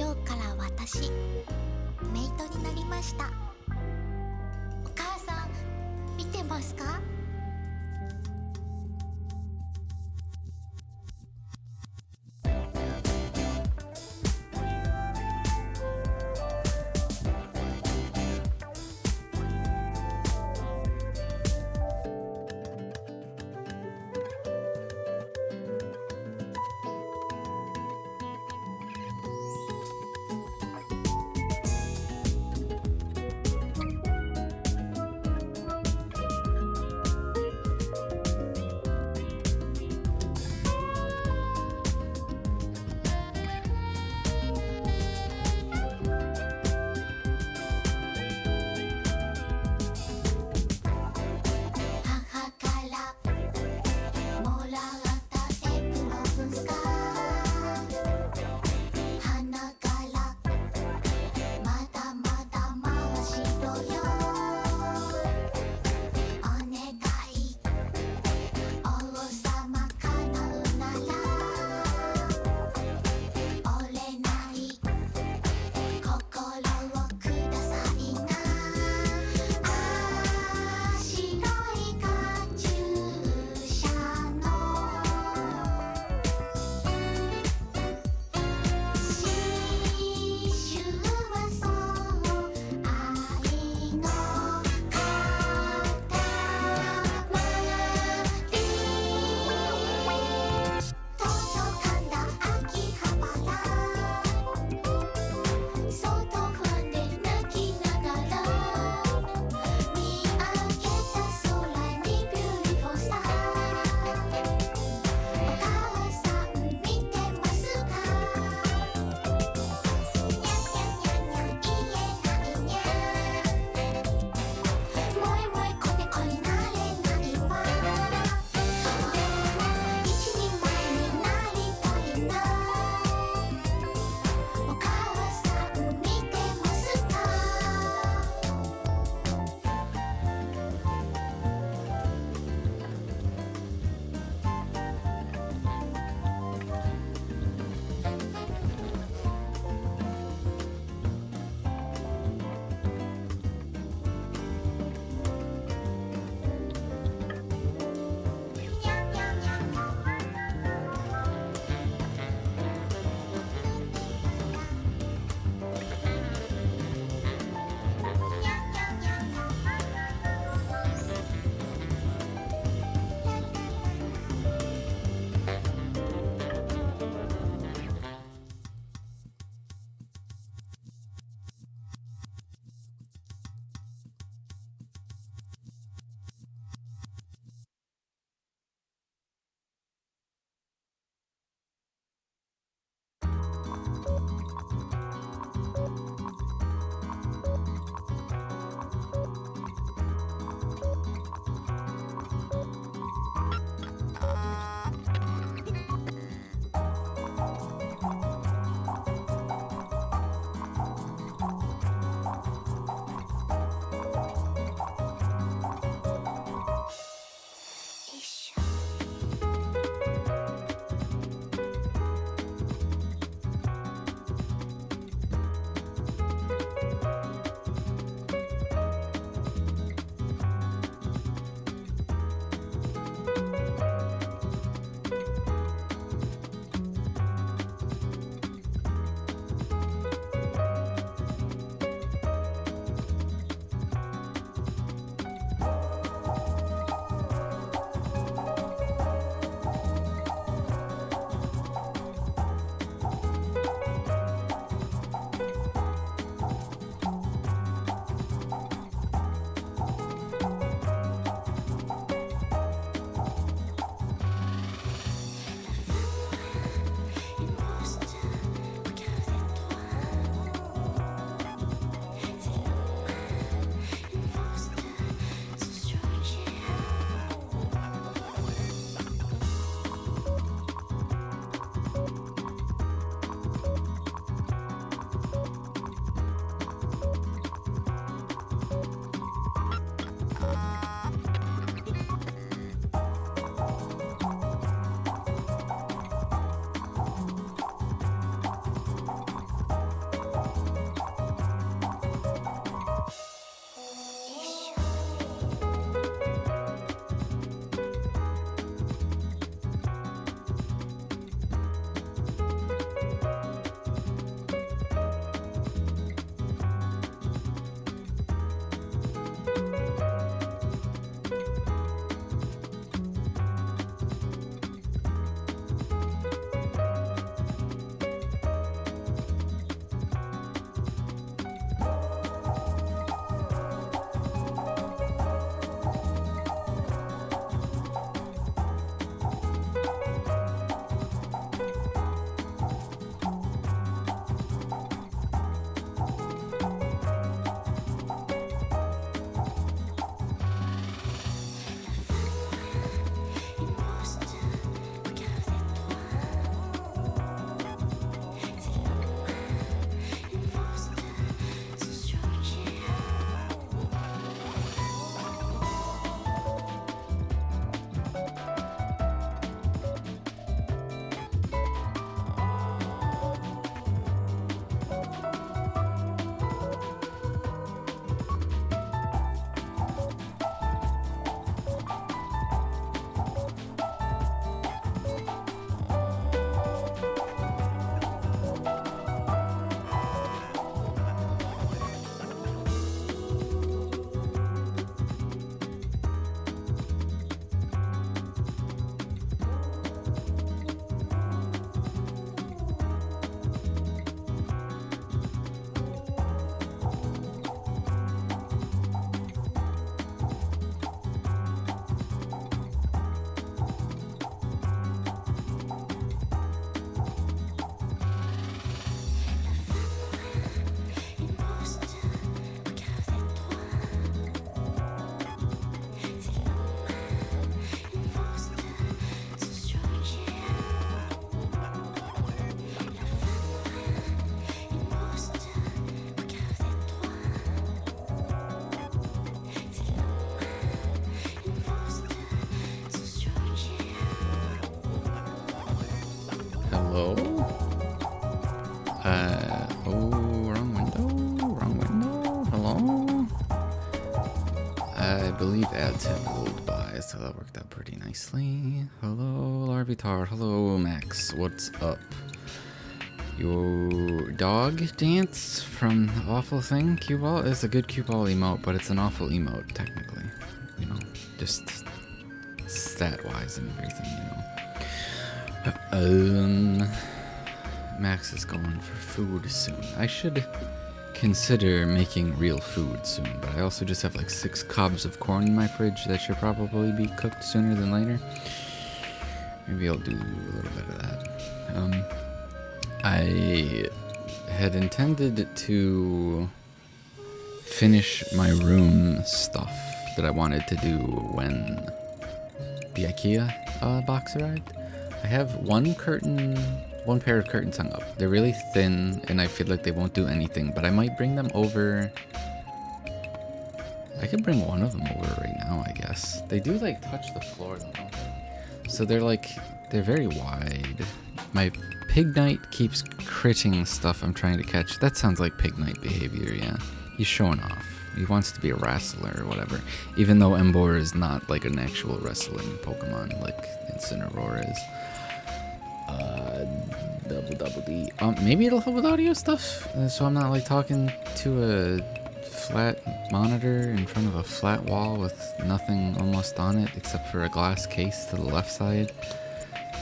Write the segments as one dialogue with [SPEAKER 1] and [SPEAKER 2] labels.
[SPEAKER 1] 今日から私メイトになりました。お母さん見てますか？
[SPEAKER 2] Hello? Oh, wrong window. Hello? I believe ads have rolled by, so that worked out pretty nicely. Hello, Larvitar. Hello, Max. What's up? Your dog dance from Awful Thing? Cue ball? It's a good cue ball emote, but it's an awful emote, technically. You know, just stat-wise and everything, you know. Max is going for food soon. I should consider making real food soon, but I also just have like 6 cobs of corn in my fridge that should probably be cooked sooner than later. Maybe I'll do a little bit of that. I had intended to finish my room stuff that I wanted to do when the IKEA box arrived. I have one pair of curtains hung up. They're really thin and I feel like they won't do anything, but I might bring them over. I could bring one of them over right now, I guess. They do like touch the floor though, don't they? So they're very wide. My Pig Knight keeps critting stuff I'm trying to catch. That sounds like Pig Knight behavior, yeah. He's showing off. He wants to be a wrestler or whatever. Even though Embor is not like an actual wrestling Pokemon like Incineroar is. Double D. Maybe it'll help with audio stuff, so I'm not like talking to a flat monitor in front of a flat wall with nothing almost on it except for a glass case to the left side.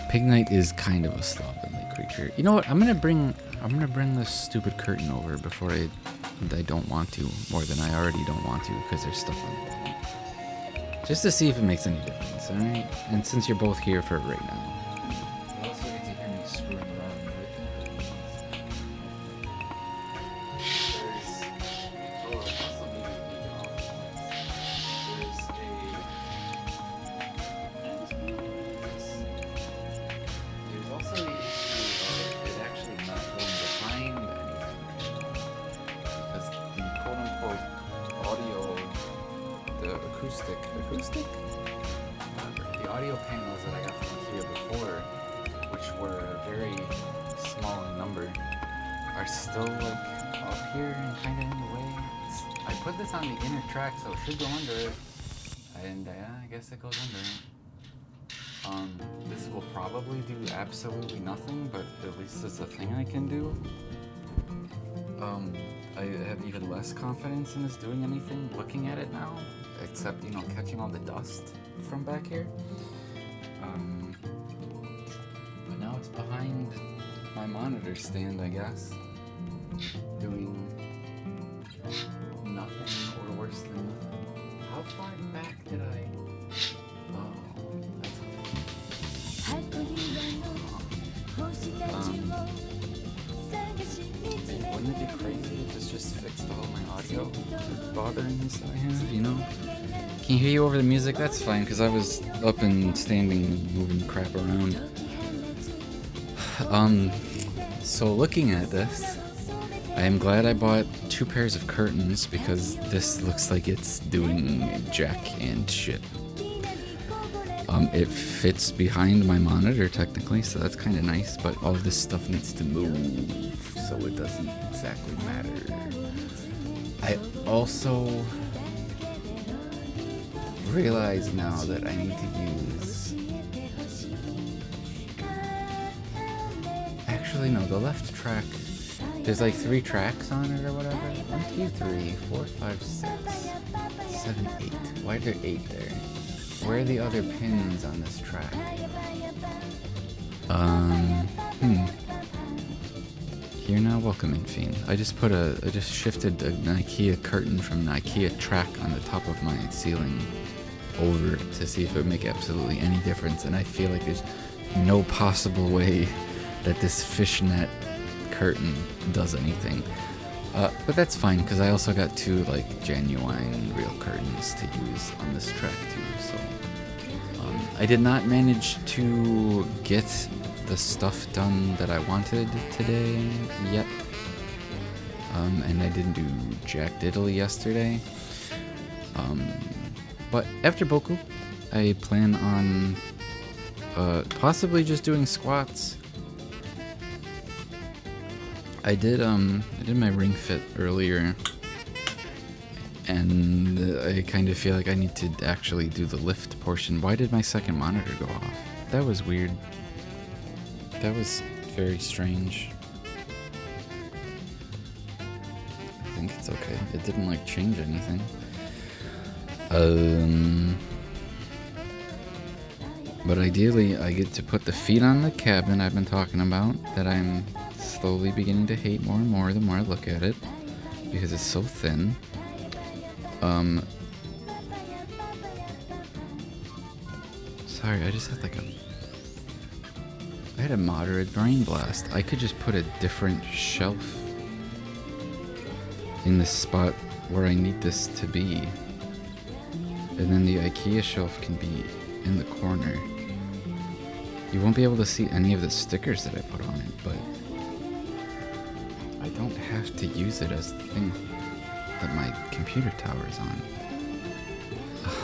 [SPEAKER 2] Pig Knight is kind of a slovenly creature. You know what? I'm gonna bring this stupid curtain over before I don't want to, more than I already don't want to, because there's stuff on the wall. Just to see if it makes any difference, alright? And since you're both here for it right now. You also get to hear me screwing around with it. There's also the issue of it actually not going behind anything because the quote-unquote audio, the acoustic? Whatever. The audio panels that I got from here before, which were very small in number, are still like up here and kind of in the way. I put this on the inner track, so it should go under it, and I guess it goes under it. This will probably do absolutely nothing, but at least it's a thing I can do. I have even less confidence in this doing anything looking at it now, except, you know, catching all the dust from back here. But now it's behind my monitor stand, I guess, doing nothing or worse than nothing. How far back did I? Oh, wouldn't it be crazy if this just fixed all my audio botherings that I have, you know? Can you hear you over the music? That's fine, because I was up and standing and moving crap around. So looking at this, I am glad I bought 2 pairs of curtains, because this looks like it's doing jack and shit. It fits behind my monitor technically, so that's kind of nice, but all this stuff needs to move, so it doesn't exactly matter. I also realize now that I need to use... Actually, no, the left track, there's like 3 tracks on it or whatever. 1, 2, 3, 4, 5, 6, 7, 8. Why are there 8 there? Where are the other pins on this track? Here now, welcome in, Fiend. I just shifted an IKEA curtain from an IKEA track on the top of my ceiling over to see if it would make absolutely any difference, and I feel like there's no possible way that this fishnet curtain does anything. But that's fine, because I also got 2 like genuine real curtains to use on this track too, so I did not manage to get the stuff done that I wanted today yet, and I didn't do jack diddly yesterday, but after Boku I plan on possibly just doing squats I did my ring fit earlier, and I kind of feel like I need to actually do the lift portion. Why did my second monitor go off? That was weird. That was very strange. I think it's okay. It didn't like change anything. But ideally I get to put the feet on the cabin I've been talking about, that I'm slowly beginning to hate more and more the more I look at it, because it's so thin. Sorry, I just had I had a moderate brain blast. I could just put a different shelf in the spot where I need this to be. And then the IKEA shelf can be in the corner. You won't be able to see any of the stickers that I put on it, but I don't have to use it as the thing that my computer tower is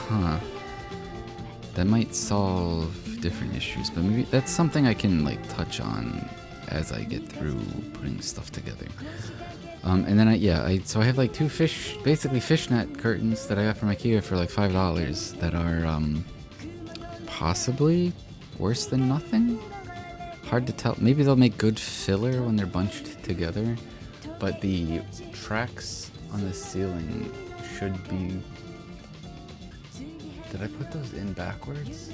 [SPEAKER 2] on. That might solve different issues, but maybe that's something I can like touch on as I get through putting stuff together. And then so I have like two basically fishnet curtains that I got from IKEA for like $5 that are possibly worse than nothing. Hard to tell. Maybe they'll make good filler when they're bunched together, but the tracks on the ceiling should be... Did I put those in backwards?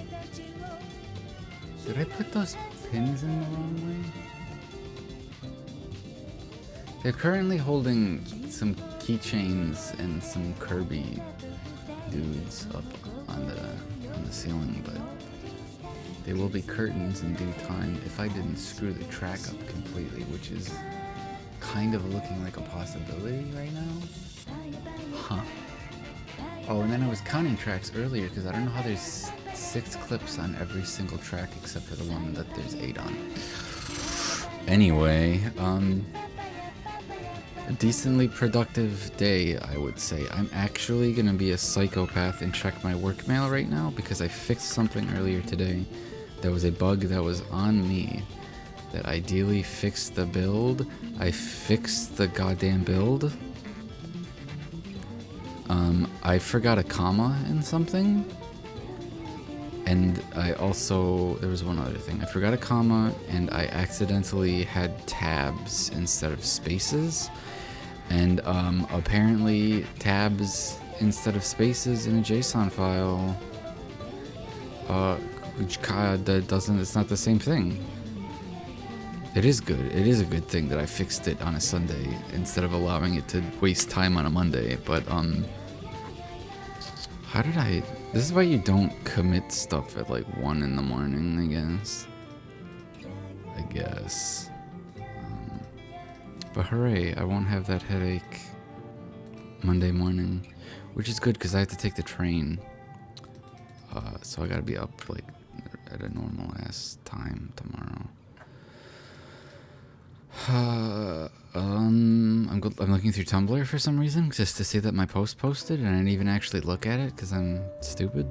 [SPEAKER 2] Did I put those pins in the wrong way? They're currently holding some keychains and some Kirby dudes up on the ceiling, but they will be curtains in due time if I didn't screw the track up completely, which is kind of looking like a possibility right now. Oh, and then I was counting tracks earlier because I don't know how there's 6 clips on every single track except for the one that there's 8 on. Anyway, a decently productive day, I would say. I'm actually gonna be a psychopath and check my work mail right now because I fixed something earlier today. There was a bug that was on me that ideally fixed the build. I fixed the goddamn build. I forgot a comma in something. And there was one other thing. I forgot a comma and I accidentally had tabs instead of spaces. And apparently tabs instead of spaces in a JSON file, it's not the same thing. It is good. It is a good thing that I fixed it on a Sunday instead of allowing it to waste time on a Monday. But this is why you don't commit stuff at like 1 in the morning, I guess. But hooray, I won't have that headache Monday morning, which is good because I have to take the train. So I gotta be up like at a normal ass time tomorrow. I'm looking through Tumblr for some reason just to see that my post posted, and I didn't even actually look at it because I'm stupid.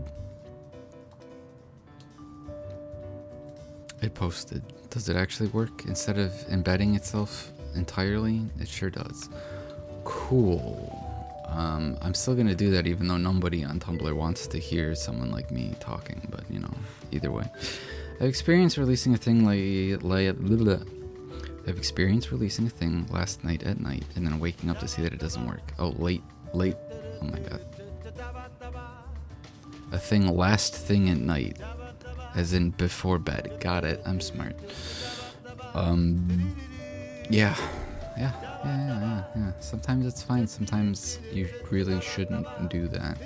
[SPEAKER 2] It posted. Does it actually work instead of embedding itself entirely? It sure does. Cool. I'm still gonna do that even though nobody on Tumblr wants to hear someone like me talking, but you know, either way. I've experienced releasing a thing last night at night and then waking up to see that it doesn't work. Oh, late. Oh my god. A thing last thing at night. As in before bed. Got it. I'm smart. Yeah. Sometimes it's fine. Sometimes you really shouldn't do that.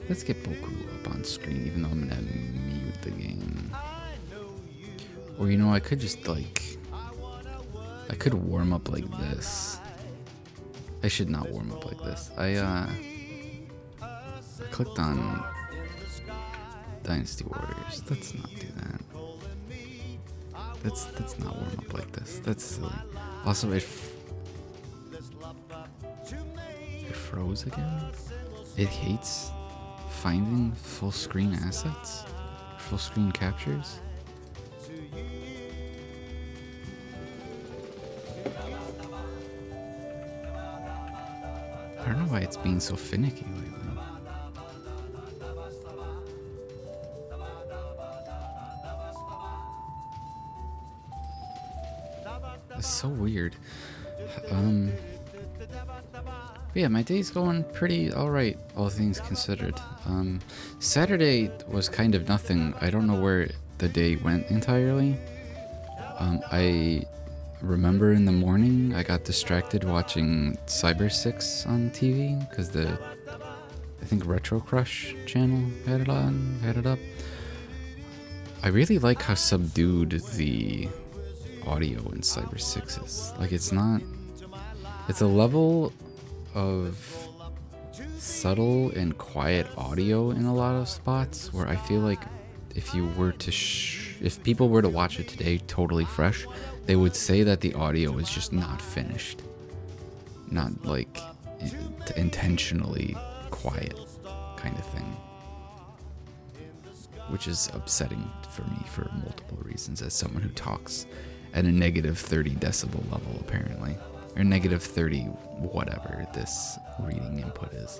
[SPEAKER 2] Let's get Boku up on screen, even though I'm gonna mute the game. Or you know, I could just I could warm up like this. I should not warm up like this. I clicked on Dynasty Warriors. Let's not do that. Let's not warm up like this. That's silly. Also, it froze again. It hates finding full screen assets, full screen captures. I don't know why it's being so finicky lately. It's so weird. Yeah, my day's going pretty alright, all things considered. Saturday was kind of nothing. I don't know where the day went entirely. I remember in the morning I got distracted watching Cyber 6 on TV because I think Retro Crush channel had it up. I really like how subdued the audio in Cyber 6 is. Like, it's a level of subtle and quiet audio in a lot of spots where I feel like if people were to watch it today totally fresh, they would say that the audio is just not finished, not like intentionally quiet kind of thing, which is upsetting for me for multiple reasons as someone who talks at a negative 30 decibel level apparently, or negative 30 whatever this reading input is.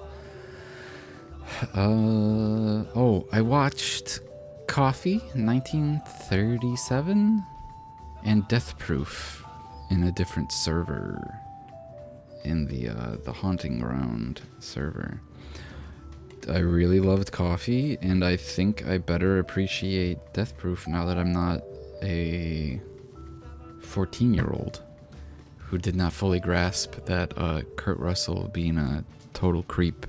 [SPEAKER 2] I watched Coffee 1937 and Death Proof in a different server, in the Haunting Ground server. I really loved Coffee, and I think I better appreciate Death Proof now that I'm not a 14-year-old who did not fully grasp that Kurt Russell being a total creep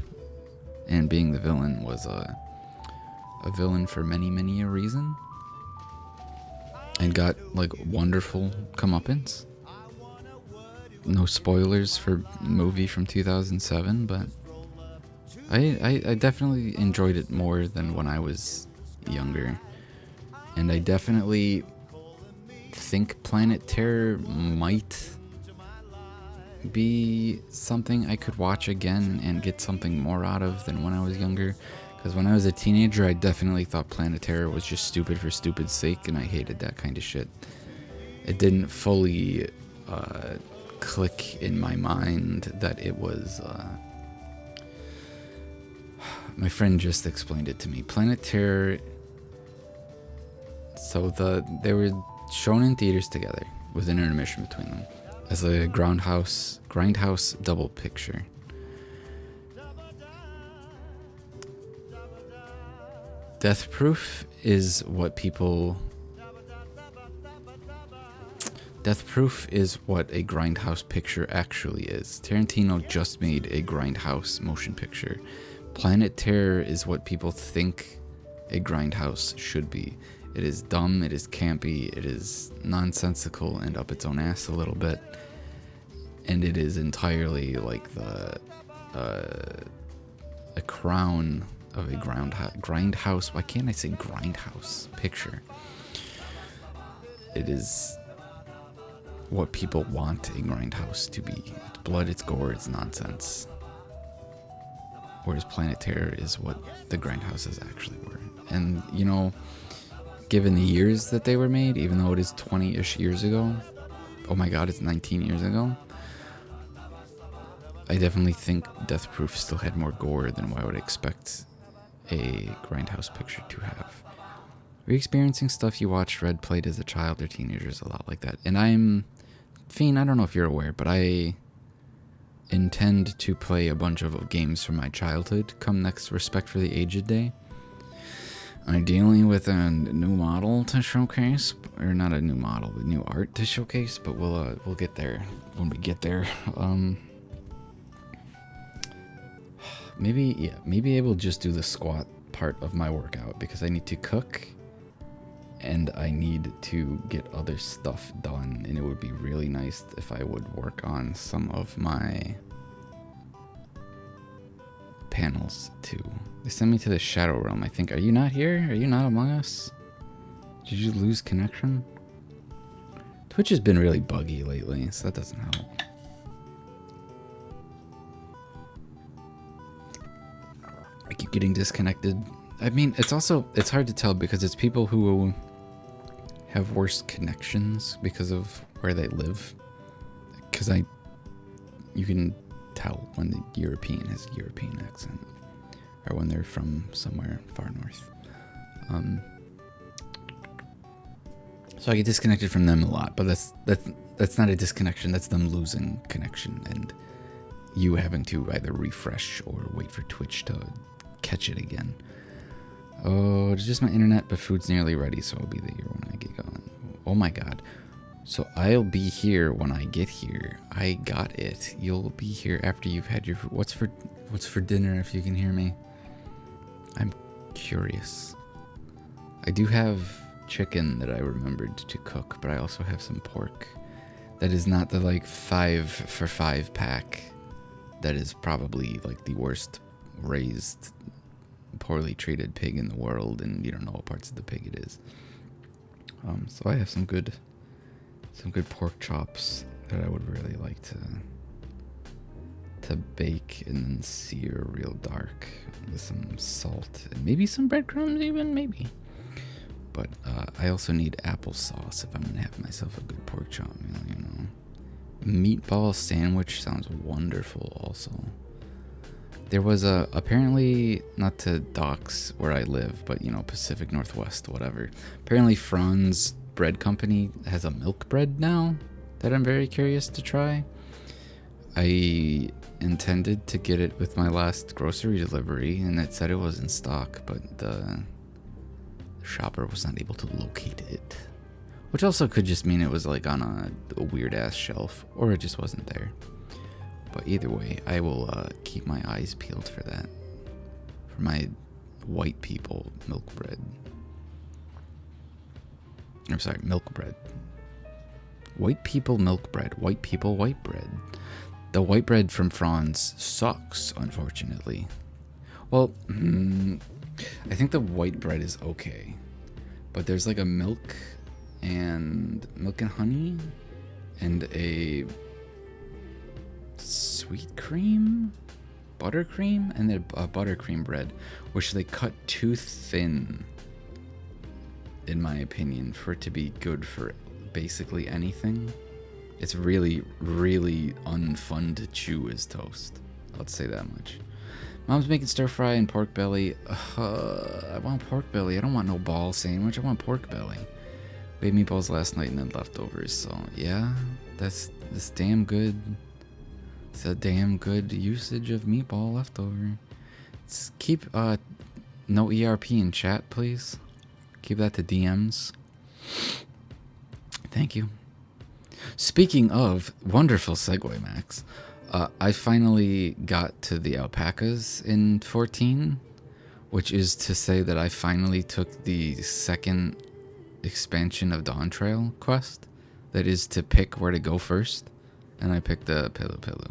[SPEAKER 2] and being the villain was a villain for many a reason, and got like wonderful comeuppance. No spoilers for movie from 2007, but I definitely enjoyed it more than when I was younger, and I definitely think Planet Terror might be something I could watch again and get something more out of than when I was younger. Because when I was a teenager, I definitely thought Planet Terror was just stupid for stupid's sake, and I hated that kind of shit. It didn't fully click in my mind that it was... my friend just explained it to me. Planet Terror... So they were shown in theaters together with an intermission between them as a grindhouse double picture. Death Proof is what a grindhouse picture actually is. Tarantino just made a grindhouse motion picture. Planet Terror is what people think a grindhouse should be. It is dumb, it is campy, it is nonsensical and up its own ass a little bit. And it is entirely like a crown of a grindhouse. Why can't I say grindhouse picture? It is what people want a grindhouse to be. It's blood, it's gore, it's nonsense. Whereas Planet Terror is what the grindhouses actually were. And, you know, given the years that they were made, even though it is 20-ish years ago, oh my god, it's 19 years ago, I definitely think Death Proof still had more gore than what I would expect a grindhouse picture to have. Re-experiencing stuff you watched Red played as a child or teenager is a lot like that. And Fiend, I don't know if you're aware, but I intend to play a bunch of games from my childhood come next Respect for the Aged Day. Ideally with a new model to showcase, or not a new model, but new art to showcase, but we'll get there when we get there. Maybe I will just do the squat part of my workout because I need to cook and I need to get other stuff done, and it would be really nice if I would work on some of my panels too. They sent me to the Shadow Realm, I think. Are you not here? Are you not among us? Did you lose connection? Twitch has been really buggy lately, so that doesn't help. I keep getting disconnected. I mean, it's hard to tell because it's people who have worse connections because of where they live. Because you can tell when the European has a European accent, or when they're from somewhere far north. So I get disconnected from them a lot, but that's not a disconnection. That's them losing connection, and you having to either refresh or wait for Twitch to catch it again. Oh, it's just my internet, but food's nearly ready, so I'll be there when I get going. Oh my god. So I'll be here when I get here. I got it. You'll be here after you've had your food. What's for dinner, if you can hear me? I'm curious. I do have chicken that I remembered to cook, but I also have some pork. That is not the like 5 for 5 pack. That is probably like the worst raised, poorly treated pig in the world, and you don't know what parts of the pig it is. So I have some good pork chops that I would really like to bake and then sear real dark with some salt and maybe some breadcrumbs even, maybe. But I also need applesauce if I'm gonna have myself a good pork chop meal, you know. Meatball sandwich sounds wonderful also. There was apparently, not to dox where I live, but you know, Pacific Northwest, whatever. Apparently Franz Bread Company has a milk bread now that I'm very curious to try. I intended to get it with my last grocery delivery, and it said it was in stock, but the shopper was not able to locate it. Which also could just mean it was like on a weird ass shelf, or it just wasn't there. But either way, I will keep my eyes peeled for that. For my white people milk bread. I'm sorry, milk bread. White people milk bread. White people white bread. The white bread from Franz sucks, unfortunately. Well, I think the white bread is okay. But there's like a milk and honey and a sweet cream, buttercream, and then a buttercream bread, which they cut too thin, in my opinion, for it to be good for basically anything. It's really, really unfun to chew as toast. Let's say that much. Mom's making stir fry and pork belly. I want pork belly. I don't want no ball sandwich. I want pork belly. Made meatballs last night and then leftovers. So yeah, that's damn good. It's a damn good usage of meatball leftover. Just keep no ERP in chat, please. Keep that to DMs. Thank you. Speaking of, wonderful segue, Max. I finally got to the alpacas in 14, which is to say that I finally took the second expansion of Dawn Trail quest. That is to pick where to go first, and I picked the Pilu Pilu.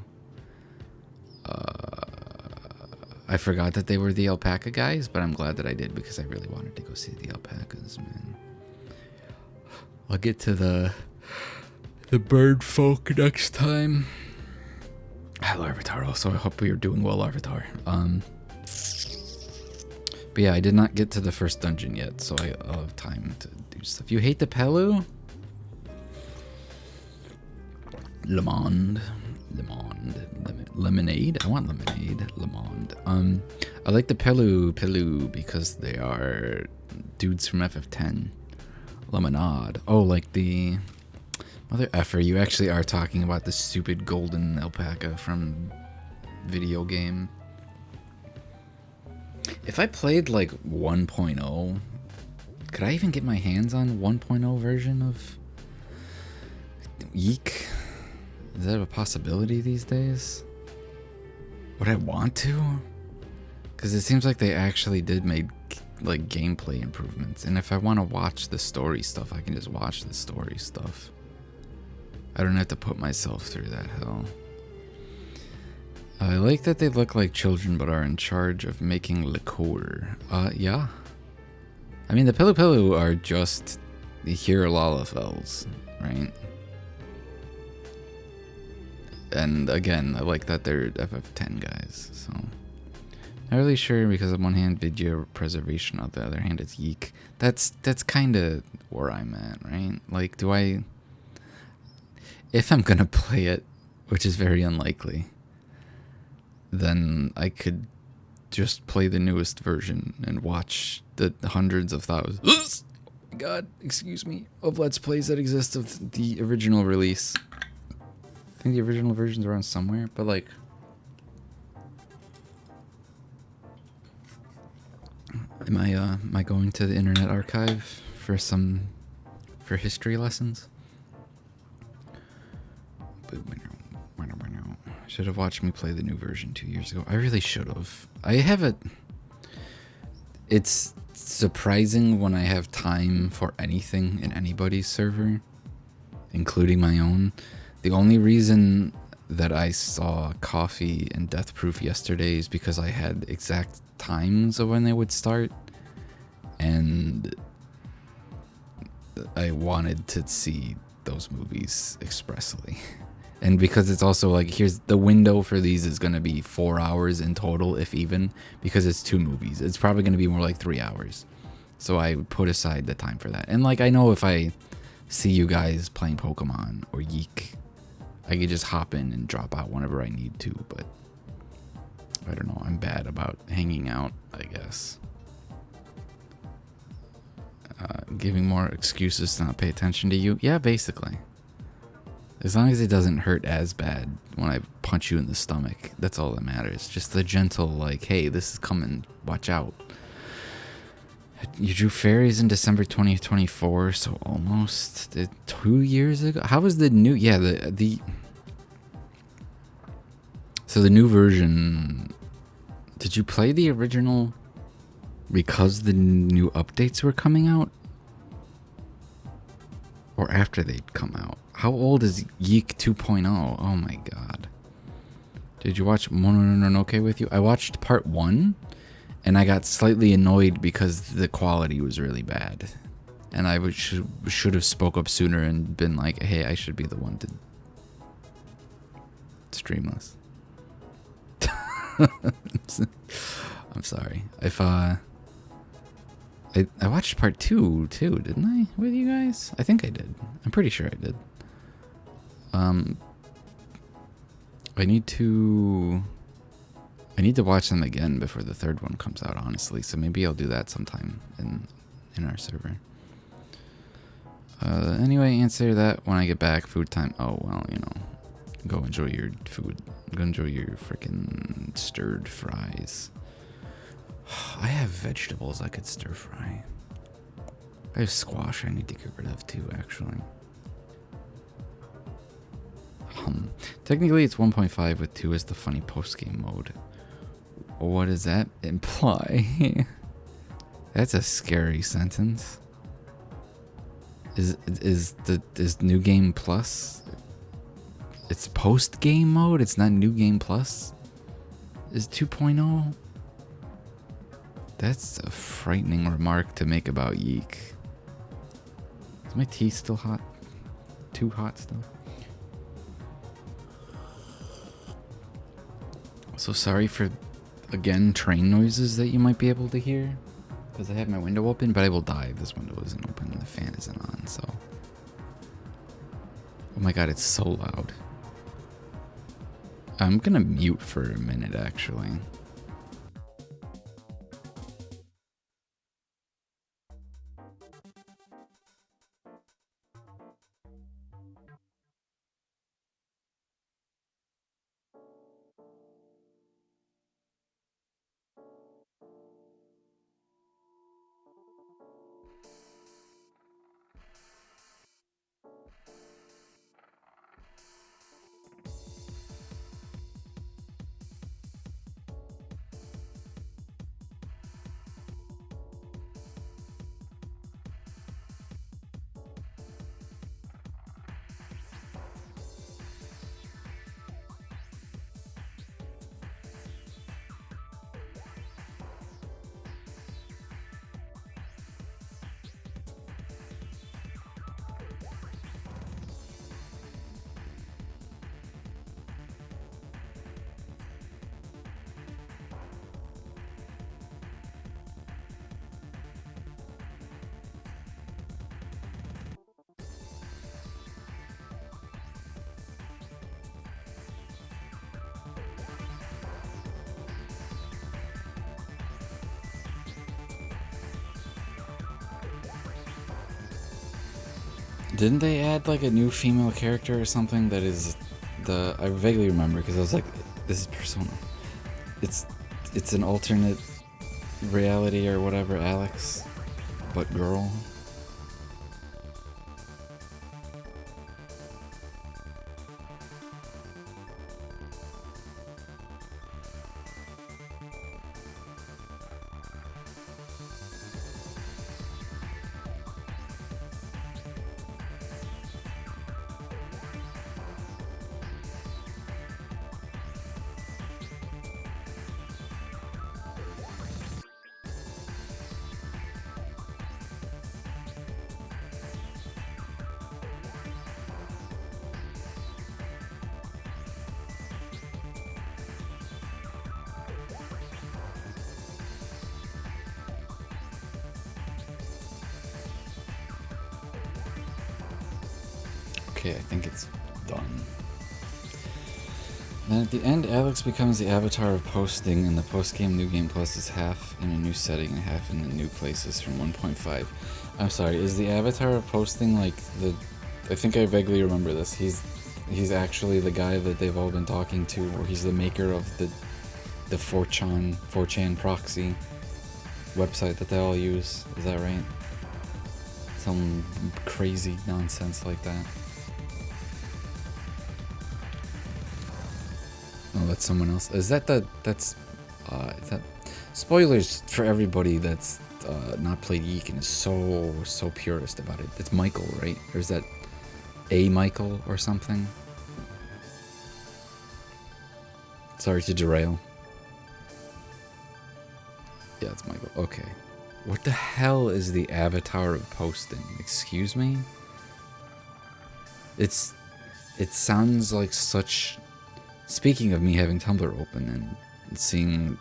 [SPEAKER 2] I forgot that they were the alpaca guys, but I'm glad that I did because I really wanted to go see the alpacas, man. I'll get to the bird folk next time. Hello, Larvitar. Also, I hope you're doing well, Larvitar. But yeah, I did not get to the first dungeon yet, so I'll have time to do stuff. You hate the Pelu? Lemonade? I want lemonade. Lemond. I like the Pelu because they are dudes from FF10. Lemonade. Oh, like the... Mother effer, you actually are talking about the stupid golden alpaca from video game. If I played like 1.0, could I even get my hands on 1.0 version of Yeek? Is that a possibility these days? Would I want to? Because it seems like they actually did make like gameplay improvements, and if I want to watch the story stuff, I can just watch the story stuff. I don't have to put myself through that hell. I like that they look like children but are in charge of making liqueur. Yeah. I mean, the Pilu Pilu are just the here Lalafels, right? And again, I like that they're FF10 guys, so... Not really sure because on one hand video preservation, on the other hand it's yeek. That's kind of where I'm at, right? Like, do I, if I'm gonna play it, which is very unlikely, then I could just play the newest version and watch the hundreds of thousands, oh my god, excuse me, of Let's Plays that exist of the original release. I think the original version's around somewhere, but like, am I going to the Internet Archive for history lessons? But should have watched me play the new version 2 years ago. I really should have. I have a. It's surprising when I have time for anything in anybody's server, including my own. The only reason that I saw Coffee and Death Proof yesterday is because I had exact times of when they would start, and I wanted to see those movies expressly. And because it's also like, here's the window for these is going to be 4 hours in total, if even, because it's 2 movies. It's probably going to be more like 3 hours. So I put aside the time for that. And like, I know if I see you guys playing Pokemon or Yeek, I could just hop in and drop out whenever I need to, but I don't know. I'm bad about hanging out, I guess. Giving more excuses to not pay attention to you. Yeah, basically. As long as it doesn't hurt as bad when I punch you in the stomach, that's all that matters. Just the gentle, like, hey, this is coming, watch out. You drew fairies in December 2024, so almost 2 years ago. How was the new? Yeah, so the new version. Did you play the original because the new updates were coming out, or after they'd come out? How old is Yeek 2.0? Oh my god. Did you watch Mononoke with you? I watched part 1, and I got slightly annoyed because the quality was really bad. And I should have spoke up sooner and been like, hey, I should be the one to stream this. I'm sorry. If I watched part 2 too, didn't I? With you guys? I think I did. I'm pretty sure I did. I need to watch them again before the third one comes out, honestly. So maybe I'll do that sometime in our server. Anyway, answer that when I get back. Food time. Oh, well, you know. Go enjoy your food. Go enjoy your freaking stirred fries. I have vegetables I could stir fry. I have squash I need to get rid of too, actually. Technically it's 1.5 with 2 as the funny post-game mode. What does that imply? That's a scary sentence. Is New Game Plus? It's post-game mode? It's not New Game Plus? Is 2.0? That's a frightening remark to make about Yeek. Is my tea still hot? Too hot still? So sorry for, again, train noises that you might be able to hear. Because I have my window open, but I will die if this window isn't open and the fan isn't on, so. Oh my god, it's so loud. I'm gonna mute for a minute, actually. Didn't they add like a new female character or something that is the... I vaguely remember because I was like, this is Persona. It's an alternate reality or whatever, Alex, but girl. Okay, I think it's done. Then at the end, Alex becomes the avatar of posting, and the post-game New Game Plus is half in a new setting and half in the new places from 1.5. I'm sorry, is the avatar of posting like the... I think I vaguely remember this. He's actually the guy that they've all been talking to, or he's the maker of the 4chan proxy website that they all use. Is that right? Some crazy nonsense like that. Oh, that's someone else. Is that that's is that... Spoilers for everybody that's not played Yeek and is so purist about it. It's Michael, right? Or is that a Michael or something? Sorry to derail. Yeah, it's Michael. Okay. What the hell is the avatar of posting? Excuse me? It sounds like such... Speaking of me having Tumblr open and seeing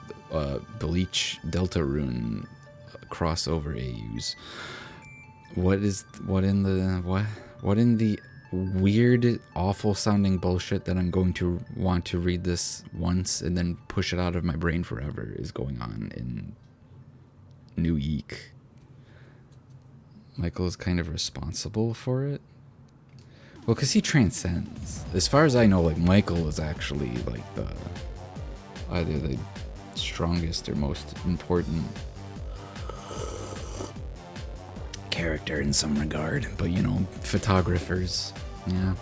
[SPEAKER 2] Bleach Deltarune crossover AUs, what in the weird, awful sounding bullshit that I'm going to want to read this once and then push it out of my brain forever is going on in New Yeek? Michael is kind of responsible for it. Well, because he transcends. As far as I know, like, Michael is actually, like, either the strongest or most important character in some regard. But, you know, photographers. Yeah.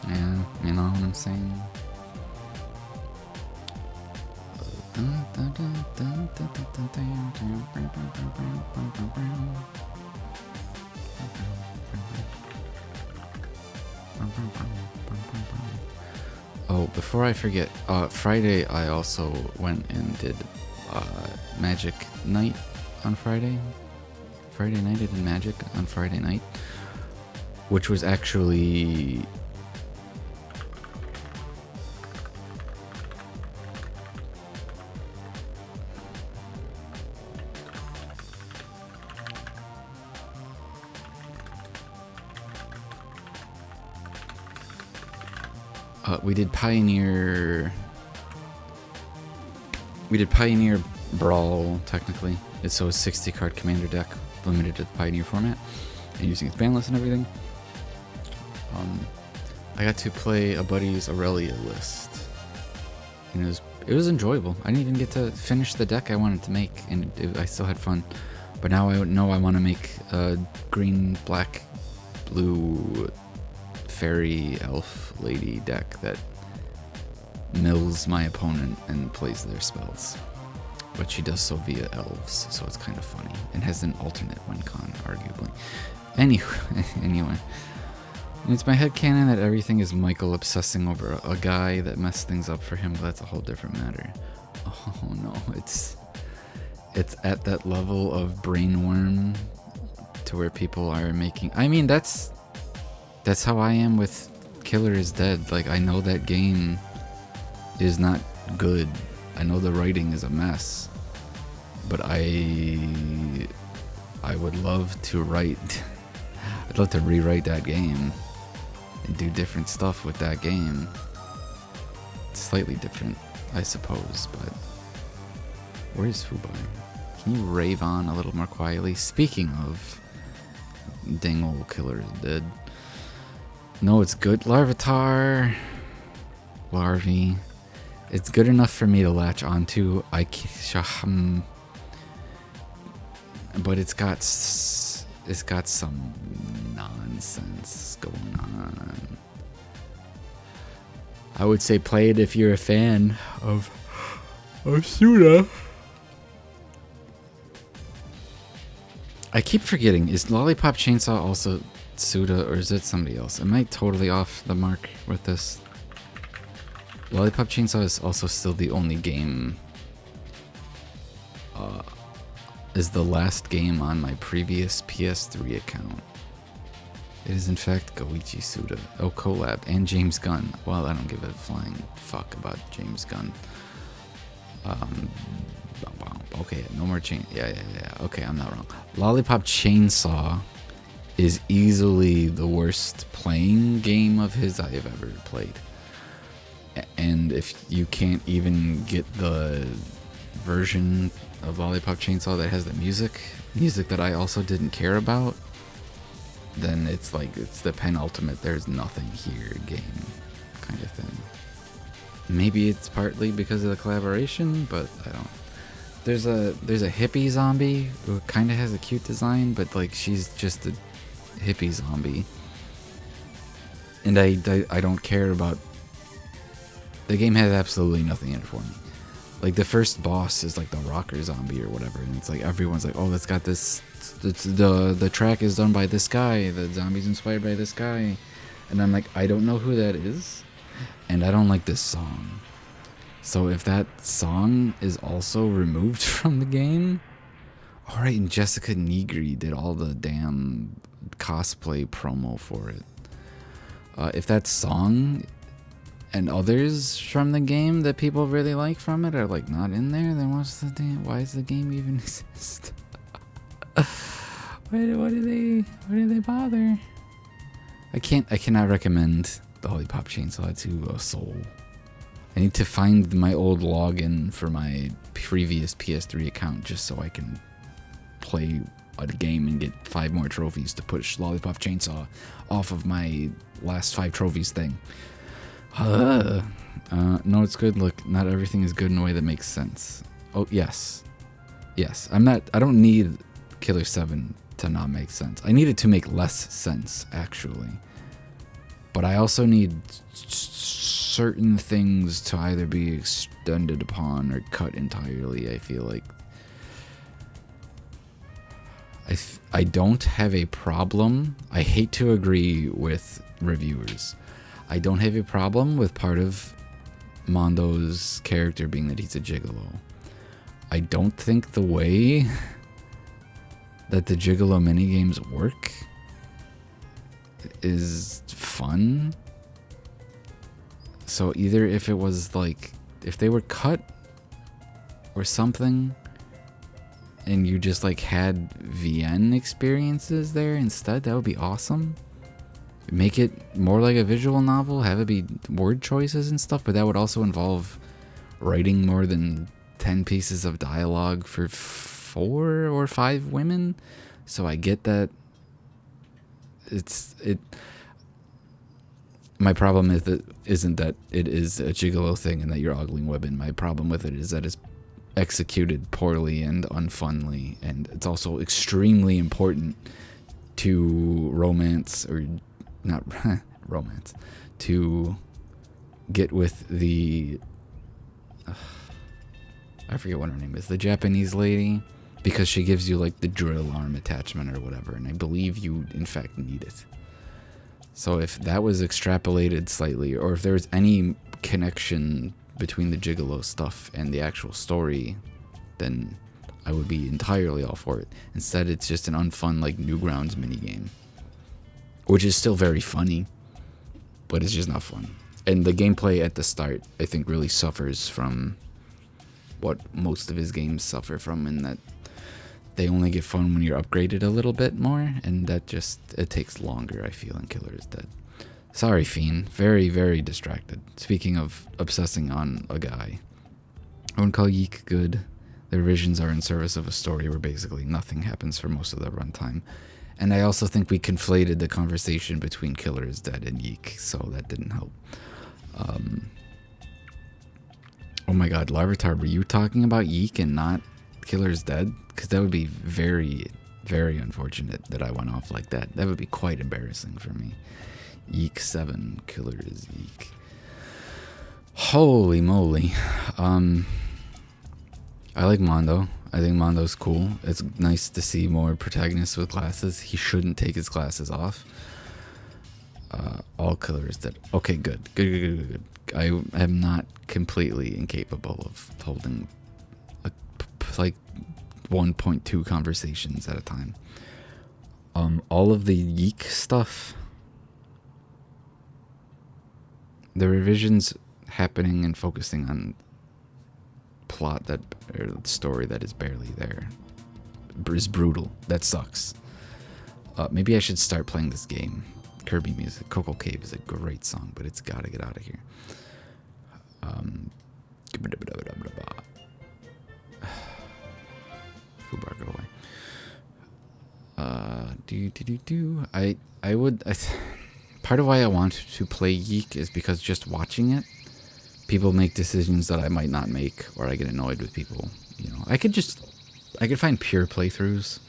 [SPEAKER 2] Yeah, you know what I'm saying? Oh, before I forget, Friday I also went and did Magic Night on Friday. Friday night I did Magic on Friday night, which was actually... we did Pioneer Brawl, technically. It's so a 60 card commander deck, limited to the Pioneer format, and using its ban list and everything. I got to play a buddy's Aurelia list, and it was enjoyable. I didn't even get to finish the deck I wanted to make, and I still had fun. But now I know I want to make a green, black, blue fairy elf lady deck that mills my opponent and plays their spells. But she does so via elves, so it's kind of funny. And has an alternate win con, arguably. Anyway. It's my headcanon that everything is Michael obsessing over a guy that messed things up for him, but that's a whole different matter. Oh no, it's at that level of brainworm to where people are making... I mean, that's how I am with Killer is Dead. Like, I know that game is not good. I know the writing is a mess. But I would love to write... I'd love to rewrite that game and do different stuff with that game. It's slightly different, I suppose, but... Where's Fubai? Can you rave on a little more quietly? Speaking of dang old killer is dead. No, it's good. Larvitar. Larvae. It's good enough for me to latch onto. But it's got some nonsense going on. I would say play it if you're a fan of Suda. I keep forgetting, is Lollipop Chainsaw also Suda, or is it somebody else? Am I totally off the mark with this? Lollipop Chainsaw is also still the only game, is the last game on my previous PS3 account. It is in fact Goichi Suda. Oh, collab. And James Gunn. Well, I don't give a flying fuck about James Gunn. Okay, no more chain. Yeah. Okay, I'm not wrong. Lollipop Chainsaw is easily the worst playing game of his I have ever played. And if you can't even get the version of Lollipop Chainsaw that has the music that I also didn't care about, then it's like it's the penultimate there's nothing here game kind of thing. Maybe it's partly because of the collaboration, but I don't. There's a hippie zombie who kind of has a cute design, but like she's just a hippie zombie, and I don't care about. The game has absolutely nothing in it for me. Like the first boss is like the rocker zombie or whatever, and it's like everyone's like, oh, it's got this. The track is done by this guy. The zombie's inspired by this guy, and I'm like, I don't know who that is, and I don't like this song. So if that song is also removed from the game, all right. And Jessica Negri did all the damn cosplay promo for it. If that song and others from the game that people really like from it are like not in there, then why does the game even exist? Why do they bother? I cannot recommend the Lollipop Chainsaw to a soul. I need to find my old login for my previous PS3 account just so I can play a game and get 5 more trophies to push Lollipop Chainsaw off of my last 5 trophies thing. No, it's good. Look, not everything is good in a way that makes sense. Oh, yes. I don't need Killer 7 to not make sense. I need it to make less sense, actually. But I also need certain things to either be extended upon or cut entirely, I feel like. I don't have a problem. I hate to agree with reviewers. I don't have a problem with part of Mondo's character being that he's a gigolo. I don't think the way that the gigolo minigames work is fun. So either if it was like, if they were cut or something, and you just like had VN experiences there instead, that would be awesome. Make it more like a visual novel, have it be word choices and stuff, but that would also involve writing more than 10 pieces of dialogue for 4 or 5 women. So I get that. My problem isn't that it is a gigolo thing and that you're ogling women. My problem with it is that it's executed poorly and unfunly, and it's also extremely important to romance, or not romance, to get with the I forget what her name is, the Japanese lady, because she gives you like the drill arm attachment or whatever, and I believe you in fact need it. So if that was extrapolated slightly, or if there was any connection between the gigolo stuff and the actual story, then I would be entirely all for it. Instead, it's just an unfun like Newgrounds minigame, which is still very funny, but it's just not fun. And the gameplay at the start, I think, really suffers from what most of his games suffer from, in that they only get fun when you're upgraded a little bit more, and that just, it takes longer, I feel, in Killer is Dead. Sorry, Fiend. Very, very distracted. Speaking of obsessing on a guy, I wouldn't call Yeek good. The revisions are in service of a story where basically nothing happens for most of the runtime. And I also think we conflated the conversation between Killer is Dead and Yeek, so that didn't help. Oh my god, Larvitar, were you talking about Yeek and not Killer is Dead? Because that would be very, very unfortunate that I went off like that. That would be quite embarrassing for me. Yeek 7, Killer is Yeek. Holy moly. I like Mondo. I think Mondo's cool. It's nice to see more protagonists with glasses. He shouldn't take his glasses off. All Killer is Dead. Okay, good. Good. I am not completely incapable of holding like 1.2 conversations at a time. All of the Yeek stuff, the revisions happening and focusing on plot that or story that is barely there is brutal. That sucks. Maybe I should start playing this game. Kirby music. Coco Cave is a great song, but it's gotta get out of here. Fubar, go away. I would part of why I want to play Yeek is because just watching it, people make decisions that I might not make, or I get annoyed with people. You know, I could find pure playthroughs.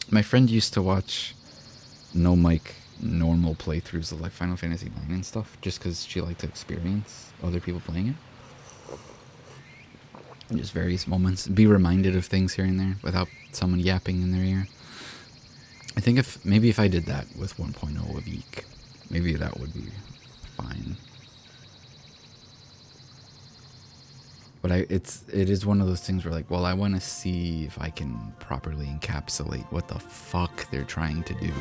[SPEAKER 2] My friend used to watch no mic normal playthroughs of like Final Fantasy IX and stuff, just because she liked to experience other people playing it. Just various moments, be reminded of things here and there without someone yapping in their ear. I think maybe if I did that with 1.0 of Yeek, maybe that would be fine. But it is one of those things where like, well, I want to see if I can properly encapsulate what the fuck they're trying to do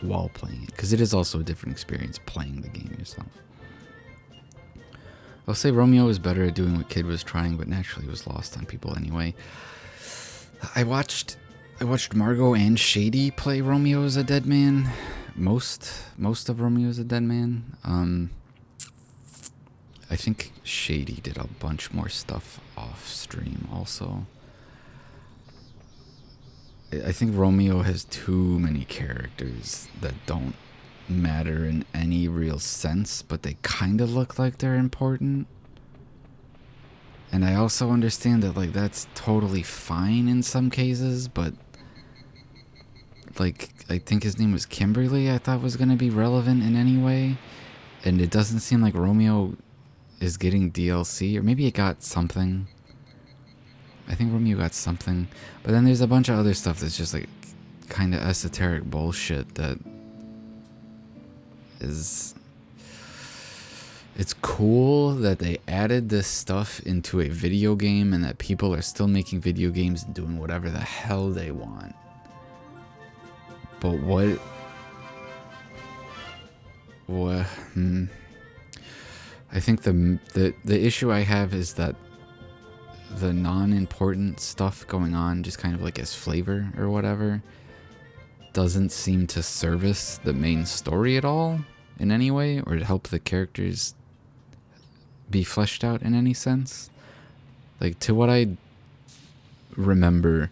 [SPEAKER 2] while playing it, because it is also a different experience playing the game yourself. I'll say Romeo is better at doing what Kid was trying, but naturally was lost on people anyway. I watched Margot and Shady play Romeo as a dead man. Most of Romeo as a dead man. I think Shady did a bunch more stuff off stream also. I think Romeo has too many characters that don't matter in any real sense, but they kind of look like they're important. And I also understand that like that's totally fine in some cases, but like I think his name was Kimberly, I thought was going to be relevant in any way, and it doesn't seem like Romeo is getting DLC, or maybe it got something. I think Romeo got something, but then there's a bunch of other stuff that's just like kind of esoteric bullshit that is... It's cool that they added this stuff into a video game and that people are still making video games and doing whatever the hell they want. But what I think the issue I have is that the non-important stuff going on, just kind of like as flavor or whatever, doesn't seem to service the main story at all in any way, or to help the characters be fleshed out in any sense. Like, to what I remember,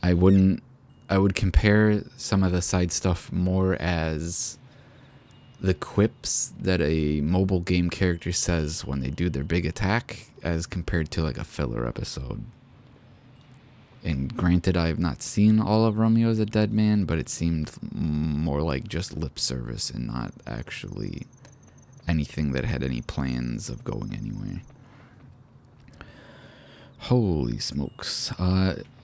[SPEAKER 2] I would compare some of the side stuff more as the quips that a mobile game character says when they do their big attack, as compared to like a filler episode. And granted, I have not seen all of Romeo as a Dead Man, but it seemed more like just lip service and not actually anything that had any plans of going anywhere. Holy smokes.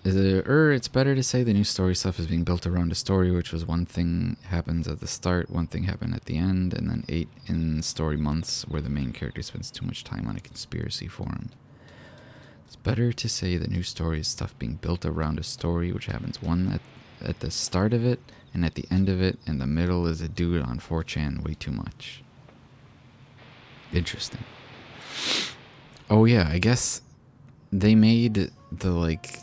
[SPEAKER 2] It's better to say the new story stuff is being built around a story, which was one thing happens at the start, one thing happened at the end, and then 8 in story months where the main character spends too much time on a conspiracy forum. It's better to say the new story is stuff being built around a story, which happens one at the start of it, and at the end of it, and the middle is a dude on 4chan way too much. Interesting. Oh yeah, I guess they made the, like,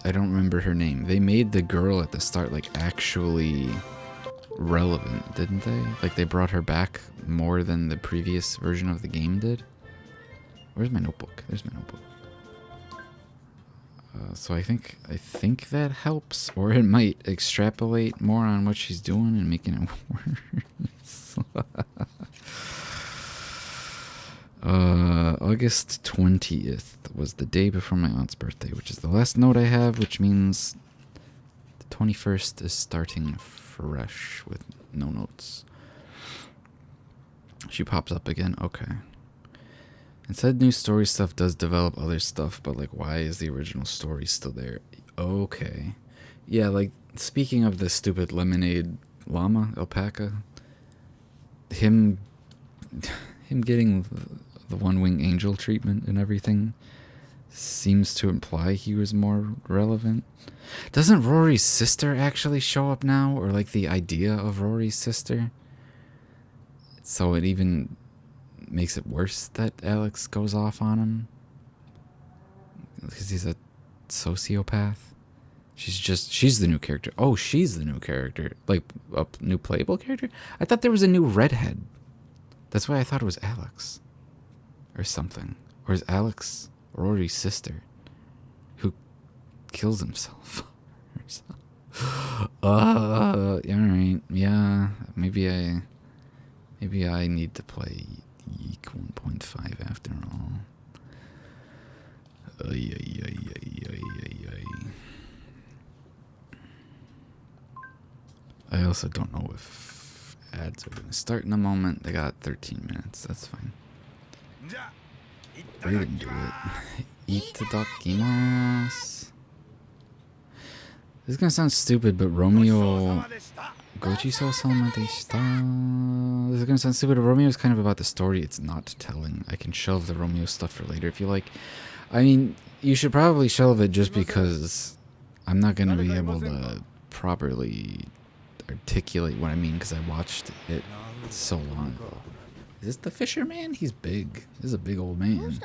[SPEAKER 2] I don't remember her name. They made the girl at the start, like, actually relevant, didn't they? Like, they brought her back more than the previous version of the game did. Where's my notebook? There's my notebook. So I think that helps, or it might extrapolate more on what she's doing and making it worse. August 20th was the day before my aunt's birthday, which is the last note I have, which means the 21st is starting fresh with no notes. She pops up again. Okay. It said new story stuff does develop other stuff, but like, why is the original story still there? Okay. Yeah, like, speaking of the stupid lemonade llama, alpaca, him getting the one-wing angel treatment and everything seems to imply he was more relevant. Doesn't Rory's sister actually show up now? Or like the idea of Rory's sister? So it even makes it worse that Alex goes off on him? Because he's a sociopath? She's the new character. Oh, she's the new character. Like, a new playable character? I thought there was a new redhead. That's why I thought it was Alex. Or something. Or is Alex Rory's sister? Who kills himself? Alright. Yeah, maybe I need to play Yeek 1.5 after all. I also don't know if ads are going to start in a moment. They got 13 minutes. That's fine. We can do it. Itadakimasu. This is going to sound stupid, but Romeo... Gochiso-sama deshita. This is going to sound stupid, but Romeo is kind of about the story it's not telling. I can shelve the Romeo stuff for later if you like. I mean, you should probably shelve it just because I'm not going to be able to properly articulate what I mean because I watched it so long ago. Is this the fisherman? He's big. This is a big old man.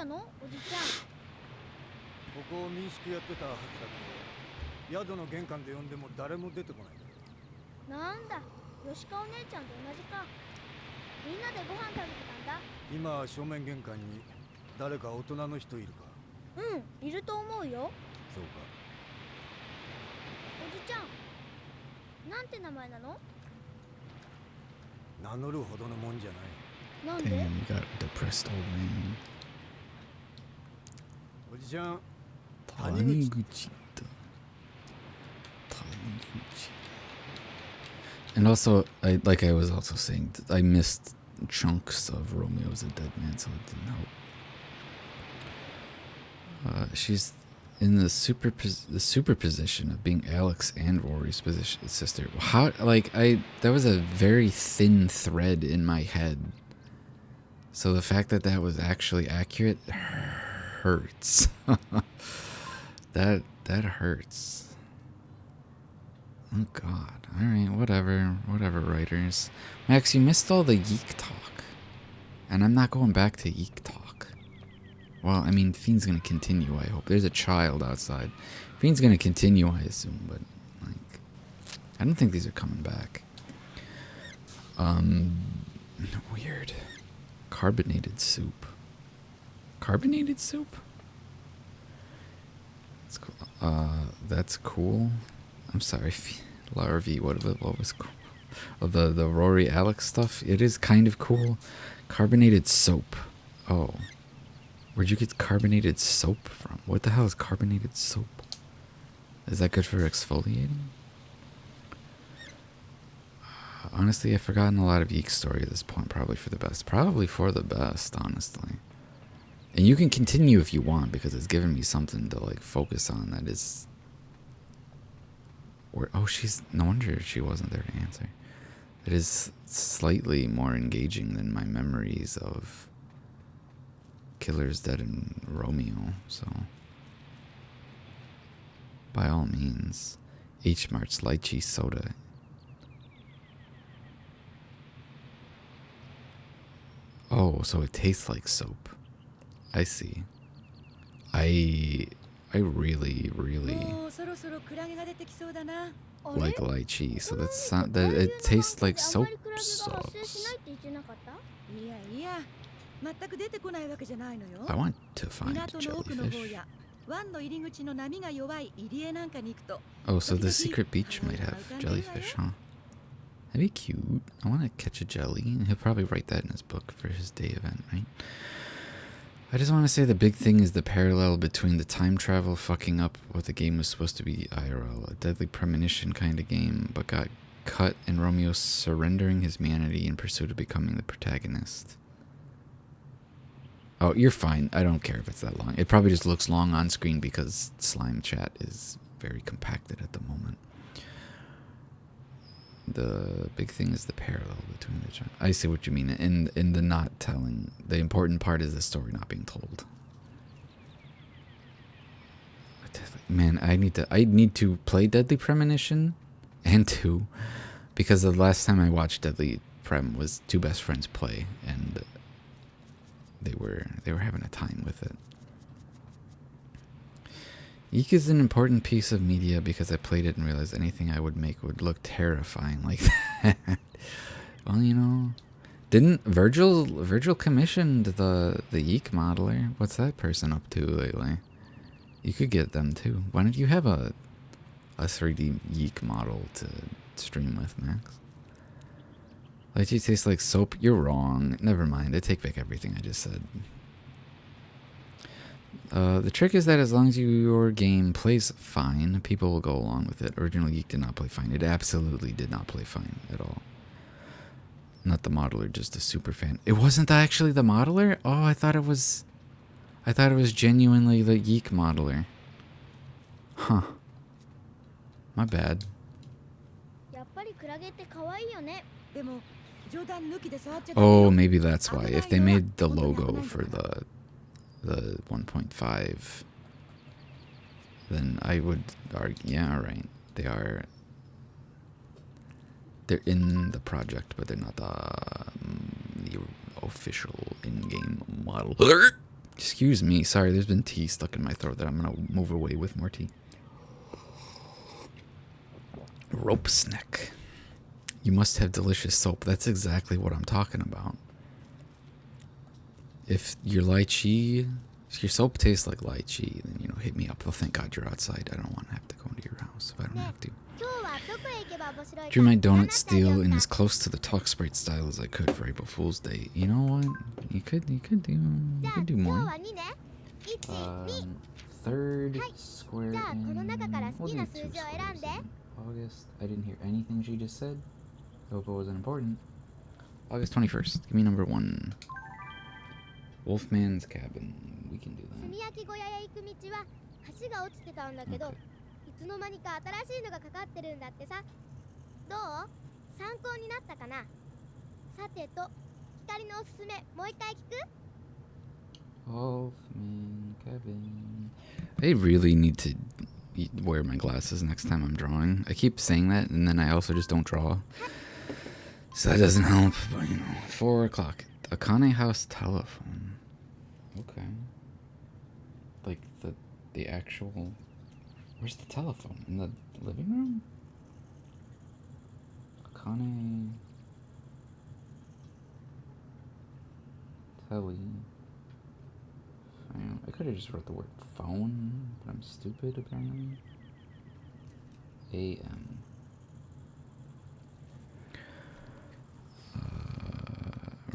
[SPEAKER 2] Damn, you got a depressed old man. Taniguchi. And also, I was also saying, I missed chunks of Romeo as a dead man, so it didn't help. She's in the superposition of being Alex and Rory's sister. How, that was a very thin thread in my head. So the fact that that was actually accurate hurts. that hurts. Oh god. Alright, whatever, writers. Max, you missed all the Yeek talk. And I'm not going back to Yeek talk. Well, I mean, Fiend's gonna continue, I hope. There's a child outside. Fiend's gonna continue, I assume, but, like, I don't think these are coming back. Weird. Carbonated soup. Carbonated soup? That's cool. That's cool. I'm sorry, Larvae, what was cool? Oh, the Rory Alex stuff? It is kind of cool. Carbonated soap. Oh. Where'd you get carbonated soap from? What the hell is carbonated soap? Is that good for exfoliating? Honestly, I've forgotten a lot of Yeek's story at this point. Probably for the best. Probably for the best, honestly. And you can continue if you want, because it's given me something to, like, focus on that is... Oh, no wonder she wasn't there to answer. It is slightly more engaging than my memories of Killer's Dead and Romeo, so... By all means. H Mart's lychee soda. Oh, so it tastes like soap. I see. I really like lychee, so that it tastes like soap sauce. I want to find jellyfish. Oh, so the secret beach might have jellyfish, huh? That'd be cute. I want to catch a jelly. And he'll probably write that in his book for his day event, right? I just want to say the big thing is the parallel between the time travel fucking up what the game was supposed to be IRL, a deadly premonition kind of game, but got cut and Romeo surrendering his humanity in pursuit of becoming the protagonist. Oh, you're fine. I don't care if it's that long. It probably just looks long on screen because slime chat is very compacted at the moment. The big thing is the parallel between the two. I see what you mean. In the not telling, the important part is the story not being told. Man, I need to play Deadly Premonition and 2 because the last time I watched Deadly Prem was two best friends play and they were having a time with it. Eek is an important piece of media because I played it and realized anything I would make would look terrifying like that. Well, you know, didn't Virgil commissioned the Eek modeler? What's that person up to lately? You could get them too. Why don't you have a 3D Yeek model to stream with, Max? Lychee tastes like soap? You're wrong. Never mind. I take back everything I just said. The trick is that as long as your game plays fine, people will go along with it. Original Yeek did not play fine. It absolutely did not play fine at all. Not the modeler, just a super fan. It wasn't actually the modeler? Oh, I thought it was genuinely the Yeek modeler. Huh. My bad. Oh, maybe that's why. If they made the logo for the 1.5, then I would argue, yeah, right. They're in the project, but they're not the official in-game model. Excuse me, sorry, there's been tea stuck in my throat that I'm gonna move away with more tea. Rope snack. You must have delicious soap. That's exactly what I'm talking about. If your soap tastes like lychee, then, you know, hit me up. Well, thank God you're outside. I don't want to have to go into your house if I don't have to. Drew my donut steal in as close to the talk sprite style as I could for April Fool's Day. You know what? You could do more. Third square in, we'll do 2 squares in August. I didn't hear anything she just said. Hope it wasn't important. August 21st. Give me number 1. Wolfman's Cabin. We can do that. Wolfman Cabin. I really need to wear my glasses next time I'm drawing. I keep saying that, and then I also just don't draw. So that doesn't help, but you know. 4 o'clock. Akane House telephone. Okay. Like the actual... Where's the telephone? In the living room? Akane... Telly... I could have just wrote the word phone, but I'm stupid apparently. AM.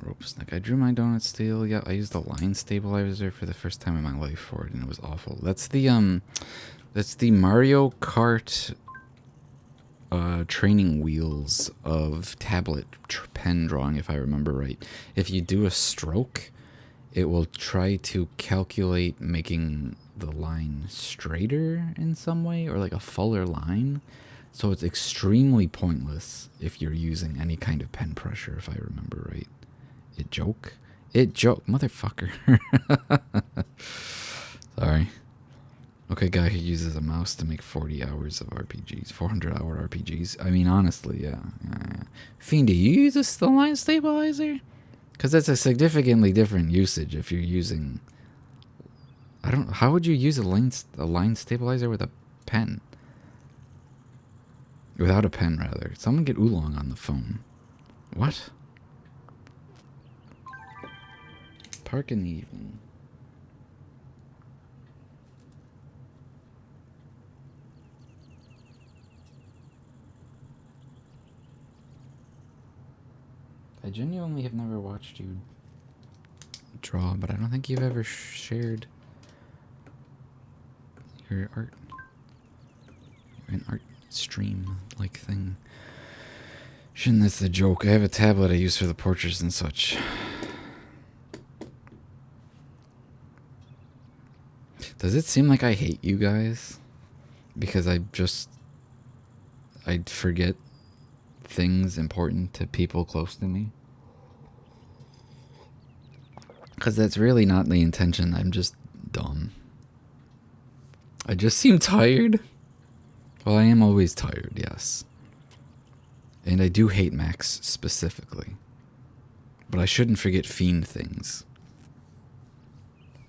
[SPEAKER 2] Rope snack. I drew my donut steal. Yeah, I used the line stabilizer for the first time in my life for it, and it was awful. That's the Mario Kart training wheels of tablet pen drawing, if I remember right. If you do a stroke, it will try to calculate making the line straighter in some way, or like a fuller line. So it's extremely pointless if you're using any kind of pen pressure, if I remember right. It joke, motherfucker. Sorry. Okay, guy who uses a mouse to make 40 hours of RPGs, 400-hour RPGs. I mean, honestly, yeah. Fiend, do you use the line stabilizer? Because that's a significantly different usage if you're using... How would you use a line stabilizer with a pen? Without a pen, rather. Someone get Oolong on the phone. What? Park in the evening. I genuinely have never watched you draw, but I don't think you've ever shared your art. An art stream like thing. Shouldn't that's the joke. I have a tablet I use for the portraits and such. Does it seem like I hate you guys? Because I'd forget things important to people close to me? Because that's really not the intention. I'm just dumb. I just seem tired. Well, I am always tired, yes. And I do hate Max specifically. But I shouldn't forget fiend things.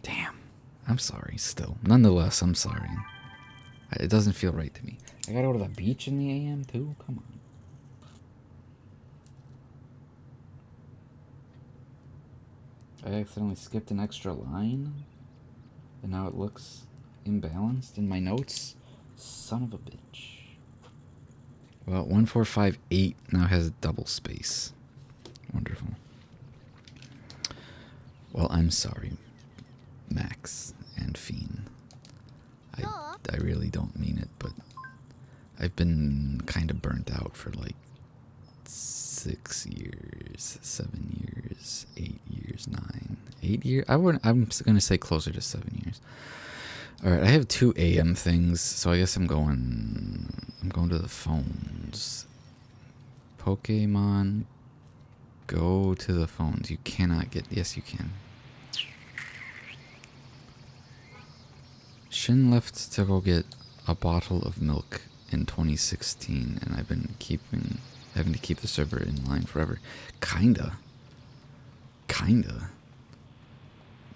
[SPEAKER 2] Damn. I'm sorry still. Nonetheless, I'm sorry. It doesn't feel right to me. I gotta go to the beach in the AM too? Come on. I accidentally skipped an extra line. And now it looks imbalanced in my notes. Son of a bitch. Well, 1458 now has a double space. Wonderful. Well, I'm sorry, Max and Fiend. I really don't mean it, but I've been kind of burnt out for like 6 years, 7 years, 8 years, 9, 8 years. I'm gonna say closer to 7 years. All right, I have 2 AM things, so I guess I'm going to the phones. Pokemon, go to the phones. You cannot get. Yes, you can. Shin left to go get a bottle of milk in 2016, and I've been having to keep the server in line forever. Kinda.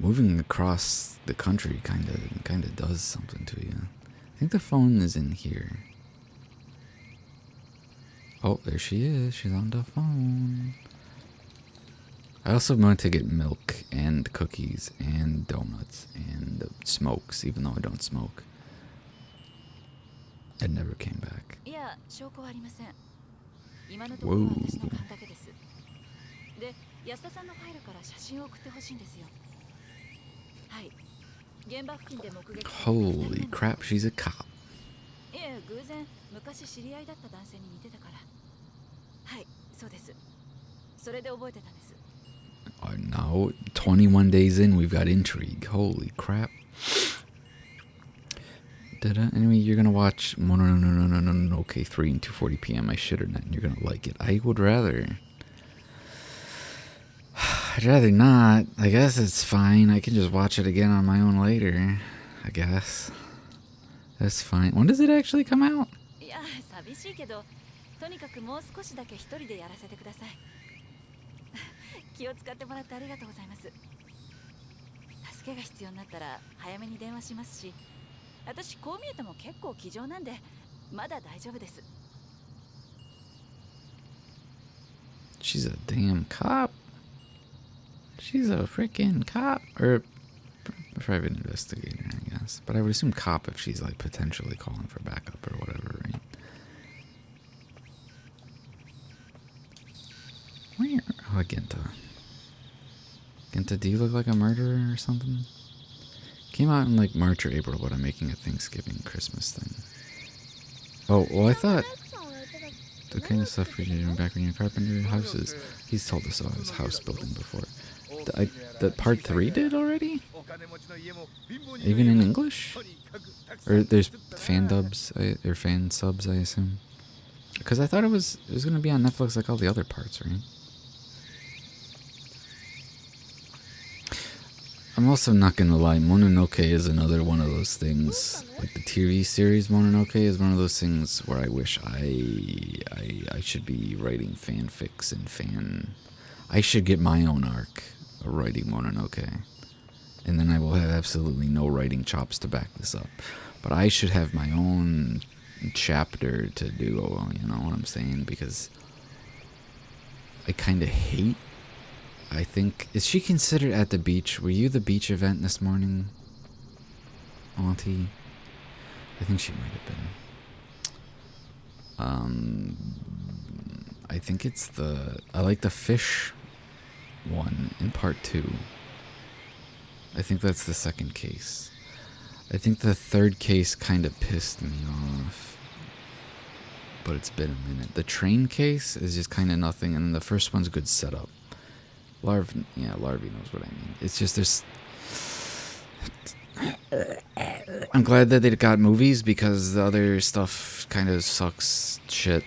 [SPEAKER 2] Moving across the country kinda does something to you. I think the phone is in here. Oh, there she is. She's on the phone. I also went to get milk and cookies and donuts and smokes, even though I don't smoke. It never came back. Whoa. Holy crap, she's a cop. Now, 21 days in, we've got intrigue. Holy crap. Anyway, you're gonna watch Mononoke 3 and 2:40 p.m. I shit or not, and you're gonna like it. I would rather. I'd rather not. I guess it's fine. I can just watch it again on my own later. I guess. That's fine. When does it actually come out? She's a damn cop. She's a freaking cop. Or private investigator, I guess. But I would assume cop if she's like potentially calling for backup or whatever, right? Where? Oh, Genta. Genta, do you look like a murderer or something? Came out in like March or April, but I'm making a Thanksgiving Christmas thing. Oh, well, I thought the kind of stuff we did in back when you're carpenter houses. He's told us about his house building before. That part 3 did already? Even in English? Or there's fan dubs, or fan subs, I assume. Because I thought it was going to be on Netflix like all the other parts, right? I'm also not going to lie, Mononoke is another one of those things. Like the TV series Mononoke is one of those things where I wish I should be writing fanfics and I should get my own arc of writing Mononoke. And then I will have absolutely no writing chops to back this up. But I should have my own chapter to do, you know what I'm saying? Because I kind of hate, I think, is she considered at the beach? Were you the beach event this morning, Auntie? I think she might have been. I think it's I like the fish one in part 2. I think that's the second case. I think the third case kind of pissed me off. But it's been a minute. The train case is just kind of nothing, and then the first one's a good setup. Larvy knows what I mean. It's just there's... I'm glad that they got movies because the other stuff kind of sucks shit.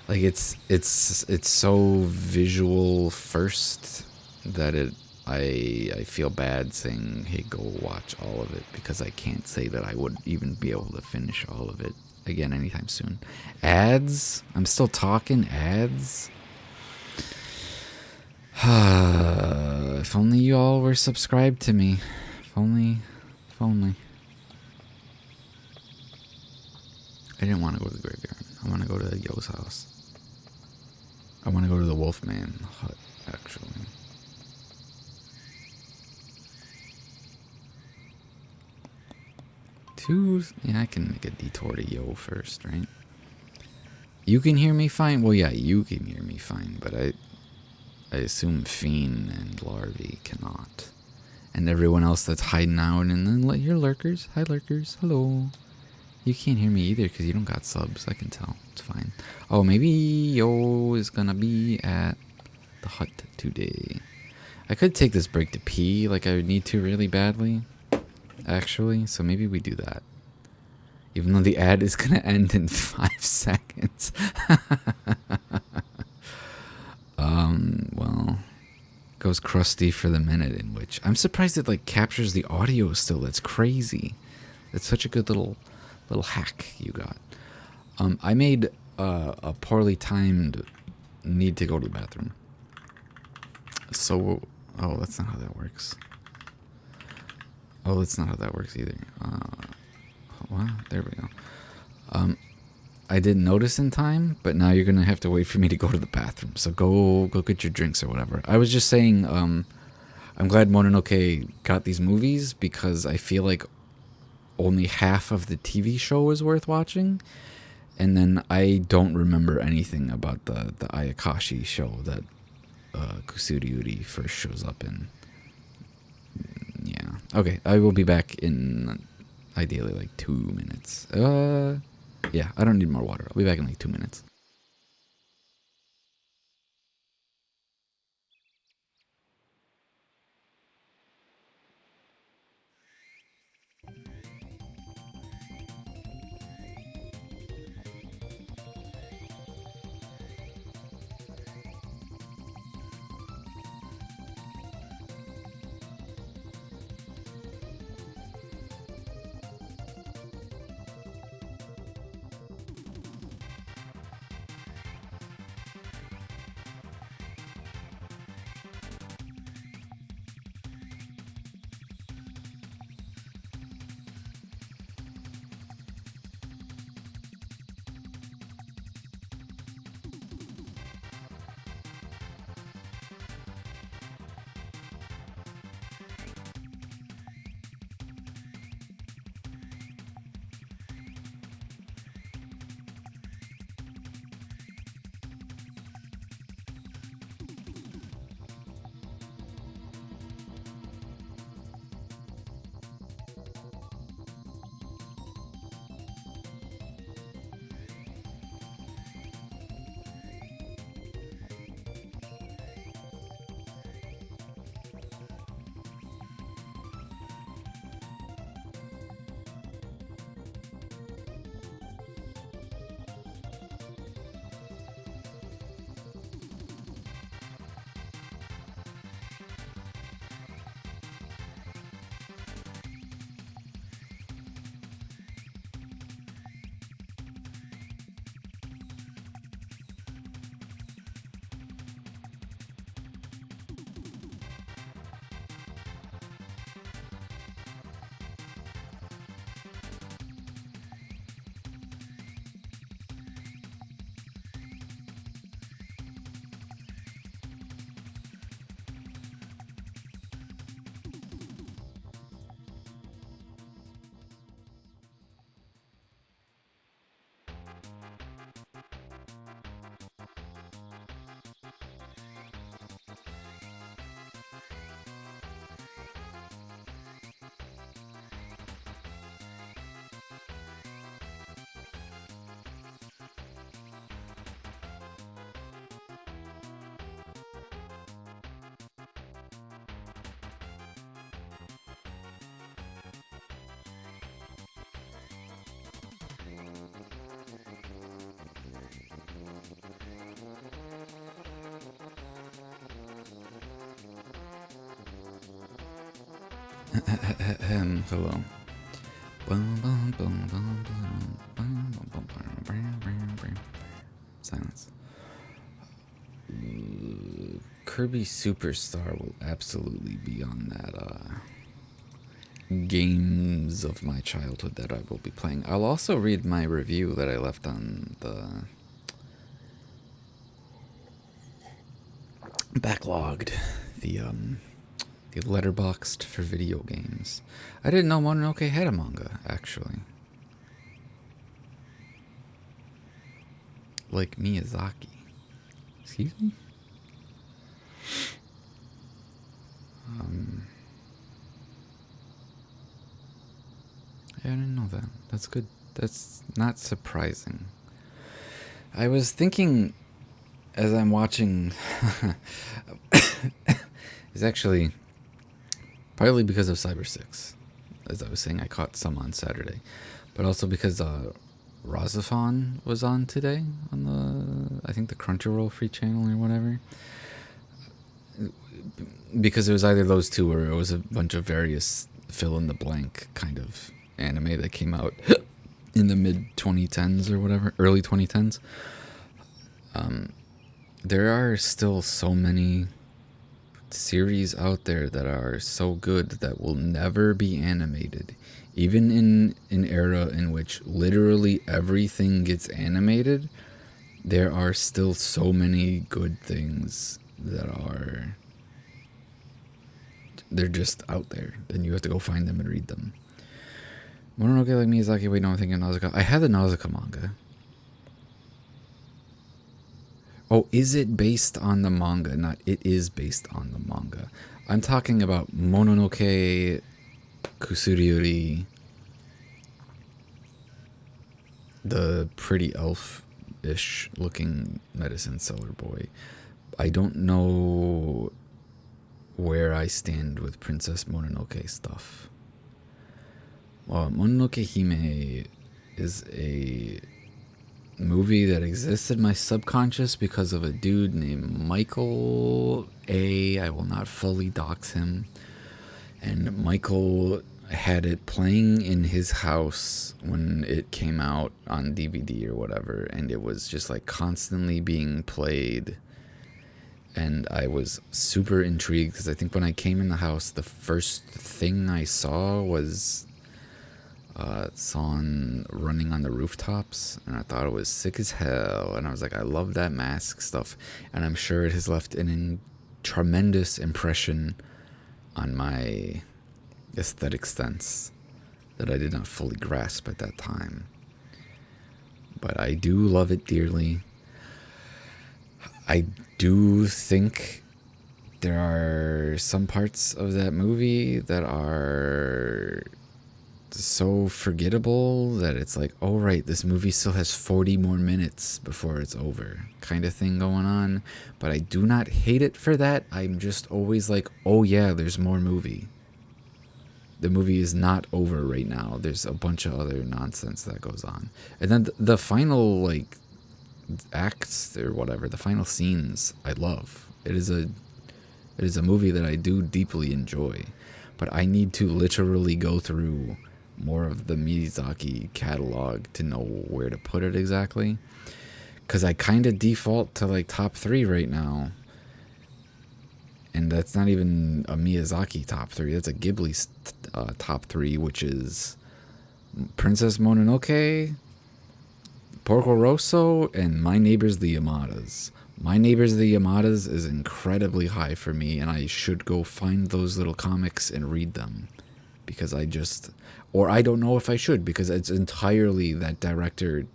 [SPEAKER 2] Like it's so visual first that I feel bad saying, hey, go watch all of it, because I can't say that I would even be able to finish all of it again anytime soon. Ads? I'm still talking ads? If only you all were subscribed to me. If only. I didn't want to go to the graveyard. I want to go to Yo's house. I want to go to the Wolfman hut, actually. Yeah, I can make a detour to Yo first, right? You can hear me fine? Well, yeah, you can hear me fine, but I assume Fiend and Larvy cannot. And everyone else that's hiding out, and then let your lurkers. Hi, lurkers. Hello. You can't hear me either because you don't got subs. I can tell. It's fine. Oh, maybe Yo is gonna be at the hut today. I could take this break to pee, like I would need to really badly, actually. So maybe we do that. Even though the ad is gonna end in 5 seconds. Well, goes crusty for the minute in which I'm surprised it like captures the audio still. That's crazy. That's such a good little hack you got. I made a poorly timed need to go to the bathroom. So, oh, that's not how that works. Oh, that's not how that works either. Wow, there we go. I didn't notice in time, but now you're gonna have to wait for me to go to the bathroom. So go get your drinks or whatever. I was just saying, I'm glad Mononoke got these movies because I feel like only half of the TV show is worth watching, and then I don't remember anything about the Ayakashi show that Kusuriuri first shows up in. Yeah. Okay, I will be back in ideally like 2 minutes. Yeah, I don't need more water. I'll be back in like 2 minutes. Hello. Silence. Kirby Superstar will absolutely be on that games of my childhood that I will be playing. I'll also read my review that I left on the backlogged, the letterboxed for video games. I didn't know Mononoke had a manga, actually. Like Miyazaki. Excuse me? I didn't know that. That's good. That's not surprising. I was thinking as I'm watching it's actually partly because of Cyber 6. As I was saying, I caught some on Saturday. But also because Razafon was on today on the, I think the Crunchyroll free channel or whatever. Because it was either those two or it was a bunch of various fill-in-the-blank kind of anime that came out in the mid-2010s or whatever, early 2010s. There are still so many series out there that are so good that will never be animated. Even in an era in which literally everything gets animated, there are still so many good things that are... they're just out there. Then you have to go find them and read them. Mononoke like Miyazaki, wait, no, I'm thinking Nausicaa. I had the Nausicaa manga. Oh, is it based on the manga? Not, it is based on the manga. I'm talking about Mononoke Kusuriuri, the pretty elf-ish looking medicine seller boy. I don't know where I stand with Princess Mononoke stuff. Well, Mononoke Hime is a movie that exists in my subconscious because of a dude named Michael A. I will not fully dox him. And Michael had it playing in his house when it came out on DVD or whatever, and it was just like constantly being played. And I was super intrigued because I think when I came in the house, the first thing I saw was Son running on the rooftops, and I thought it was sick as hell. And I was like, I love that mask stuff, and I'm sure it has left an tremendous impression on my aesthetic sense that I did not fully grasp at that time. But I do love it dearly. I do think there are some parts of that movie that are so forgettable that it's like, oh right, this movie still has 40 more minutes before it's over, kind of thing going on. But I do not hate it for that. I'm just always like, oh yeah, there's more movie. The movie is not over right now. There's a bunch of other nonsense that goes on. And then the final like acts or whatever, the final scenes, I love. It is a movie that I do deeply enjoy. But I need to literally go through more of the Miyazaki catalog to know where to put it exactly. Because I kind of default to like top 3 right now. And that's not even a Miyazaki top 3. That's a Ghibli top 3, which is Princess Mononoke, Porco Rosso, and My Neighbors the Yamadas. My Neighbors the Yamadas is incredibly high for me, and I should go find those little comics and read them. Because I just... or I don't know if I should, because it's entirely that director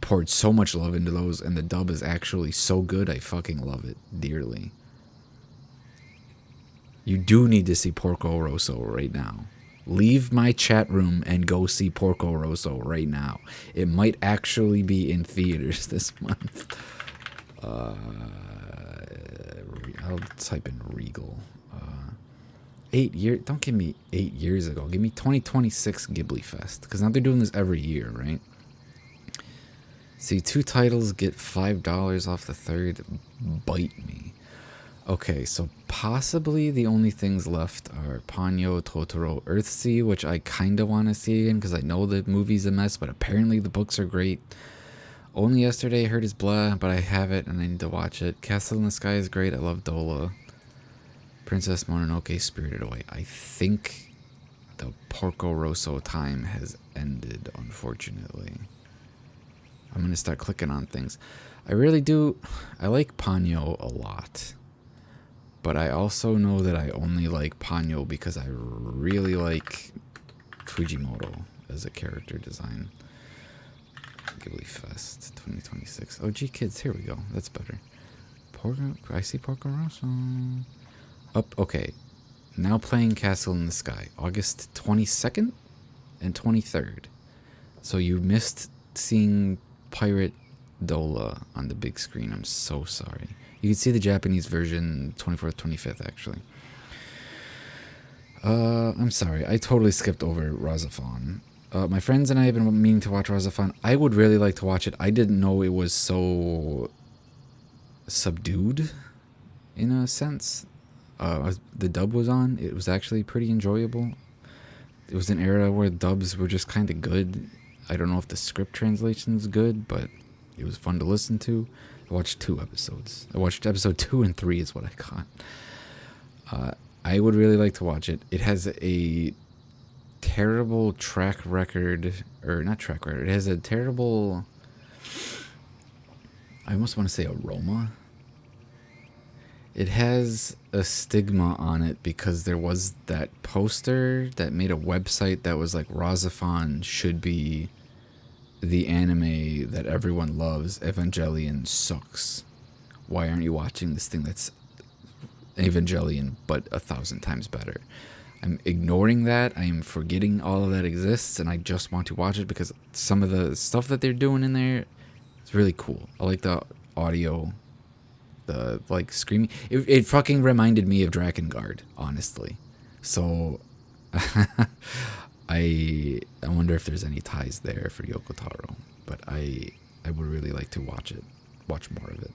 [SPEAKER 2] poured so much love into those, and the dub is actually so good, I fucking love it dearly. You do need to see Porco Rosso right now. Leave my chat room and go see Porco Rosso right now. It might actually be in theaters this month. I'll type in Regal. 8 years, don't give me 8 years ago. Give me 2026 Ghibli Fest. Because now they're doing this every year, right? See, 2 titles get $5 off the third. Bite me. Okay, so possibly the only things left are Ponyo, Totoro, Earthsea, which I kind of want to see again because I know the movie's a mess, but apparently the books are great. Only Yesterday I heard is blah, but I have it and I need to watch it. Castle in the Sky is great. I love Dola. Princess Mononoke, Spirited Away. I think the Porco Rosso time has ended, unfortunately. I'm going to start clicking on things. I really do. I like Ponyo a lot. But I also know that I only like Ponyo because I really like Fujimoto as a character design. Ghibli Fest 2026. Oh, gee, kids, here we go. That's better. I see Porco Rosso. Up, okay. Now playing Castle in the Sky. August 22nd and 23rd. So you missed seeing Pirate Dola on the big screen. I'm so sorry. You can see the Japanese version 24th, 25th, actually. I'm sorry. I totally skipped over Razafon. My friends and I have been meaning to watch Razafon. I would really like to watch it. I didn't know it was so subdued, in a sense. The dub was on. It was actually pretty enjoyable. It was an era where dubs were just kind of good. I don't know if the script translation is good, but it was fun to listen to. I watched 2 episodes. I watched episode 2 and 3 is what I caught. I would really like to watch it. It has a terrible track record, or not track record. It has a terrible, I almost want to say aroma. It has a stigma on it because there was that poster that made a website that was like Razafon should be the anime that everyone loves. Evangelion sucks. Why aren't you watching this thing that's Evangelion but 1,000 times better? I'm ignoring that. I am forgetting all of that exists, and I just want to watch it because some of the stuff that they're doing in there is really cool. I like the audio, the like screaming. It fucking reminded me of Drakengard, honestly. So I wonder if there's any ties there for Yoko Taro, but I would really like to watch more of it.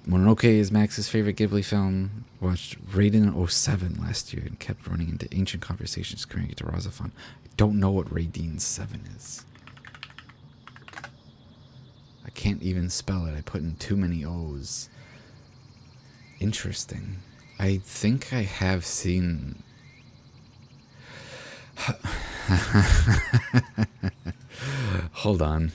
[SPEAKER 2] Mononoke is Max's favorite Ghibli film. Watched Raiden 07 last year and kept running into ancient conversations comparing it to Razafon. I don't know what Raiden 7 is. I can't even spell it. I put in too many O's. Interesting. I think I have seen... Hold on.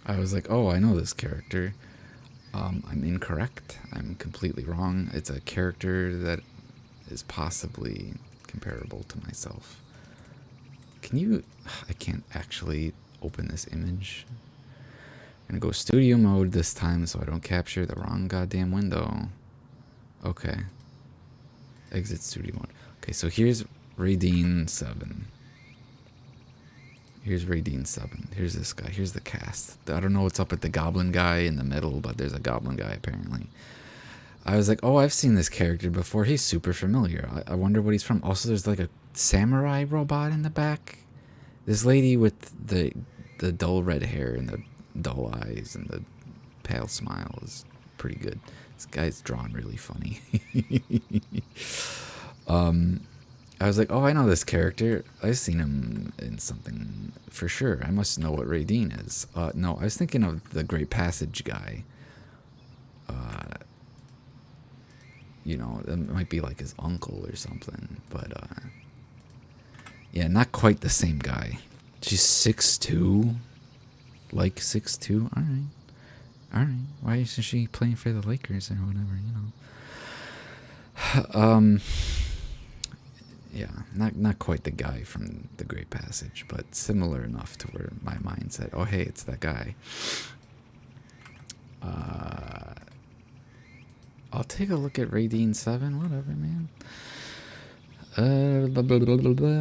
[SPEAKER 2] I was like, oh, I know this character. I'm incorrect. I'm completely wrong. It's a character that is possibly comparable to myself. Can you... I can't actually open this image. I'm gonna go studio mode this time so I don't capture the wrong goddamn window. Okay. Exit studio mode. Okay, so here's Raiden 7. Here's Raiden 7. Here's this guy. Here's the cast. I don't know what's up with the goblin guy in the middle, but there's a goblin guy apparently. I was like, oh, I've seen this character before. He's super familiar. I wonder what he's from. Also, there's like a samurai robot in the back. This lady with the dull red hair and the dull eyes and the pale smile is pretty good. This guy's drawn really funny. I was like, oh, I know this character. I've seen him in something for sure. I must know what Raiden is. No, I was thinking of the Great Passage guy. You know, it might be like his uncle or something. But, yeah, not quite the same guy. She's 6'2". Like 6'2". Alright. Why isn't she playing for the Lakers or whatever, you know? Yeah, not quite the guy from the Great Passage, but similar enough to where my mind said, oh, hey, it's that guy. I'll take a look at Raiden 7, whatever, man.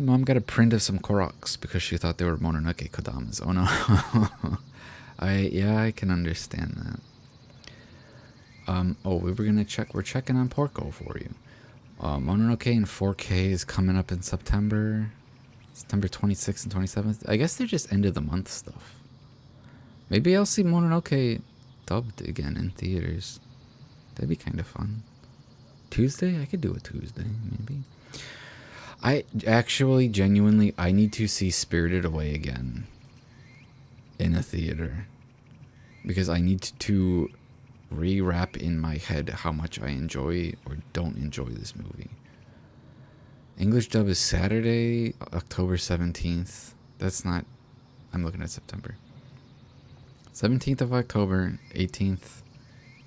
[SPEAKER 2] Mom got a print of some Koroks because she thought they were Mononoke Kodamas. Oh, no. I can understand that. Oh, we're checking on Porco for you. Mononoke in 4K is coming up in September 26th and 27th. I guess they're just end of the month stuff. Maybe I'll see Mononoke dubbed again in theaters. That'd be kind of fun. Tuesday? I could do a Tuesday, maybe. I actually, genuinely, I need to see Spirited Away again in a theater. Because I need to rewrap in my head how much I enjoy or don't enjoy this movie. English dub is Saturday, October 17th. That's not... I'm looking at September. 17th of October, 18th,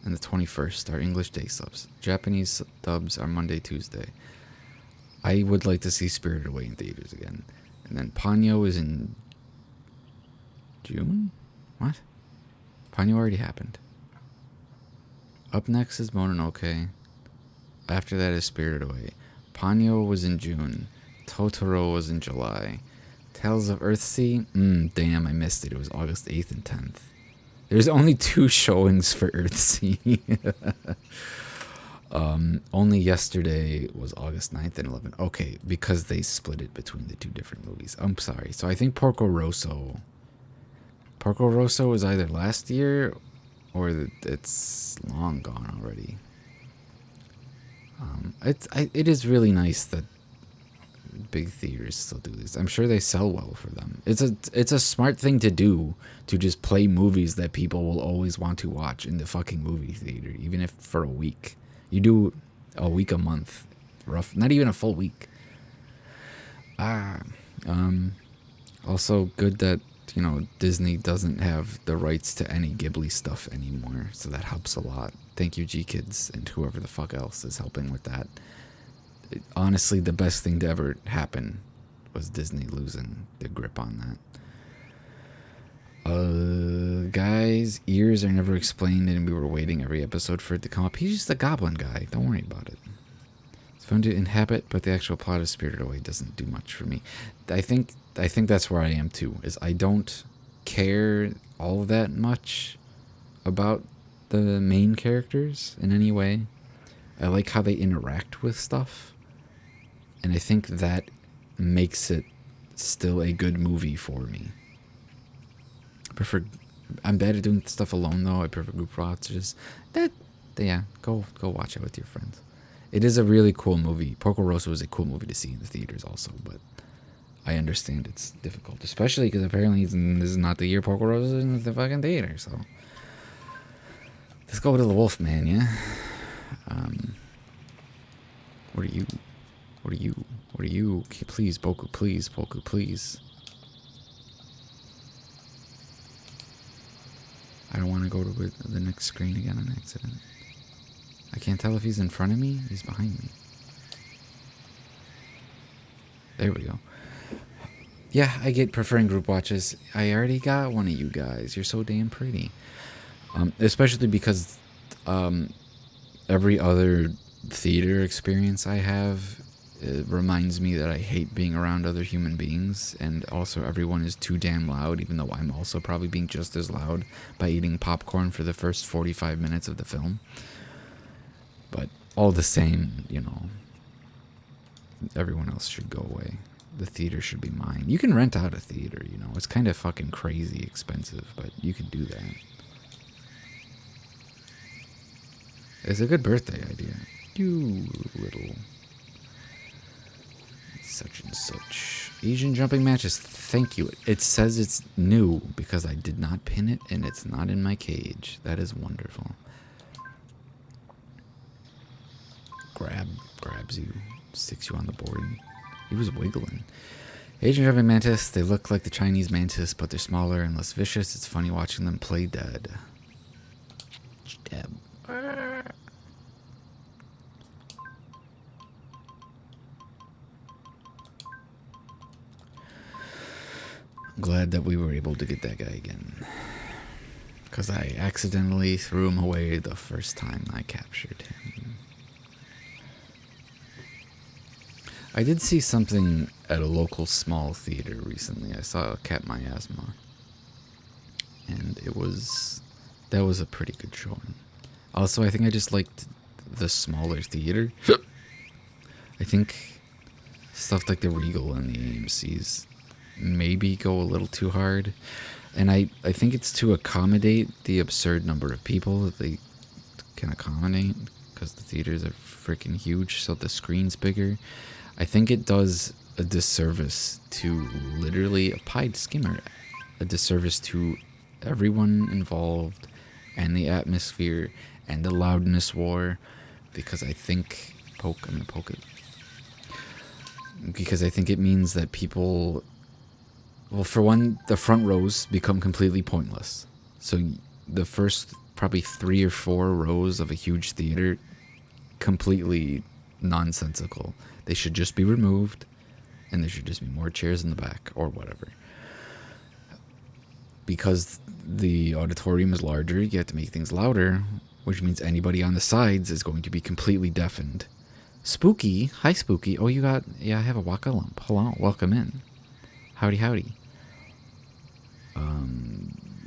[SPEAKER 2] and the 21st are English day subs. Japanese dubs are Monday, Tuesday. I would like to see Spirited Away in theaters again. And then Ponyo is in June? What? Ponyo already happened. Up next is Mononoke. After that is Spirited Away. Ponyo was in June. Totoro was in July. Tales of Earthsea? Damn, I missed it. It was August 8th and 10th. There's only 2 showings for Earthsea. Only yesterday was August 9th and 11th. Okay, because they split it between the 2 different movies. I'm sorry. So I think Porco Rosso is either last year or it's long gone already. It is really nice that big theaters still do this. I'm sure they sell well for them. It's a smart thing to do, to just play movies that people will always want to watch in the fucking movie theater, even if for a week. You do a week a month, not even a full week. Also good that, you know, Disney doesn't have the rights to any Ghibli stuff anymore, so that helps a lot. Thank you, G-Kids, and whoever the fuck else is helping with that. Honestly, the best thing to ever happen was Disney losing the grip on that. Guys, ears are never explained, and we were waiting every episode for it to come up. He's just a goblin guy. Don't worry about it. It's fun to inhabit, but the actual plot of Spirited Away doesn't do much for me. I think that's where I am too. Is I don't care all that much about the main characters in any way. I like how they interact with stuff. And I think that makes it still a good movie for me. I'm bad at doing stuff alone though. I prefer group watches. Go watch it with your friends. It is a really cool movie. Porco Rosso is a cool movie to see in the theaters also, but I understand it's difficult, especially because apparently this is not the year Porco Rosso is in the fucking theater. So let's go to the Wolf Man, yeah. What are you? Okay, please, Boku, please, Boku, please. I don't want to go to the next screen again on accident. I can't tell if he's in front of me. He's behind me. There we go. Yeah, I get preferring group watches. I already got one of you guys. You're so damn pretty. Especially because every other theater experience I have, it reminds me that I hate being around other human beings, and also everyone is too damn loud, even though I'm also probably being just as loud by eating popcorn for the first 45 minutes of the film. But all the same, you know, everyone else should go away. The theater should be mine. You can rent out a theater, you know. It's kind of fucking crazy expensive, but you can do that. It's a good birthday idea. You little... such and such. Asian jumping matches. Thank you. It says it's new because I did not pin it and it's not in my cage. That is wonderful. Grabs you. Sticks you on the board. He was wiggling. Asian jumping mantis. They look like the Chinese mantis, but they're smaller and less vicious. It's funny watching them play dead. Stab. I'm glad that we were able to get that guy again. Because I accidentally threw him away the first time I captured him. I did see something at a local small theater recently. I saw a Cat Miasma. And that was a pretty good showing. Also, I think I just liked the smaller theater. I think stuff like the Regal and the AMCs maybe go a little too hard. And I think it's to accommodate the absurd number of people that they can accommodate, because the theaters are freaking huge, so the screen's bigger. I think it does a disservice to literally a pied skimmer, a disservice to everyone involved and the atmosphere and the loudness war, because I think I'm gonna poke it. Because I think it means that people, well, for one, the front rows become completely pointless. So the first probably 3 or 4 rows of a huge theater, completely nonsensical. They should just be removed, and there should just be more chairs in the back or whatever. Because the auditorium is larger, you have to make things louder, which means anybody on the sides is going to be completely deafened. Spooky, hi Spooky. Oh, I have a waka lump. Hello, welcome in. Howdy, howdy.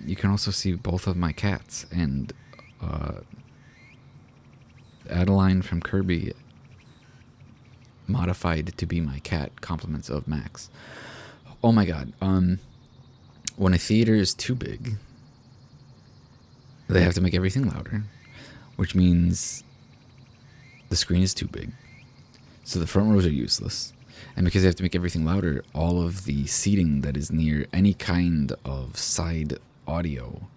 [SPEAKER 2] You can also see both of my cats, and Adeline from Kirby modified to be my cat, compliments of Max. Oh my god. When a theater is too big, they have to make everything louder, which means the screen is too big. So the front rows are useless. And because they have to make everything louder, all of the seating that is near any kind of side audio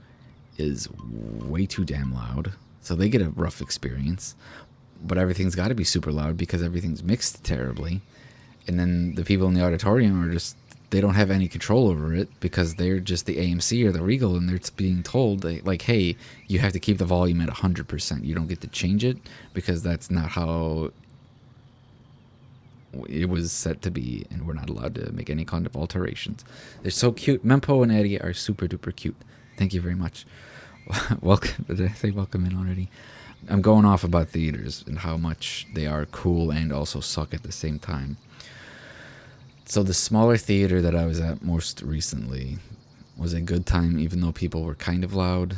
[SPEAKER 2] is way too damn loud. So they get a rough experience. But everything's got to be super loud because everything's mixed terribly. And then the people in the auditorium are just, they don't have any control over it because they're just the AMC or the Regal, and they're being told, like, hey, you have to keep the volume at 100%. You don't get to change it because that's not how it was set to be, and we're not allowed to make any kind of alterations. They're so cute. Mempo and Eddie are super duper cute. Thank you very much. Welcome. Did I say welcome in already? I'm going off about theaters and how much they are cool and also suck at the same time. So the smaller theater that I was at most recently was a good time, even though people were kind of loud.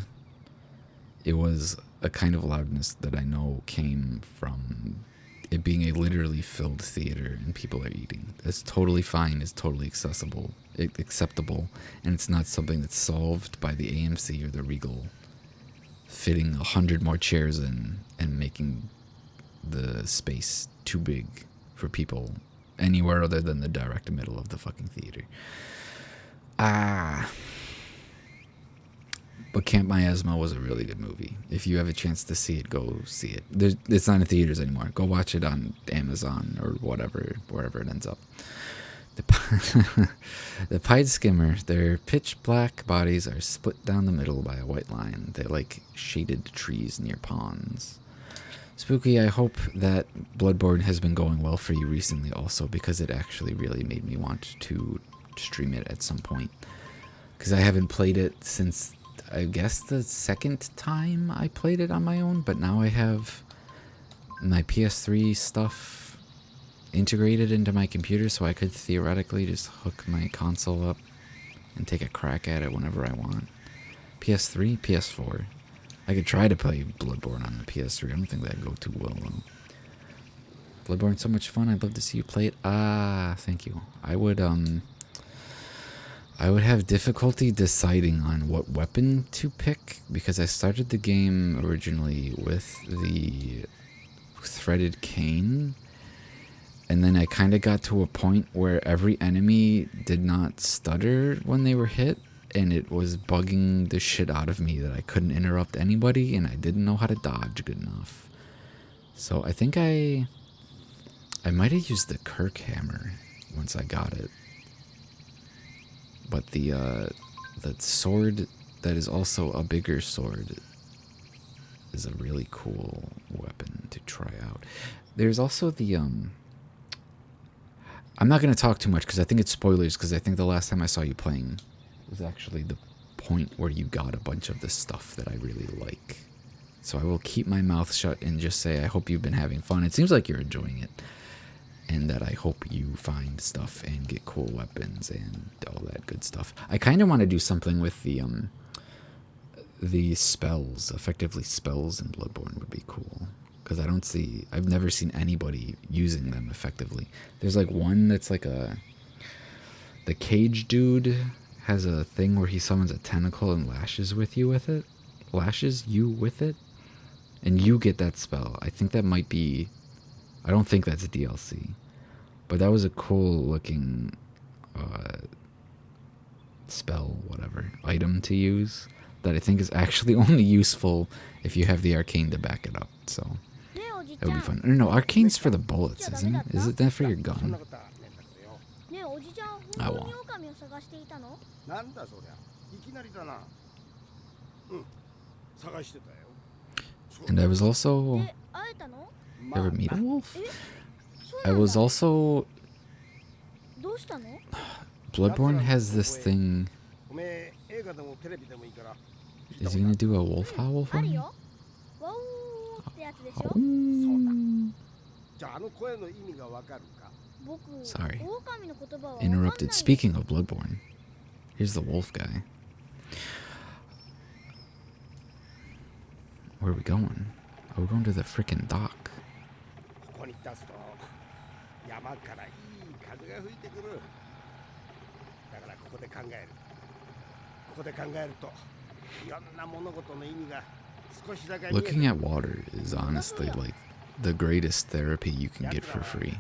[SPEAKER 2] It was a kind of loudness that I know came from it being a literally filled theater and people are eating. That's totally fine. It's totally acceptable, and it's not something that's solved by the AMC or the Regal fitting 100 more chairs in and making the space too big for people anywhere other than the direct middle of the fucking theater. But Camp Miasma was a really good movie. If you have a chance to see it, go see it. It's not in theaters anymore. Go watch it on Amazon or whatever, wherever it ends up. The pied skimmer, their pitch black bodies are split down the middle by a white line. They're like shaded trees near ponds. Spooky, I hope that Bloodborne has been going well for you recently also, because it actually really made me want to stream it at some point. Because I haven't played it since, I guess, the second time I played it on my own, but now I have my PS3 stuff integrated into my computer, so I could theoretically just hook my console up and take a crack at it whenever I want. PS3, PS4. I could try to play Bloodborne on the PS3. I don't think that'd go too well, though. Bloodborne's so much fun. I'd love to see you play it. Thank you. I would have difficulty deciding on what weapon to pick, because I started the game originally with the threaded cane, and then I kind of got to a point where every enemy did not stutter when they were hit, and it was bugging the shit out of me that I couldn't interrupt anybody, and I didn't know how to dodge good enough. So I think I might have used the Kirk hammer once I got it. But the sword that is also a bigger sword is a really cool weapon to try out. There's also the I'm not going to talk too much because I think it's spoilers, because I think the last time I saw you playing was actually the point where you got a bunch of the stuff that I really like. So I will keep my mouth shut and just say I hope you've been having fun. It seems like you're enjoying it. And that I hope you find stuff and get cool weapons and all that good stuff. I kind of want to do something with the spells. Effectively, spells in Bloodborne would be cool. because I've never seen anybody using them effectively. There's like one that's like the cage dude has a thing where he summons a tentacle and lashes you with it, and you get that spell. I think that might be, I don't think that's a DLC, but that was a cool looking spell, whatever, item to use that I think is actually only useful if you have the arcane to back it up. So that would be fun. No, arcane's for the bullets, isn't it? Is it that for your gun? Oh well. And I was also... You ever meet a wolf? I was also... Bloodborne has this thing... Is he gonna do a wolf howl for me? Sorry. Interrupted. Speaking of Bloodborne, here's the wolf guy. Where are we going? Oh, we're going to the frickin' dock. Looking at water is honestly like the greatest therapy you can get for free.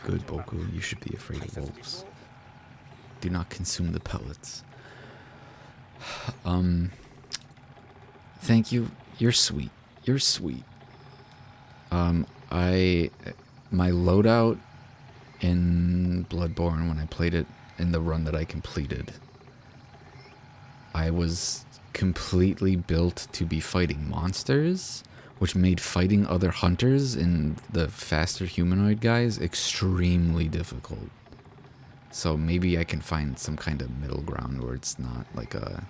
[SPEAKER 2] Good Boku, you should be afraid of wolves. Do not consume the pellets. Thank you. You're sweet. You're sweet. My loadout in Bloodborne, when I played it in the run that I completed, I was completely built to be fighting monsters, which made fighting other hunters and the faster humanoid guys extremely difficult. So maybe I can find some kind of middle ground where it's not like a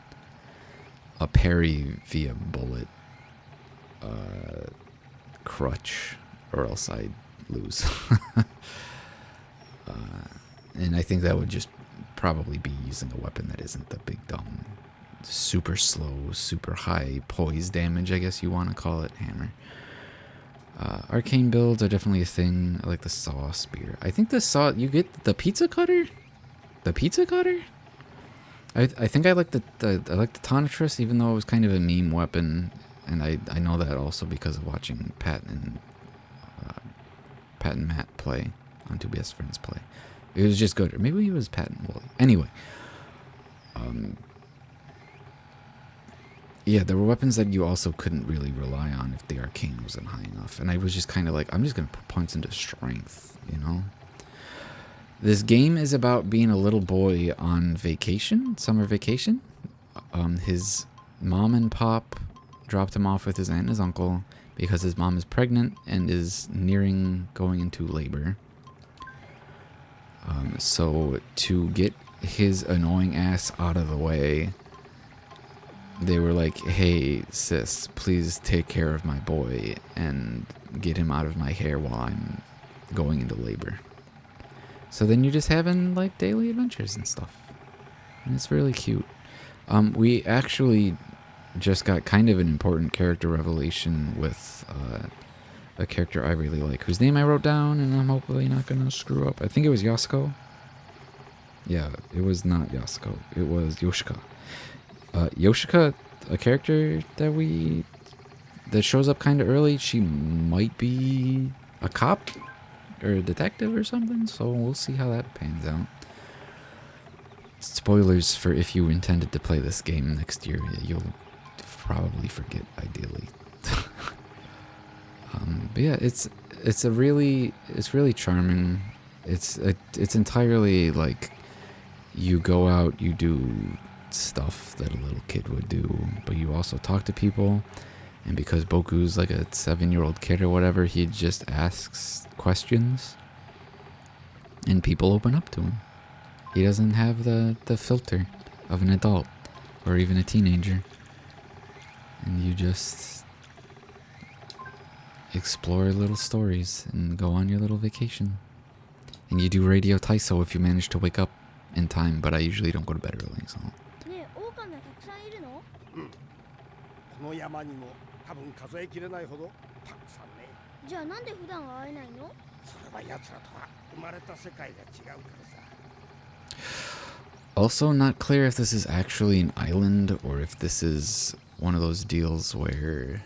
[SPEAKER 2] parry via bullet crutch, or else I'd lose. And I think that would just probably be using a weapon that isn't the big dumb super slow, super high poise damage, I guess you want to call it, hammer. Arcane builds are definitely a thing. I like the saw spear. I think the saw, you get the pizza cutter? The pizza cutter? I think I like the tonitrus, even though it was kind of a meme weapon, and I know that also because of watching Pat and Matt play on 2BS Friends play. It was just good. Or maybe it was Pat and Wooly. Anyway. Yeah, there were weapons that you also couldn't really rely on if the arcane wasn't high enough. And I was just kind of like, I'm just going to put points into strength, you know? This game is about being a little boy on vacation, summer vacation. His mom and pop dropped him off with his aunt and his uncle because his mom is pregnant and is nearing going into labor. So to get his annoying ass out of the way, they were like, hey, sis, please take care of my boy and get him out of my hair while I'm going into labor. So then you're just having, like, daily adventures and stuff. And it's really cute. We actually just got kind of an important character revelation with a character I really like, whose name I wrote down, and I'm hopefully not going to screw up. I think it was Yasuko. Yeah, it was not Yasuko. It was Yoshika. Yoshika, a character that shows up kind of early. She might be a cop or a detective or something, so we'll see how that pans out. Spoilers for if you intended to play this game next year, you'll probably forget, ideally. But yeah, it's really charming. It's entirely like you go out, you do stuff that a little kid would do, but you also talk to people. And because Boku's like a 7-year-old kid or whatever, he just asks questions and people open up to him. He doesn't have the filter of an adult or even a teenager. And you just explore little stories and go on your little vacation. And you do Radio Taiso if you manage to wake up in time, but I usually don't go to bed early, so.
[SPEAKER 3] ねえ、狼はたくさんいるの？
[SPEAKER 4] この山にも多分数えきれないほどたくさんね。
[SPEAKER 3] じゃあなんで普段は会えないの？
[SPEAKER 4] それは奴らとは生まれた世界が違うからさ。
[SPEAKER 2] Also, not clear if this is actually an island or if this is one of those deals where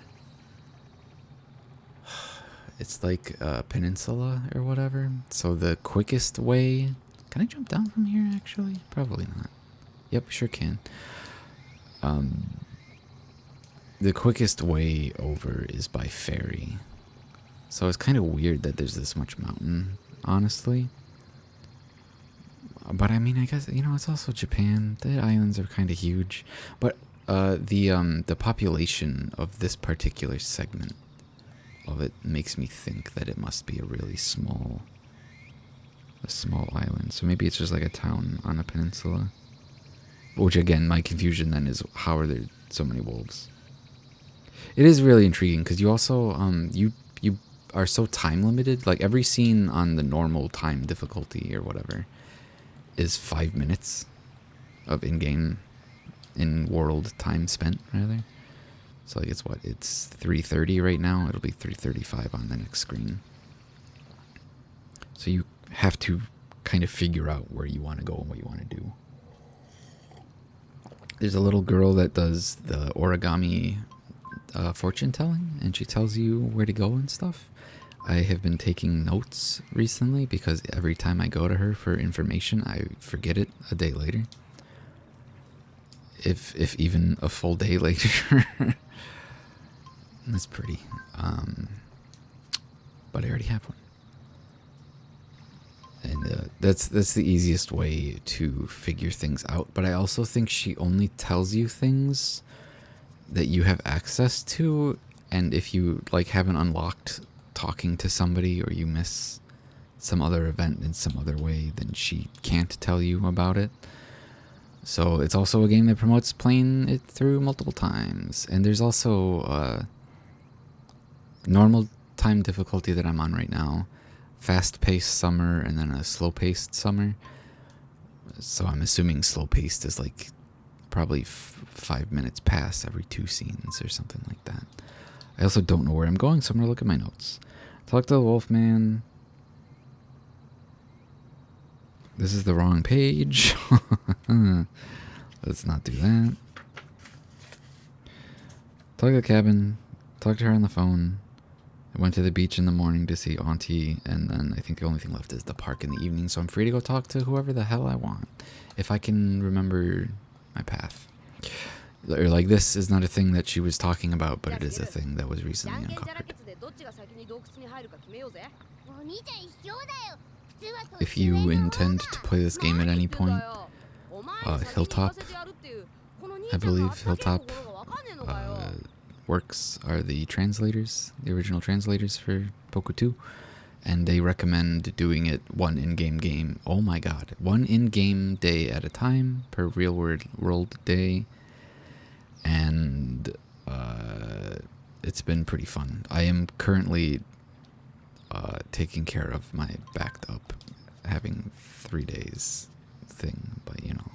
[SPEAKER 2] it's like a peninsula or whatever. So the quickest way... Can I jump down from here, actually? Probably not. Yep, sure can. The quickest way over is by ferry. So it's kind of weird that there's this much mountain, honestly. But I mean, I guess, you know, it's also Japan. The islands are kind of huge. But the population of this particular segment of it makes me think that it must be a small island. So maybe it's just like a town on a peninsula. Which again, my confusion then is, how are there so many wolves? It is really intriguing because you also you are so time limited. Like every scene on the normal time difficulty or whatever is 5 minutes of in-world time spent, rather. So like it's 3:30 right now. It'll be 3:35 on the next screen. So you have to kind of figure out where you want to go and what you want to do. There's a little girl that does the origami fortune telling, and she tells you where to go and stuff. I have been taking notes recently because every time I go to her for information, I forget it a day later. If even a full day later. That's pretty. But I already have one. And that's the easiest way to figure things out. But I also think she only tells you things that you have access to, and if you like haven't unlocked talking to somebody or you miss some other event in some other way, then she can't tell you about it. So it's also a game that promotes playing it through multiple times. And there's also normal time difficulty that I'm on right now, fast-paced summer, and then a slow-paced summer. So I'm assuming slow-paced is like probably 5 minutes pass every 2 scenes or something like that. I also don't know where I'm going, so I'm gonna look at my notes. Talk to the Wolfman. This is the wrong page. Let's not do that. Talk to the cabin. Talk to her on the phone. I went to the beach in the morning to see Auntie, and then I think the only thing left is the park in the evening, so I'm free to go talk to whoever the hell I want, if I can remember my path. Or like, this is not a thing that she was talking about, but it is a thing that was recently uncovered. If you intend to play this game at any point, Hilltop, I believe Hilltop Works are the translators, the original translators for Boku 2, and they recommend doing it one in-game game. Oh my god, one in-game day at a time per real-world day, and it's been pretty fun. I am currently taking care of my backed up having 3 days thing, but you know.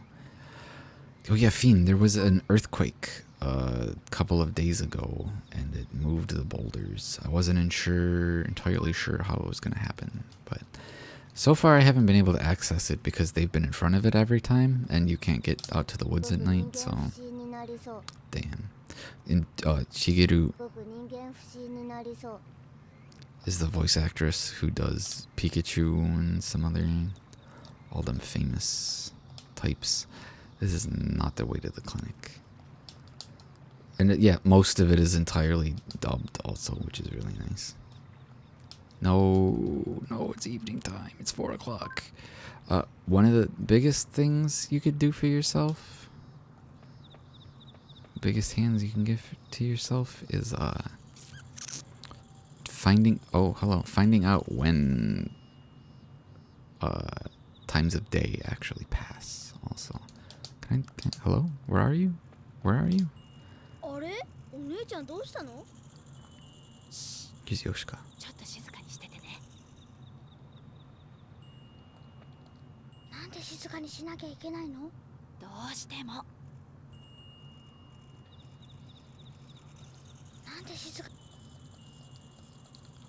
[SPEAKER 2] Oh yeah, Fiend, there was an earthquake a couple of days ago, and it moved the boulders. I wasn't entirely sure how it was going to happen, but so far I haven't been able to access it because they've been in front of it every time, and you can't get out to the woods at night, so damn. And Shigeru is the voice actress who does Pikachu and some other, all them famous types. This is not the way to the clinic. And yeah, most of it is entirely dubbed also, which is really nice. No, it's evening time. It's 4 o'clock. One of the biggest things you could do for yourself, biggest hands you can give to yourself is finding out when times of day actually pass also. Hello? Where are you? Where are you?
[SPEAKER 3] あれお姉ちゃんどうしたの
[SPEAKER 2] Here's Yoshika.
[SPEAKER 1] ちょっと静かにしててね。なんで静かにしなきゃいけないの？どうしても。なんで静か。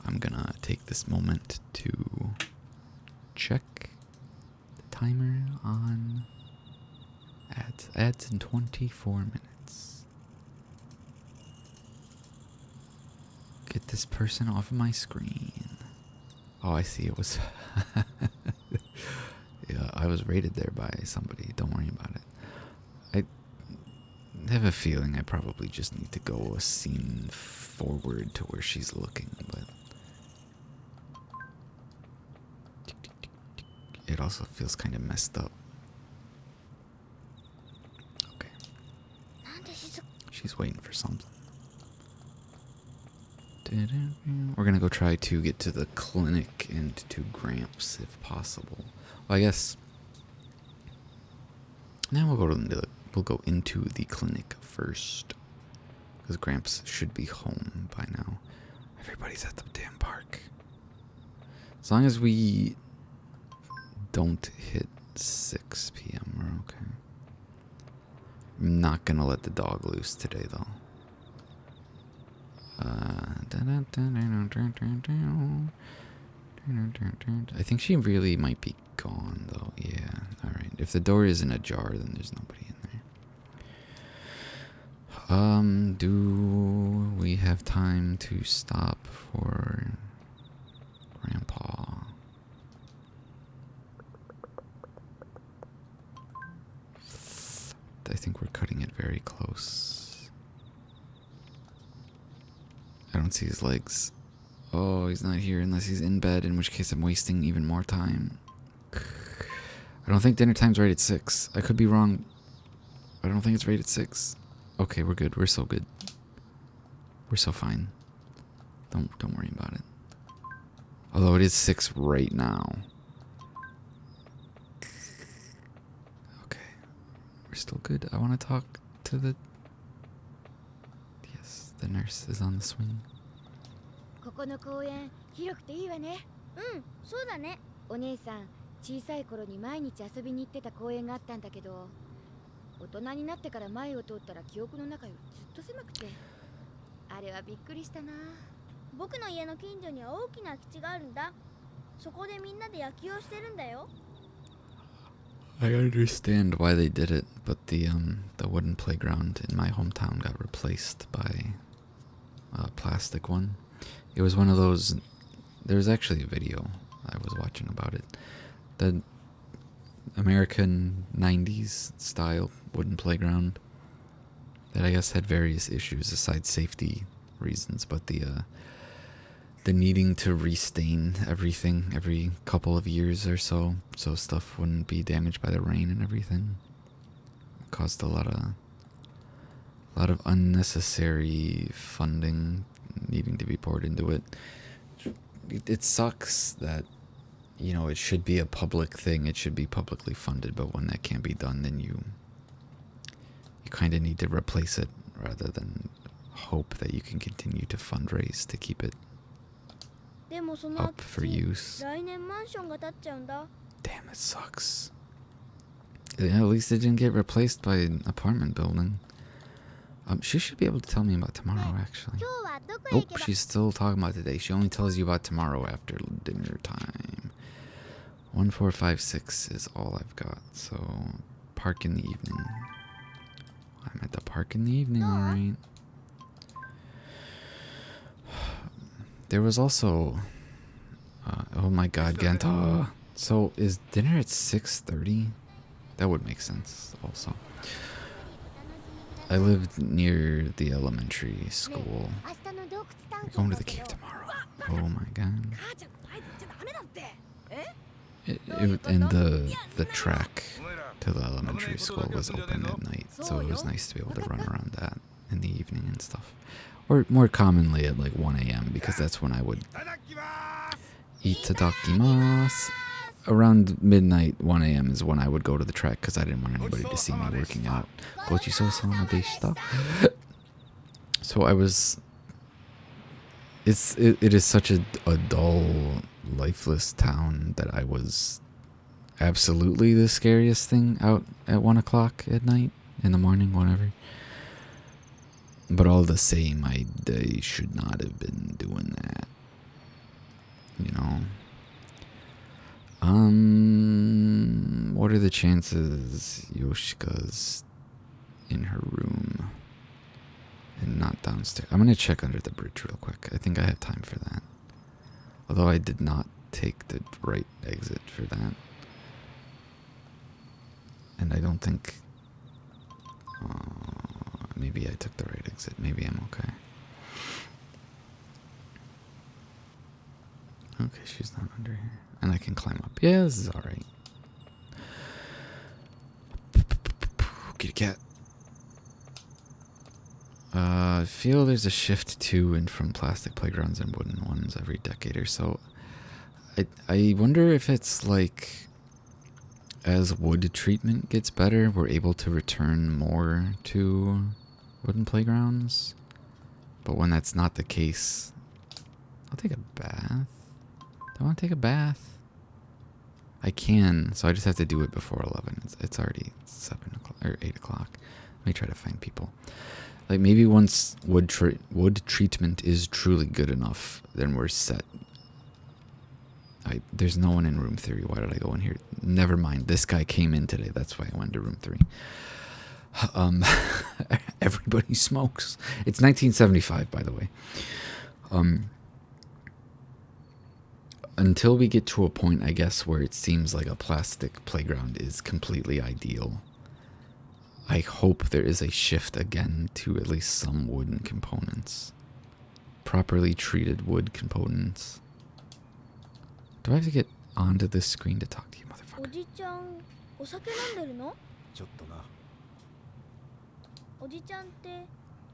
[SPEAKER 2] I'm gonna take this moment to check the timer on ads. Ads in 24 minutes. Get this person off of my screen. Oh, I see. It was. Yeah, I was rated there by somebody. Don't worry about it. I have a feeling I probably just need to go a scene forward to where she's looking, but. It also feels kind of messed up. Okay. She's waiting for something. We're gonna go try to get to the clinic and to Gramps if possible. Well, I guess now we'll go into the clinic first, because Gramps should be home by now. Everybody's at the damn park. As long as we don't hit 6 p.m. we're okay. I'm not gonna let the dog loose today though. I think she really might be gone though. Yeah, alright. If the door isn't ajar, then there's nobody in there. Do we have time to stop for Grandpa? I think we're cutting it very close. I don't see his legs. Oh, he's not here unless he's in bed, in which case I'm wasting even more time. I don't think dinner time's right at 6. I could be wrong. I don't think it's right at 6. Okay, we're good. We're so good. We're so fine. Don't worry about it. Although it is 6 right now. We're still good. I want to talk to the... Yes, the nurse is on the swing.
[SPEAKER 3] ここの公園広くていいわね。うんそうだね。お姉さん小さい頃に毎日遊びに行ってた公園があったんだけど、大人になってから前を通ったら記憶の中よりずっと狭くて、あれはびっくりしたな。僕の家の近所には大きな空き地があるんだ。そこでみんなで野球をしてるんだよ。
[SPEAKER 2] I understand why they did it, but the wooden playground in my hometown got replaced by a plastic one. It was one of those. There was actually a video I was watching about it. The American 90s style wooden playground that I guess had various issues aside safety reasons, but the needing to restain everything every couple of years or so stuff wouldn't be damaged by the rain and everything. It caused a lot of unnecessary funding needing to be poured into it. It sucks that, you know, it should be a public thing, it should be publicly funded, but when that can't be done, then you kind of need to replace it rather than hope that you can continue to fundraise to keep it up for use. Damn, it sucks. Yeah, at least it didn't get replaced by an apartment building. She should be able to tell me about tomorrow, actually. Nope, she's still talking about today. She only tells you about tomorrow after dinner time. 1456 is all I've got, so park in the evening. I'm at the park in the evening, alright. There was also... oh my god, Genta. So, is dinner at 6:30? That would make sense, also. I lived near the elementary school. We're going to the cave tomorrow. Oh my god. And the track to the elementary school was open at night, so it was nice to be able to run around that in the evening and stuff. Or more commonly at like 1 a.m. because that's when I would... Itadakimasu. around midnight, 1 a.m. is when I would go to the track because I didn't want anybody to see me working out. Gochisousama deshita. So I was. It is such a dull, lifeless town that I was absolutely the scariest thing out at 1 o'clock at night, in the morning, whatever. But all the same, I should not have been doing that. You know. What are the chances Yoshika's in her room and not downstairs? I'm gonna check under the bridge real quick. I think I have time for that. Although I did not take the right exit for that. And I don't think... maybe I took the right exit. Maybe I'm okay. Okay, she's not under here. And I can climb up. Yeah, this is alright. Kitty cat. I feel there's a shift to and from plastic playgrounds and wooden ones every decade or so. I wonder if it's like, as wood treatment gets better, we're able to return more to wooden playgrounds. But when that's not the case, I'll take a bath. Do I want to take a bath? I can, so I just have to do it before 11. It's already 7 o'clock or 8 o'clock. Let me try to find people. Like maybe once wood treatment is truly good enough, then we're set. There's no one in room 3. Why did I go in here? Never mind. This guy came in today. That's why I went to room 3. Everybody smokes. It's 1975, by the way. Until we get to a point, I guess, where it seems like a plastic playground is completely ideal, I hope there is a shift again to at least some wooden components. Properly treated wood components. Do I have to get onto this screen to talk to you, motherfucker?
[SPEAKER 3] おじちゃん、お酒飲んでるの？
[SPEAKER 4] ちょっとな。
[SPEAKER 3] おじちゃんって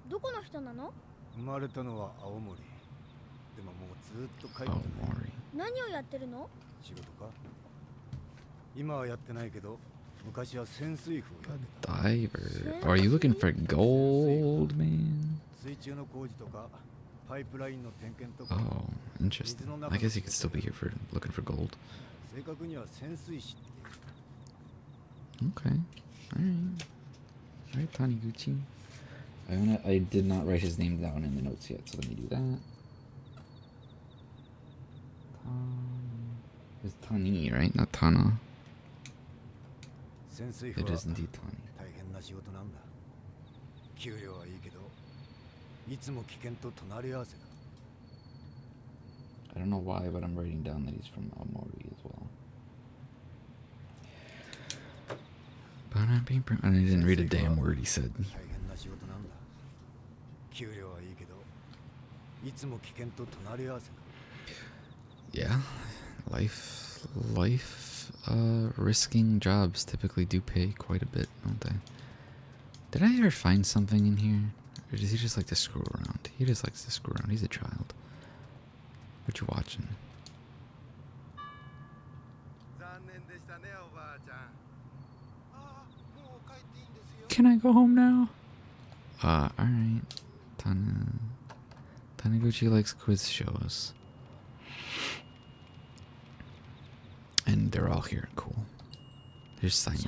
[SPEAKER 3] どこの人なの？
[SPEAKER 4] 生まれたのは青森。でももうずっと帰ってない。
[SPEAKER 2] Oh, Maury.
[SPEAKER 3] 何をやってるの？
[SPEAKER 4] 仕事か？今はやってないけど、昔は潜水夫やってた。
[SPEAKER 2] Diver. Are you looking for gold, man?
[SPEAKER 4] 水中の工事とか、パイプラインの点検とか。
[SPEAKER 2] Oh, interesting. I guess you could still be here for looking for gold.
[SPEAKER 4] 正確には潜水士って。
[SPEAKER 2] Okay. Alright, Taniguchi. I did not write his name down in the notes yet, so let me do that. It's Tani, right? Not Tana.
[SPEAKER 4] 潜水夫
[SPEAKER 2] It
[SPEAKER 4] は
[SPEAKER 2] is indeed Tani.
[SPEAKER 4] 大変な仕事なんだ。給料はいいけど、いつも危険と隣り合わせだ。
[SPEAKER 2] I don't know why, but I'm writing down that he's from Aomori as well. And I didn't read a damn word he said.
[SPEAKER 4] 大変な仕事なんだ。給料はいいけど、いつも危険と隣り合わせだ。
[SPEAKER 2] Yeah, risking jobs typically do pay quite a bit, don't they? Did I ever find something in here? Or does he just like to screw around? He just likes to screw around. He's a child. What you watching? Can I go home now? Alright. Taniguchi likes quiz shows. And they're all here. Cool. There's Simon.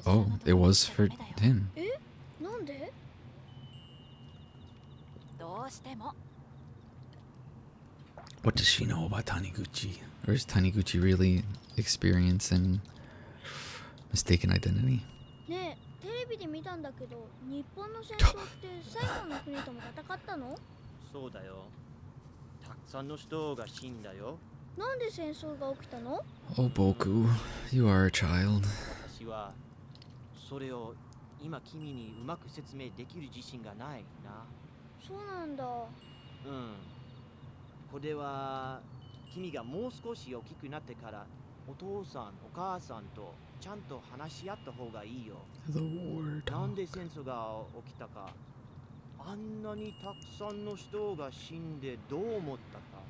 [SPEAKER 2] Oh, it was for him.
[SPEAKER 3] え？なんで？
[SPEAKER 2] What does she know about Taniguchi? Or is Taniguchi really experiencing mistaken identity?
[SPEAKER 3] ねえ、テレビで見たんだけど、日本の戦争って最後の国とも戦ったの？
[SPEAKER 5] そうだよ。たくさんの人が死んだよ。
[SPEAKER 3] なんで戦争が起きたの？
[SPEAKER 2] Oh, Boku, you are a child.
[SPEAKER 5] 私はそれを今君にうまく説明できる自信がないな。
[SPEAKER 3] そうなんだ。
[SPEAKER 5] うん。これは君がもう少し大きくなってからお父さん、お母さんとちゃんと話し合った方がいいよ。
[SPEAKER 2] The war
[SPEAKER 5] なんで戦争が起きたか、あんなにたくさんの人が死んでどう思ったか。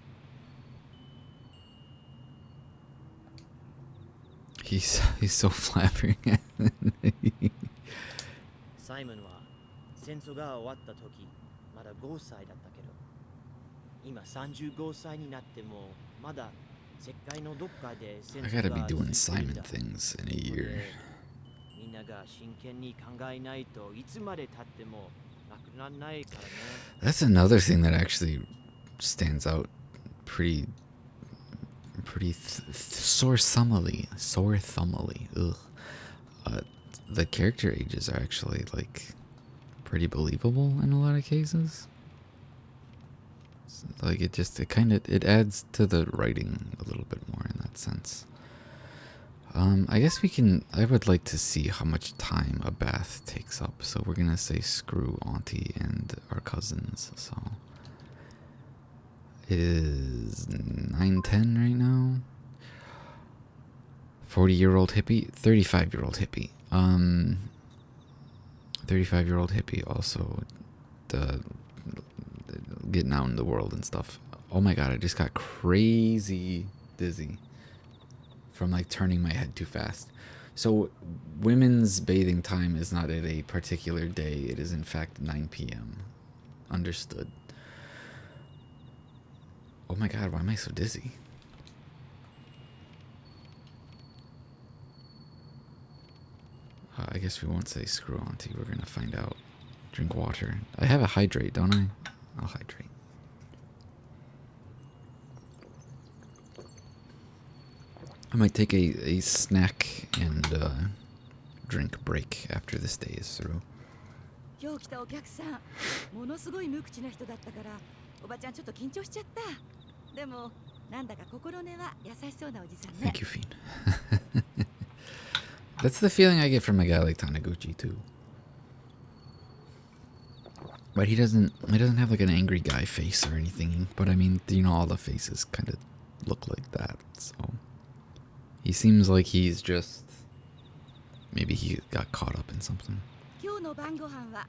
[SPEAKER 2] He's so flattering.
[SPEAKER 5] サイモンは戦争が終わった時まだ5歳だったけど、今35歳になってもまだ世界のどっかで戦
[SPEAKER 2] I
[SPEAKER 5] 争
[SPEAKER 2] gotta
[SPEAKER 5] が
[SPEAKER 2] be
[SPEAKER 5] 続い
[SPEAKER 2] doing
[SPEAKER 5] てい
[SPEAKER 2] Simon
[SPEAKER 5] るんだ。
[SPEAKER 2] things in a year.
[SPEAKER 5] みんなが真剣に考えないといつまで経ってもなくならないからね。
[SPEAKER 2] That's another thing that actually stands out pretty sore thumbily. Ugh. The character ages are actually like pretty believable in a lot of cases. Like it adds to the writing a little bit more in that sense. I guess I would like to see how much time a bath takes up. So we're gonna say screw Auntie and our cousins. So it is 9:10 right now. 40-year-old hippie, 35-year-old hippie. 35-year-old hippie also getting out in the world and stuff. Oh my god, I just got crazy dizzy from like turning my head too fast. So women's bathing time is not at a particular day. It is in fact 9 p.m. Understood. Oh my god, why am I so dizzy? I guess we won't say screw Auntie. We're gonna find out. Drink water. I have a hydrate, don't I? I'll hydrate. I might take a snack and drink break after this day is through.
[SPEAKER 3] 今日来たお客さん、ものすごい無口な人だったから、おばちゃんちょっと緊張しちゃった。でも、なんだか心根は優しそうなおじさんね。
[SPEAKER 2] Thank you, Fiend. That's the feeling I get from a guy like Taniguchi too. But he doesn't have like an angry guy face or anything. But I mean, you know, all the faces kind of look like that. So he seems like he's just maybe he got caught up in something.
[SPEAKER 3] 今日の晩ご飯は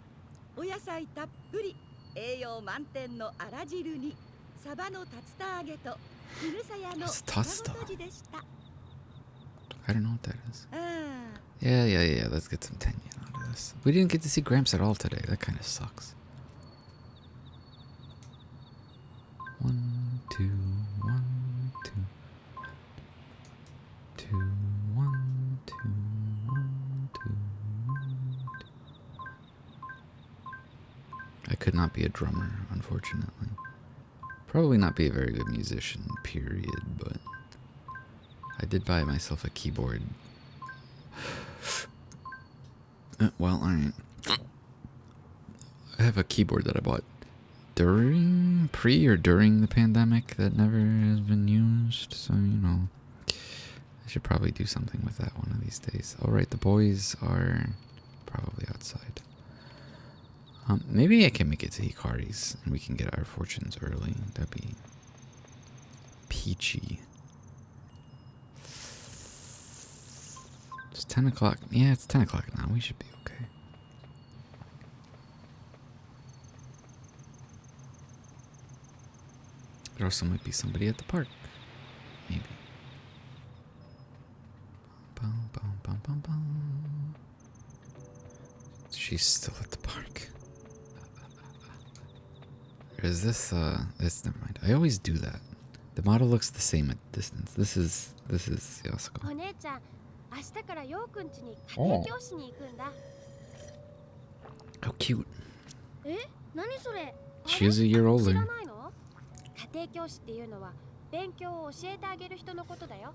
[SPEAKER 3] お野菜たっぷり、栄養満点のあら汁にサバの竜田揚げとキヌサヤの卵とじでした。
[SPEAKER 2] I don't know what that is.
[SPEAKER 3] ああ。
[SPEAKER 2] Yeah. Let's get some tenyon out of this. We didn't get to see Gramps at all today. That kind of sucks. 1, 2, 1, 2. 2, 1, 2, 1, 2, 1, 2. I could not be a drummer, unfortunately. Probably not be a very good musician, period, but I did buy myself a keyboard. Well, alright. I have a keyboard that I bought pre or during the pandemic that never has been used, so, you know, I should probably do something with that one of these days. Alright, the boys are probably outside. Maybe I can make it to Hikari's and we can get our fortunes early. That'd be peachy. It's 10 o'clock. Yeah, it's 10 o'clock now. We should be okay. There also might be somebody at the park. Maybe. Bum, bum, bum, bum, bum. She's still at the park. Or is this, never mind. I always do that. The model looks the same at distance. This is Yasuko.
[SPEAKER 3] お姉ちゃん、明日からヨウくん家に家庭教師に行くんだ。
[SPEAKER 2] How cute.
[SPEAKER 3] え、何それ？
[SPEAKER 2] She's a year
[SPEAKER 3] 知
[SPEAKER 2] older.
[SPEAKER 3] らないの？家庭教師っていうのは勉強を教えてあげる人のことだよ。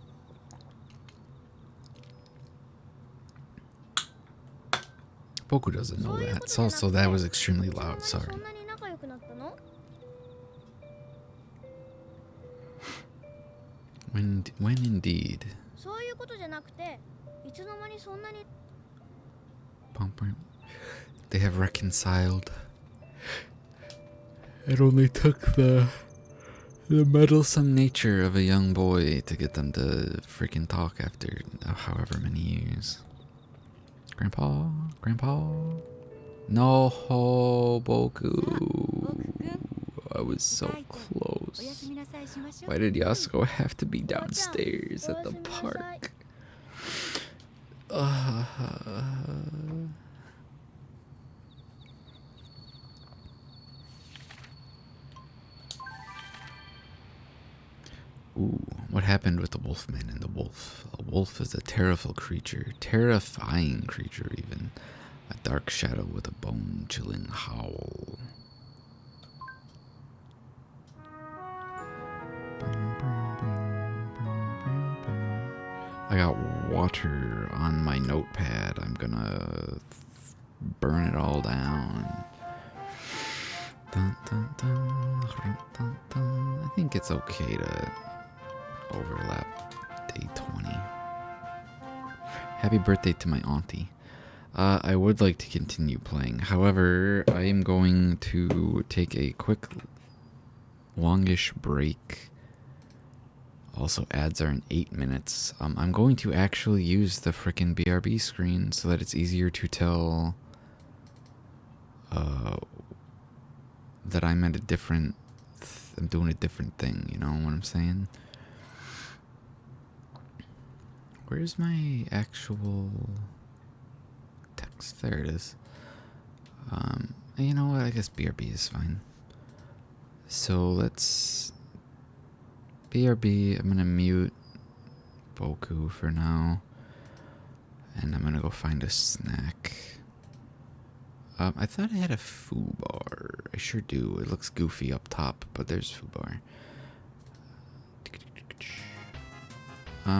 [SPEAKER 2] Boku doesn't know that. So that was extremely loud. Sorry.
[SPEAKER 3] そんなに仲良くなったの？
[SPEAKER 2] When indeed.
[SPEAKER 3] そういうことじゃなくて、いつの間にそんなに
[SPEAKER 2] They have reconciled. It only took the meddlesome nature of a young boy to get them to freaking talk after however many years. Grandpa? No, Boku. I was so close. Why did Yasuko have to be downstairs at the park? Ooh, what happened with the wolfman and the wolf? A wolf is a terrifying creature even. A dark shadow with a bone-chilling howl. I got water on my notepad. I'm gonna burn it all down. Dun, dun, dun, dun, dun. I think it's okay to overlap day 20. Happy birthday to my auntie. I would like to continue playing. However, I am going to take a quick, longish break. Also, ads are in 8 minutes. I'm going to actually use the frickin' BRB screen so that it's easier to tell that I'm at a different... I'm doing a different thing, you know what I'm saying? Where's my actual text? There it is. You know what? I guess BRB is fine. So let's... BRB, I'm gonna mute Boku for now. And I'm gonna go find a snack. I thought I had a foo bar. I sure do. It looks goofy up top, but there's foo bar.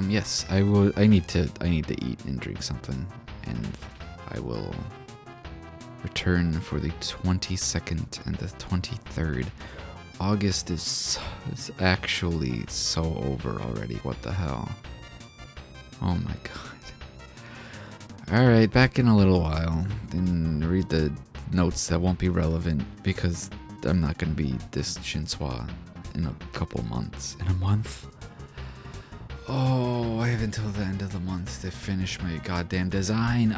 [SPEAKER 2] Yes, I will. I need to eat and drink something, and I will return for the 22nd and the 23rd. August is actually so over already. What the hell? Oh my god. Alright, back in a little while. And read the notes that won't be relevant because I'm not going to be this Shinswa in a couple months. In a month? Oh, I have until the end of the month to finish my goddamn design.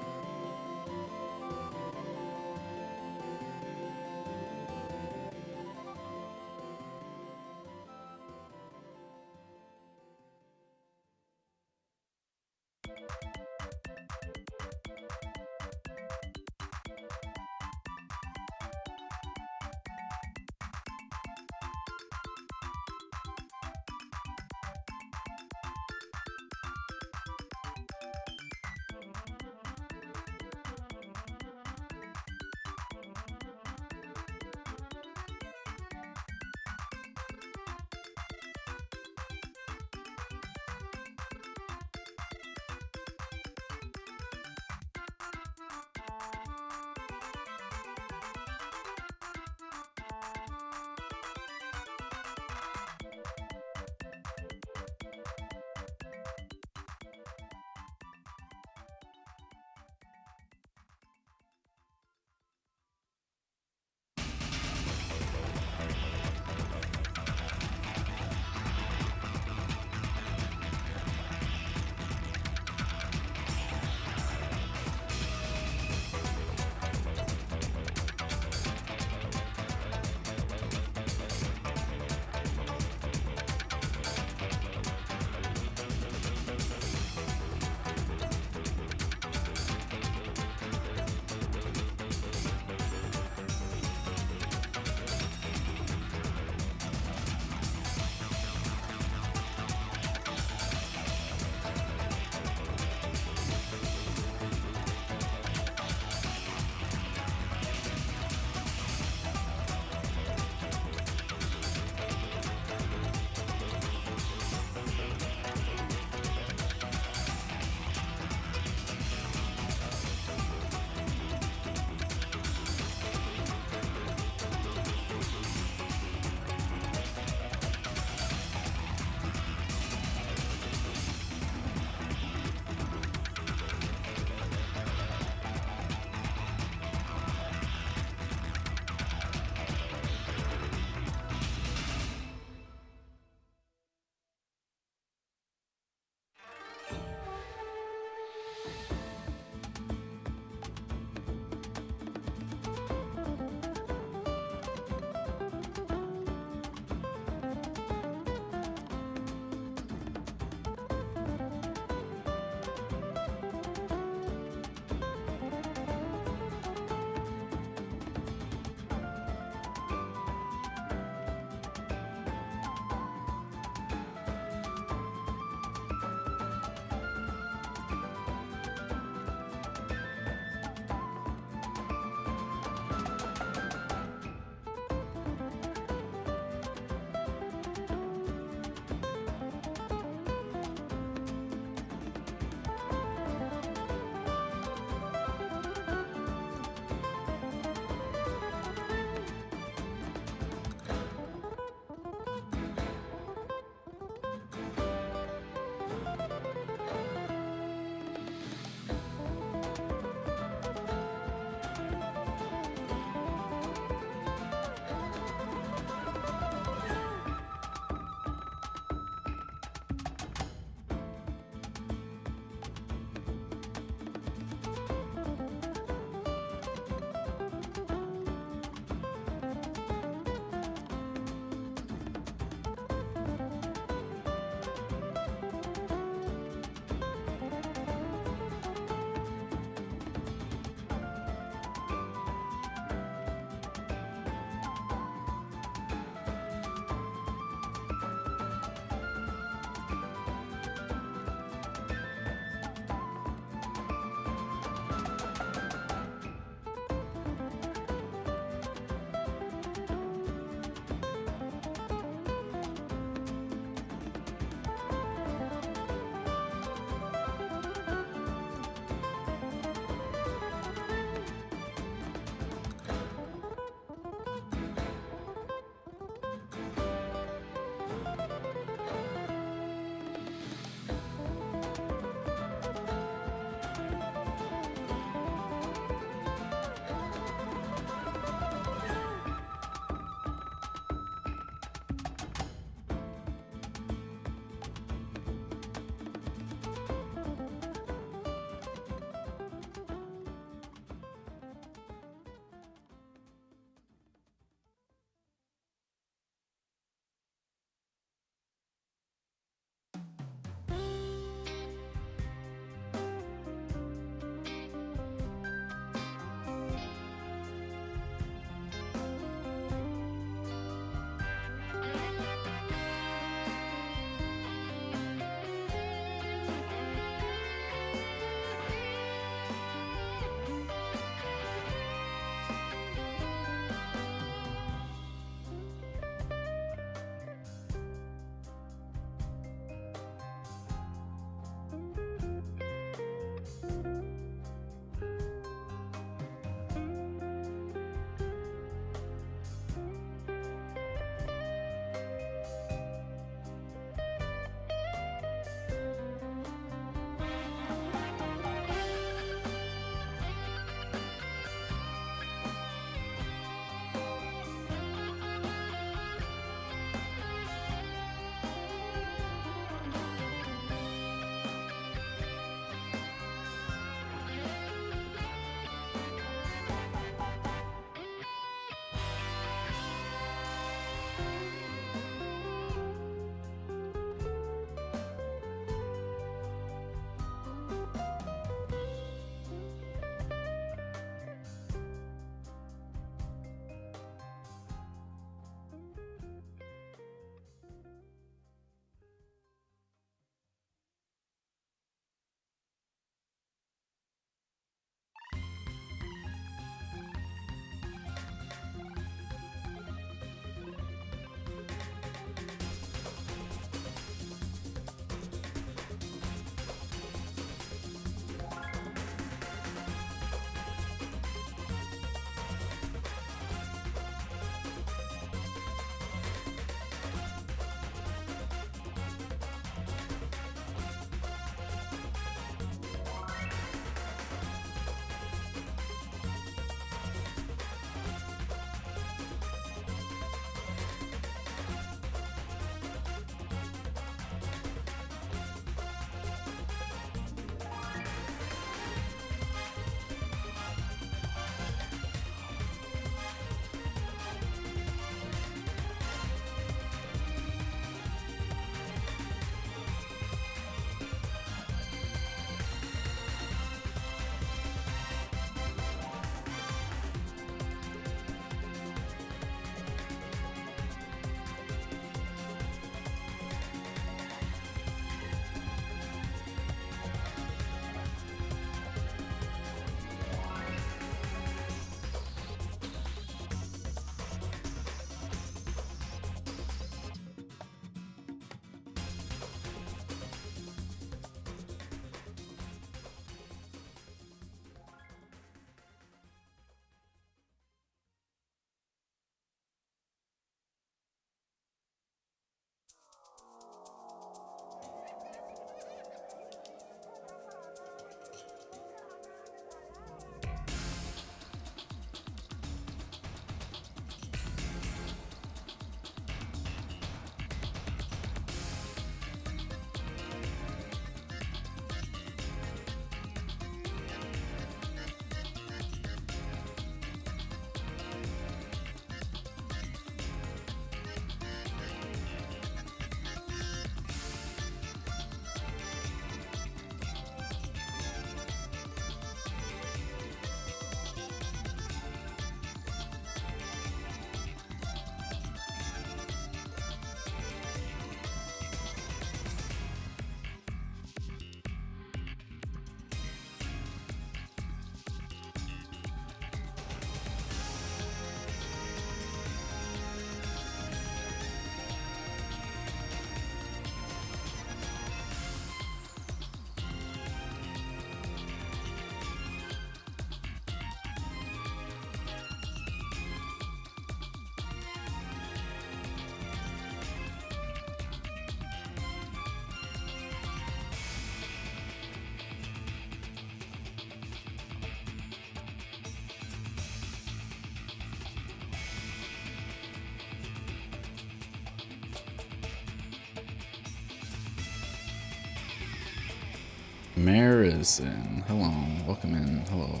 [SPEAKER 2] Marison. Hello. Welcome in. Hello.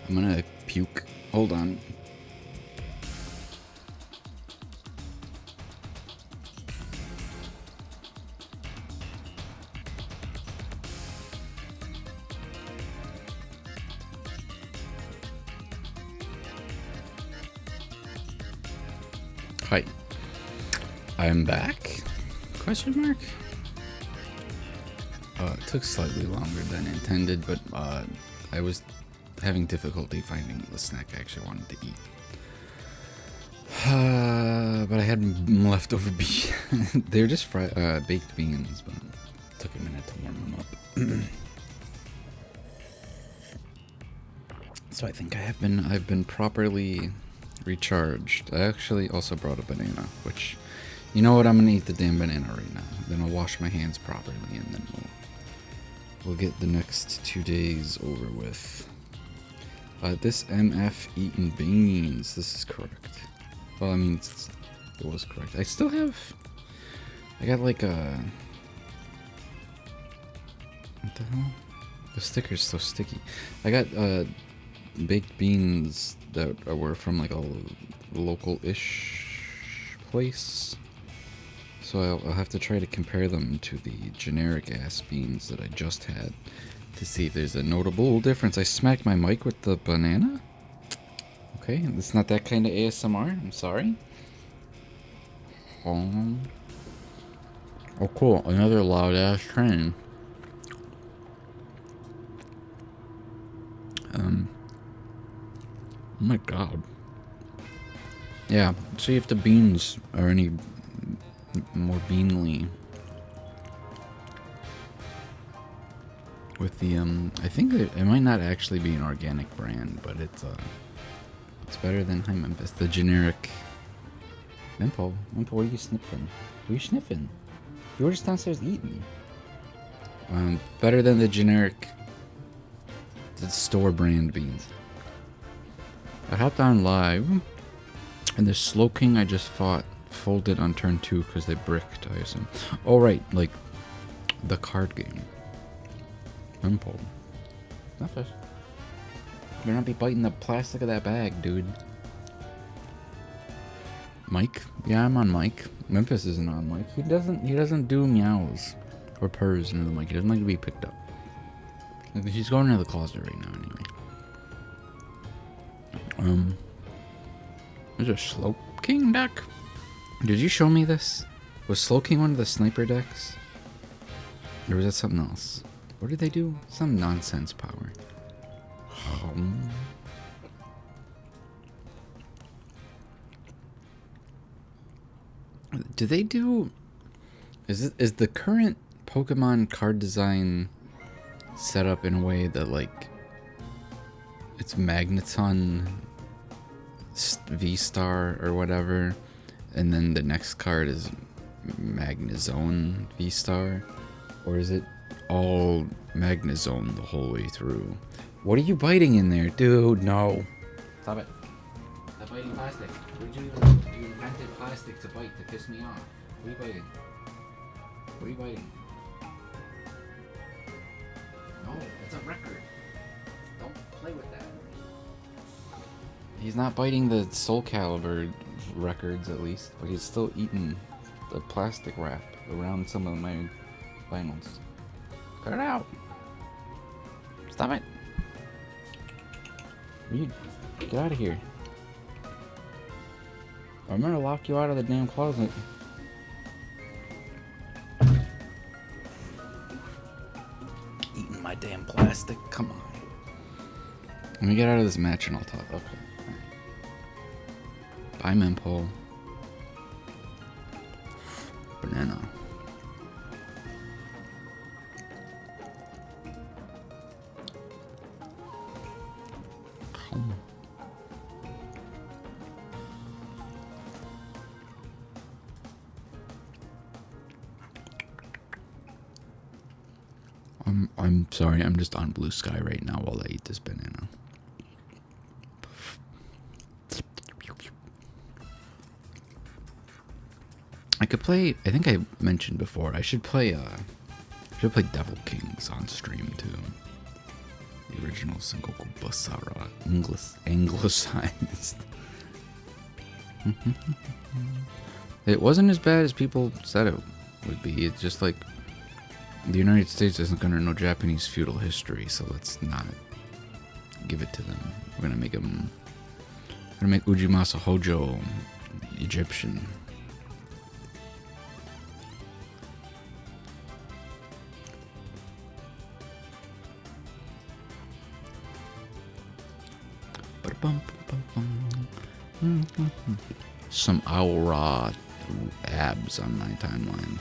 [SPEAKER 2] I'm gonna puke. Hold on. Hi. I'm back? Question mark? It took slightly longer than intended, but I was having difficulty finding the snack I actually wanted to eat. But I had leftover beans. They're just baked beans, but it took a minute to warm them up. So I think I've been properly recharged. I actually also brought a banana, which, you know what, I'm gonna eat the damn banana right now. Then I'll wash my hands properly, and then we'll get the next 2 days over with. This MF eaten beans. This is correct. Well, I mean, it was correct. I still have. I got like a. What the hell? The sticker's so sticky. I got baked beans that were from like a local-ish place. So I'll have to try to compare them to the generic-ass beans that I just had to see if there's a notable difference. I smacked my mic with the banana? Okay, it's not that kind of ASMR. I'm sorry. Oh, cool. Another loud-ass train. Oh my god. Yeah, see if the beans are any more beanly. With the, I think that it might not actually be an organic brand, but it's better than Hi Memphis, the generic. Mempo, what are you sniffing? What are you sniffing? You were just downstairs eating. Better than the generic, the store brand beans. I hopped on live, and the Slow King I just fought folded on turn 2 because they bricked, I assume. Oh, right, like the card game. Mempo. Memphis. You better not be biting the plastic of that bag, dude. Mike? Yeah, I'm on mic. Memphis isn't on mic. He doesn't do meows or purrs into the mic. He doesn't like to be picked up. He's going into the closet right now anyway. There's a Slow King deck. Did you show me this? Was Slow King one of the sniper decks? Or was that something else? What did they do? Some nonsense power. Do they do... Is the current Pokemon card design set up in a way that, like, it's Magneton V-Star or whatever, and then the next card is Magnezone V-Star? Or is it all Magnezone the whole way through? What are you biting in there? Dude, no. Stop it. Stop biting plastic. What did you do? You invented plastic to bite to piss me off. What are you biting? What are you biting? No, it's a record. Don't play with that. He's not biting the Soul Calibur records, at least, but he's still eating the plastic wrap around some of my vinyls. Cut it out. Stop it. You get out of here. I'm gonna lock you out of the damn closet. Eating my damn plastic. Come on. Let me get out of this match and I'll talk. Okay. Bye, Mempo. Banana. I'm sorry, I'm just on Blue Sky right now while I eat this banana. I could play, I think I mentioned before, I should play Should play Devil Kings on stream too. The original Sengoku Basara, anglicized. It wasn't as bad as people said it would be. It's just like the United States isn't gonna know Japanese feudal history, so let's not give it to them. We're gonna make them. We're gonna make Ujimasa Hojo Egyptian. Some aura abs on my timeline.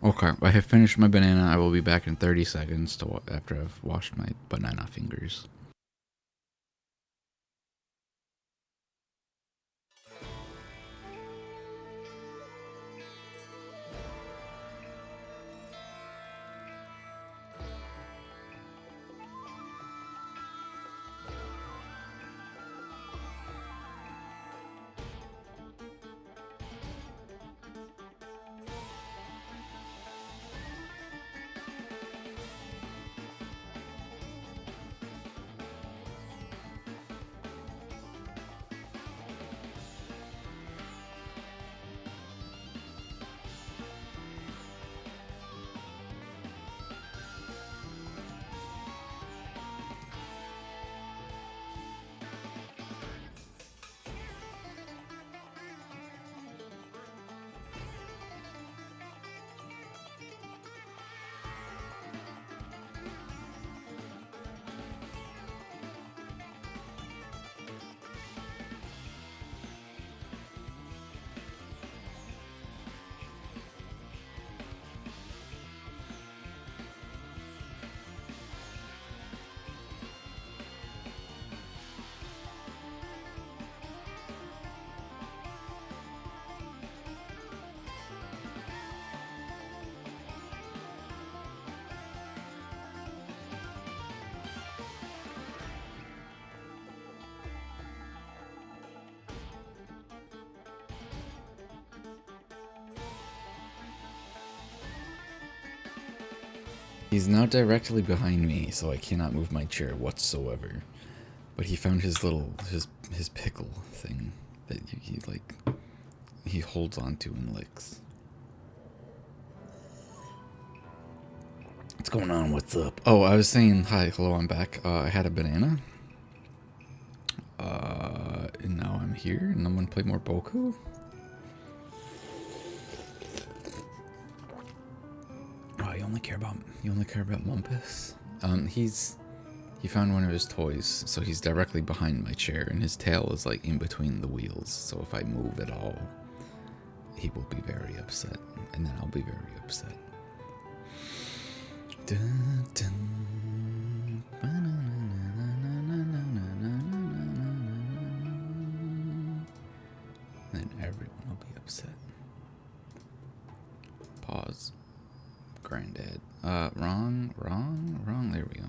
[SPEAKER 2] Okay, I have finished my banana. I will be back in 30 seconds after I've washed my banana fingers. He's now directly behind me, so I cannot move my chair whatsoever. But he found his little his pickle thing that he holds onto and licks. What's going on? What's up? Oh, I was saying hi, hello, I'm back. I had a banana. And now I'm here, and I'm gonna play more Boku. Oh, you only care about Mumpus? He found one of his toys, so he's directly behind my chair, and his tail is like in between the wheels. So if I move at all, he will be very upset, and then I'll be very upset. Dun, dun, then everyone will be upset. Pause. Granddad. Wrong. There we go.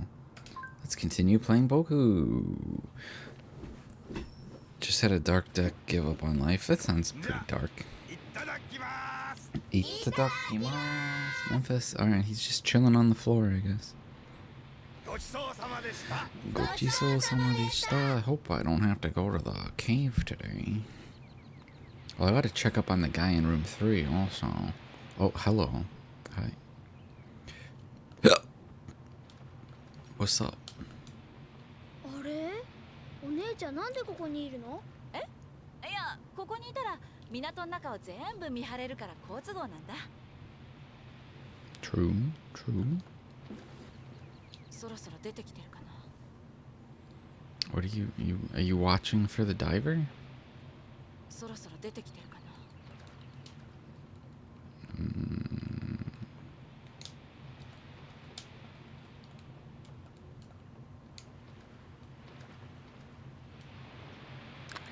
[SPEAKER 2] Let's continue playing Boku. Just had a dark deck give up on life. That sounds pretty dark. Itadakimasu. Memphis. Alright, he's just chilling on the floor, I guess. Gochiso-sama deshita. I hope I don't have to go to the cave today. Well, I gotta check up on the guy in room 3 also. Oh, hello. Hi. What's up?
[SPEAKER 3] あれお姉ちゃんなんでここにいるの
[SPEAKER 6] いや、ここにいたら港の中を全部見張れるから好都合なんだ。
[SPEAKER 2] True.
[SPEAKER 6] そろそろ出てきてるかな。
[SPEAKER 2] What are you watching for the diver?
[SPEAKER 6] そろそろ出てきてるかな。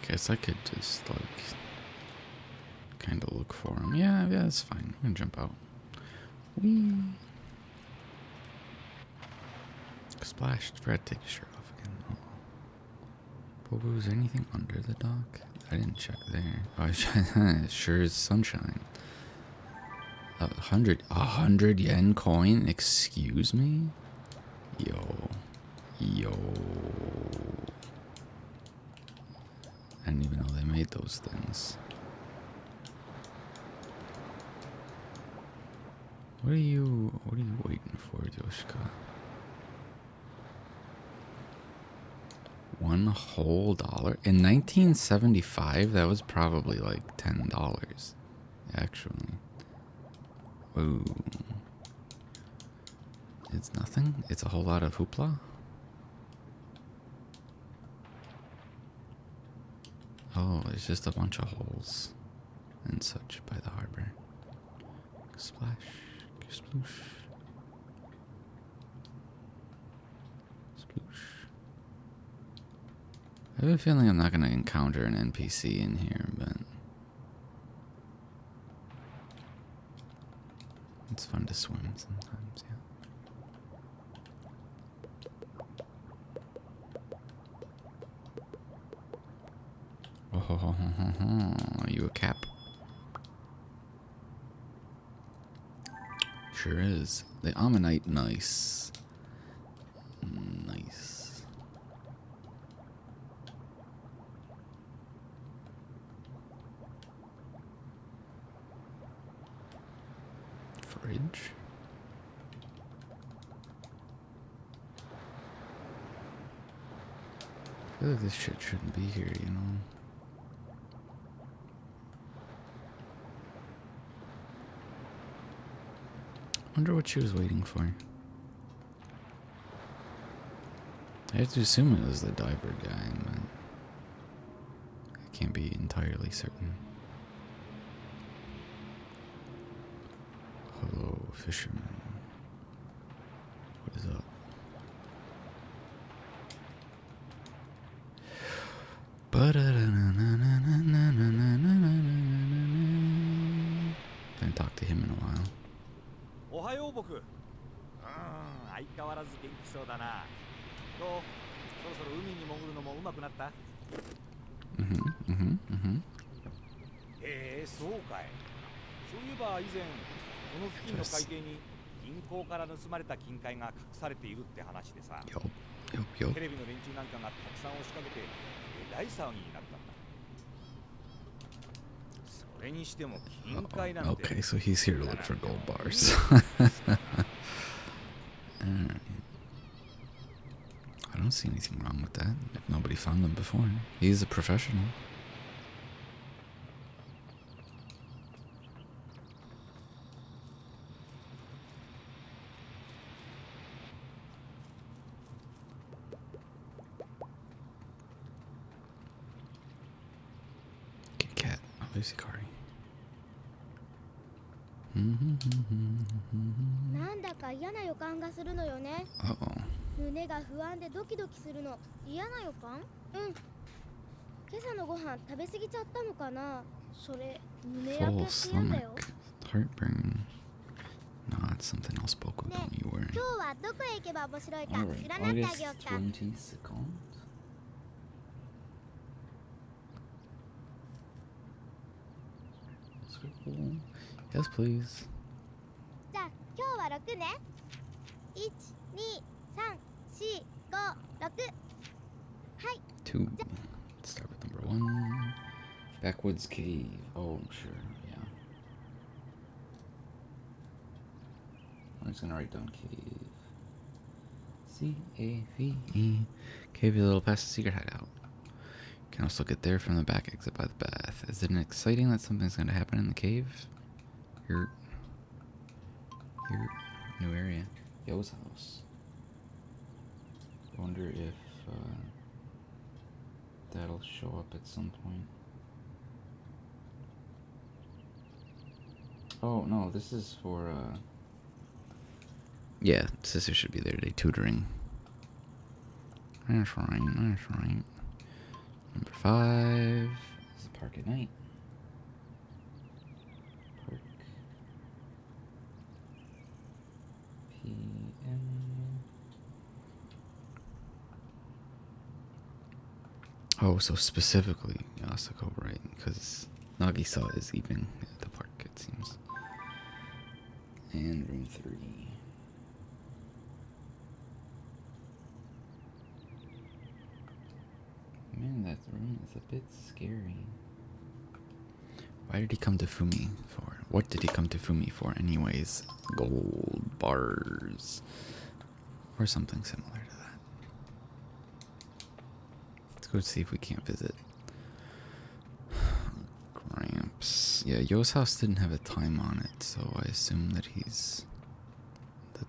[SPEAKER 2] Guess I could just, like, kind of look for him. Yeah, that's fine. I'm gonna jump out. Whee! Splashed. Forgot to take your shirt off again. Oh. Boku, is there anything under the dock? I didn't check there. Oh, it sure is sunshine. 100 yen coin? Excuse me? Yo. I didn't even know they made those things. What are you waiting for, Yoshika? $1 whole dollar? In 1975, that was probably like $10, actually. Ooh. It's nothing? It's a whole lot of hoopla? Oh, it's just a bunch of holes and such by the harbor. Splash, sploosh. Sploosh. I have a feeling I'm not going to encounter an NPC in here, but it's fun to swim sometimes, yeah. Oh, you a cap? Sure is. The ammonite, nice. Nice. Fridge? I feel like this shit shouldn't be here, you know? Wonder what she was waiting for. I have to assume it was the diver guy, but I can't be entirely certain. Hello, fisherman. What is up? Haven't talked to him in a while.
[SPEAKER 7] おはよう僕。相変わらず元気そうだな。どう？そろそろ海に潜るのも上手くなった？そうかい。そういえば以前この付近の海底に銀行から盗まれた金塊が隠されているって話でさ。テレビの連中なんかがたくさん押しかけて大騒ぎになったんだ。それにしても金塊なんて。
[SPEAKER 2] Okay, so he's here to look for gold bars. I don't see anything wrong with that. If nobody found them before, he's a professional. Kit Kat, oh, Lucy Kari.
[SPEAKER 8] なんだか嫌な予感がするのよね。胸が不安でドキドキするの。嫌な予感？うん。今朝のご飯食べ過ぎちゃったのかな。それ胸焼けって言うんだよ。
[SPEAKER 2] Heartburn. No, it's something else, Boku. Don't you worry.
[SPEAKER 8] 今日はどこへ行けば面白いか占ってあげようか。
[SPEAKER 2] 22nd. Yes, please.
[SPEAKER 8] じゃあ今日は6ね。1、2、3、4、5、6。はい。
[SPEAKER 2] 2. Let's start with number 1. Backwoods Cave. Oh, sure, yeah. I'm just gonna write down cave. C-A-V-E. Cave is a little past the secret hideout. You can also get there from the back exit by the bath. Is it exciting that something's gonna happen in the cave? Your new area. Yo's house. I wonder if that'll show up at some point. Oh no, this is for yeah, sister should be there today tutoring. That's right, that's right. Number 5 is Park at Night. Park PM. Oh, so specifically Yasuko, right? Because Nagisa is leaving the park, it seems. And room 3. Man, that room is a bit scary. Why did he come to Fumi for? What did he come to Fumi for anyways? Gold bars. Or something similar to that. Let's go see if we can't visit Gramps. Yeah, Yo's house didn't have a time on it, so I assume that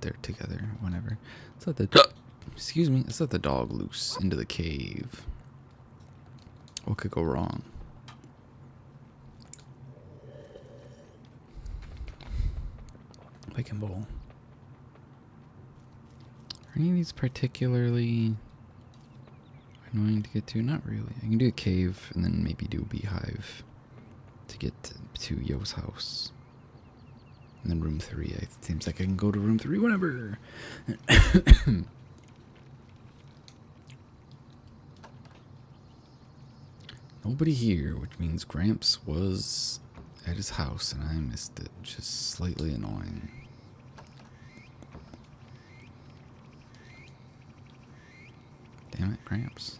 [SPEAKER 2] they're together whenever. Let's let let's let the dog loose into the cave. What could go wrong? Pick and bowl. Are any of these particularly annoying to get to? Not really. I can do a cave and then maybe do a beehive to get to Yo's house. And then room 3. It seems like I can go to room 3 whenever. Nobody here, which means Gramps was at his house and I missed it. Just slightly annoying. Damn it, Gramps.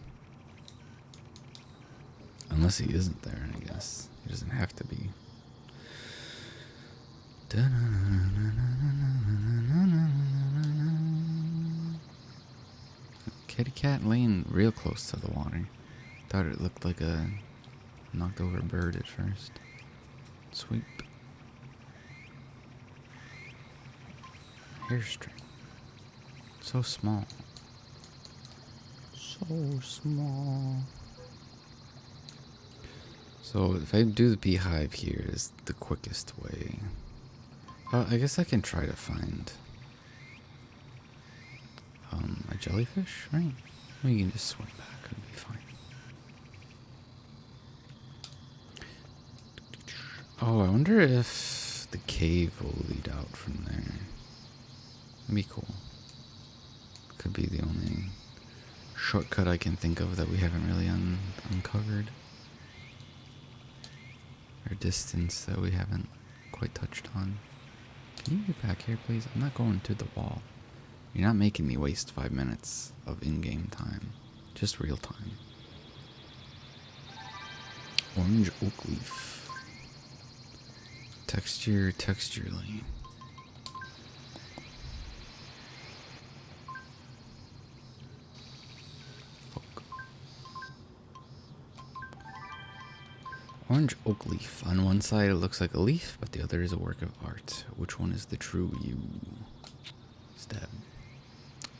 [SPEAKER 2] Unless he isn't there, I guess. He doesn't have to be. Kitty cat laying real close to the water. Thought it looked like a knocked over bird at first. Sweep. Hairstring. So small. So small. So if I do the beehive here is the quickest way. I guess I can try to find a jellyfish, right? We can just swim back, it'll be fine. Oh, I wonder if the cave will lead out from there. That'd be cool. Could be the only shortcut I can think of that we haven't really uncovered. Or distance that we haven't quite touched on. Can you get back here, please? I'm not going to the wall. You're not making me waste 5 minutes of in-game time. Just real time. Orange oak leaf. Texturally. Orange oak leaf. On one side it looks like a leaf, but the other is a work of art. Which one is the true you? Stab.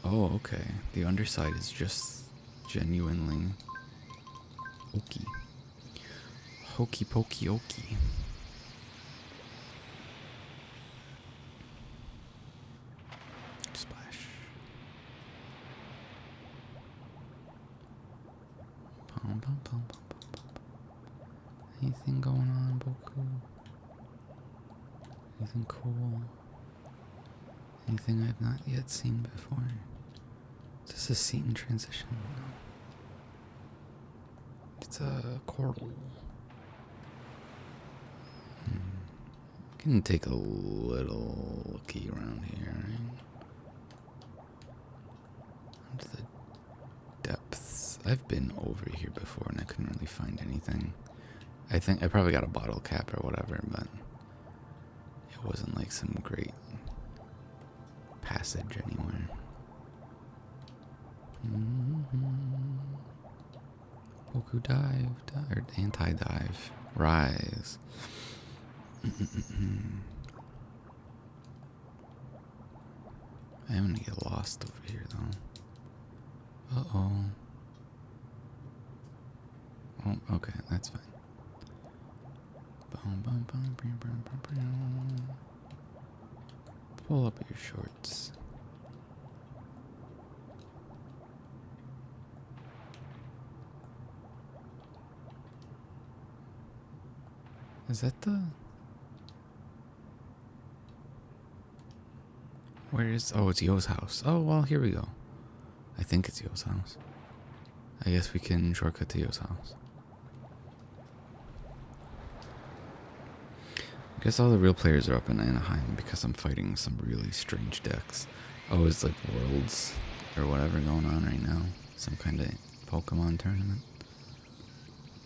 [SPEAKER 2] Oh, okay. The underside is just genuinely oaky. Hokey pokey oaky. Splash. Pum, pum, pum, pum. Anything going on, Boku? Anything cool? Anything I've not yet seen before? Is this a scene transition? No. It's a coral. Can take a little looky around here, right? Into the depths. I've been over here before and I couldn't really find anything. I think I probably got a bottle cap or whatever, but it wasn't like some great passage anywhere. Boku dive, or anti-dive, rise. I'm gonna get lost over here though. Uh-oh. Oh, okay, that's fine. Pull up your shorts. Is that the... Where is... Oh, it's Yo's house. Oh, well, here we go. I think it's Yo's house. I guess we can shortcut to Yo's house. I guess all the real players are up in Anaheim because I'm fighting some really strange decks. Oh, it's like Worlds or whatever going on right now. Some kind of Pokemon tournament.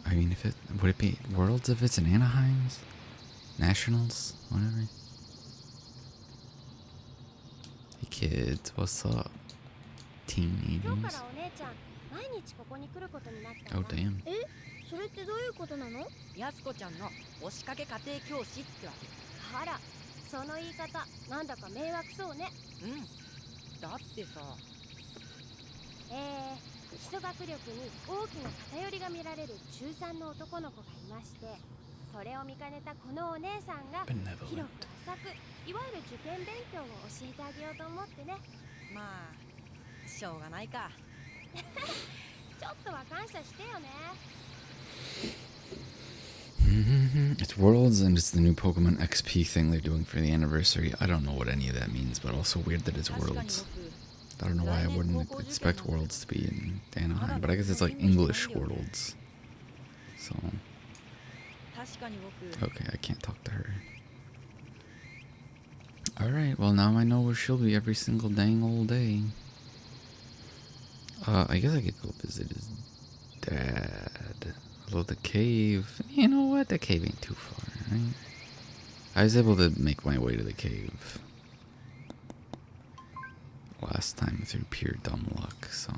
[SPEAKER 2] I mean, if it... Would it be Worlds if it's in Anaheim's? Nationals? Whatever. Hey kids, what's up? Teenagers? Oh, damn.
[SPEAKER 8] それってどういうことなの？
[SPEAKER 9] やすこちゃんの押しかけ家庭教師ってわけ。
[SPEAKER 8] あら、その言い方なんだか迷惑そうね。
[SPEAKER 9] うん。だってさ。
[SPEAKER 8] 基礎学力に大きな偏りが見られる中3の男の子がいまして、それを見かねたこのお姉さんが広く浅く、いわゆる受験勉強を教えてあげようと思ってね。
[SPEAKER 9] まあ、しょうがないか。
[SPEAKER 8] ちょっとは感謝してよね。
[SPEAKER 2] It's Worlds and it's the new Pokemon XP thing they're doing for the anniversary. I don't know what any of that means, but also weird that it's Worlds. I don't know why I wouldn't expect Worlds to be in Anaheim, but I guess it's like English Worlds. So... Okay, I can't talk to her. Alright, well now I know where she'll be every single dang old day. I guess I could go visit his dad. Although the cave... You know what? The cave ain't too far, right? I was able to make my way to the cave last time through pure dumb luck, so...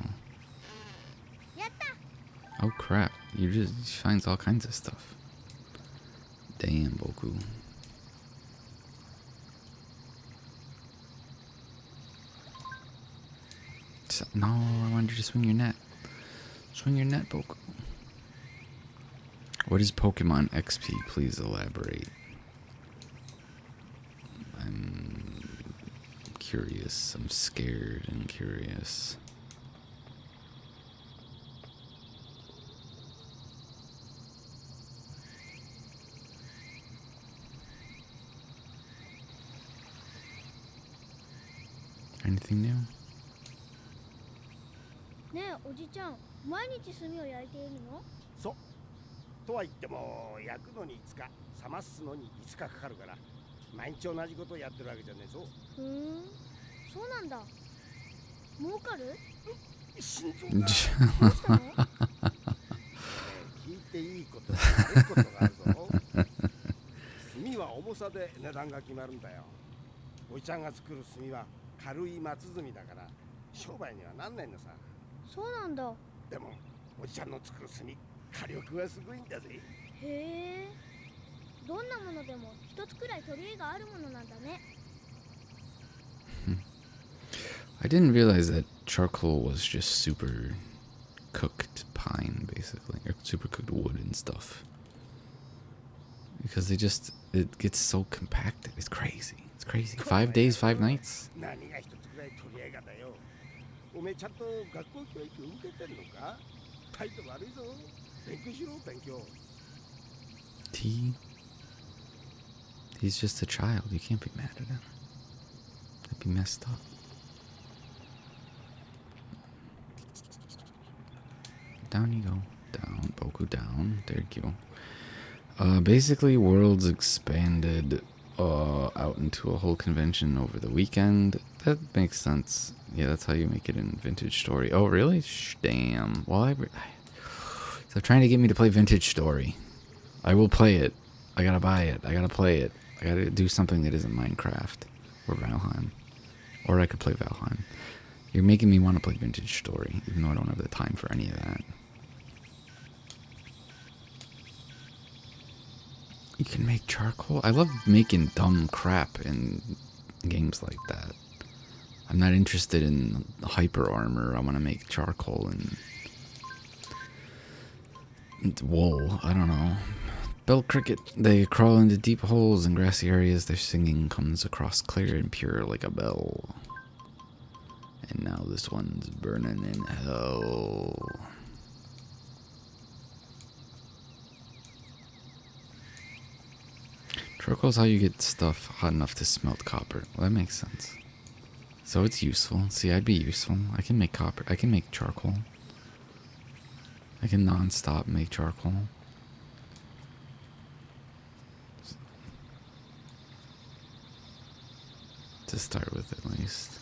[SPEAKER 2] Oh crap, she finds all kinds of stuff. Damn, Boku. No, I wanted you to swing your net. Swing your net, Boku. What is Pokemon XP? Please elaborate. I'm curious. I'm scared and curious. Anything new?
[SPEAKER 8] ねえ、おじちゃん、毎日炭を焼いているの？
[SPEAKER 10] そう。とは言っても焼くのに5日、冷ますのに5日かかるから、毎日同じことをやってるわけじゃねえぞ。
[SPEAKER 8] そうなんだ。儲かる？
[SPEAKER 10] 心臓がどうしたの？聞いていいことと悪いことがあるぞ。炭は重さで値段が決まるんだよ。おじちゃんが作る炭は軽い松炭だから商売にはなんないのさ。
[SPEAKER 8] そうなんだ。
[SPEAKER 10] でもおじちゃんの作る炭、火力がすごいんだぜ。
[SPEAKER 8] へえ。どんなものでも一つくらい取り柄があるものなんだね。
[SPEAKER 2] I didn't realize that charcoal was just super cooked pine, basically, or super cooked wood and stuff. Because it gets so compacted. It's crazy. It's crazy. 5 days, 5 nights?
[SPEAKER 10] 何が一つくらい取り柄がだよ。おめえちゃんと学校教育受けてんのか？態度悪いぞ。勉強しろ、勉強。
[SPEAKER 2] He's just a child. You can't be mad at him. That'd be messed up. Down you go. Down, Boku, down. There you go. Basically, Worlds expanded out into a whole convention over the weekend. That makes sense. Yeah, that's how you make it in Vintage Story. Oh, really? Damn. Well, so trying to get me to play Vintage Story. I will play it. I gotta buy it. I gotta play it. I gotta do something that isn't Minecraft or Valheim. Or I could play Valheim. You're making me want to play Vintage Story, even though I don't have the time for any of that. You can make charcoal? I love making dumb crap in games like that. I'm not interested in hyper armor. I want to make charcoal and wool. I don't know. Bell cricket. They crawl into deep holes in grassy areas. Their singing comes across clear and pure like a bell. And now this one's burning in hell. Charcoal is how you get stuff hot enough to smelt copper. Well, that makes sense. So it's useful. See, I'd be useful. I can make copper. I can make charcoal. I can non-stop make charcoal. To start with, at least.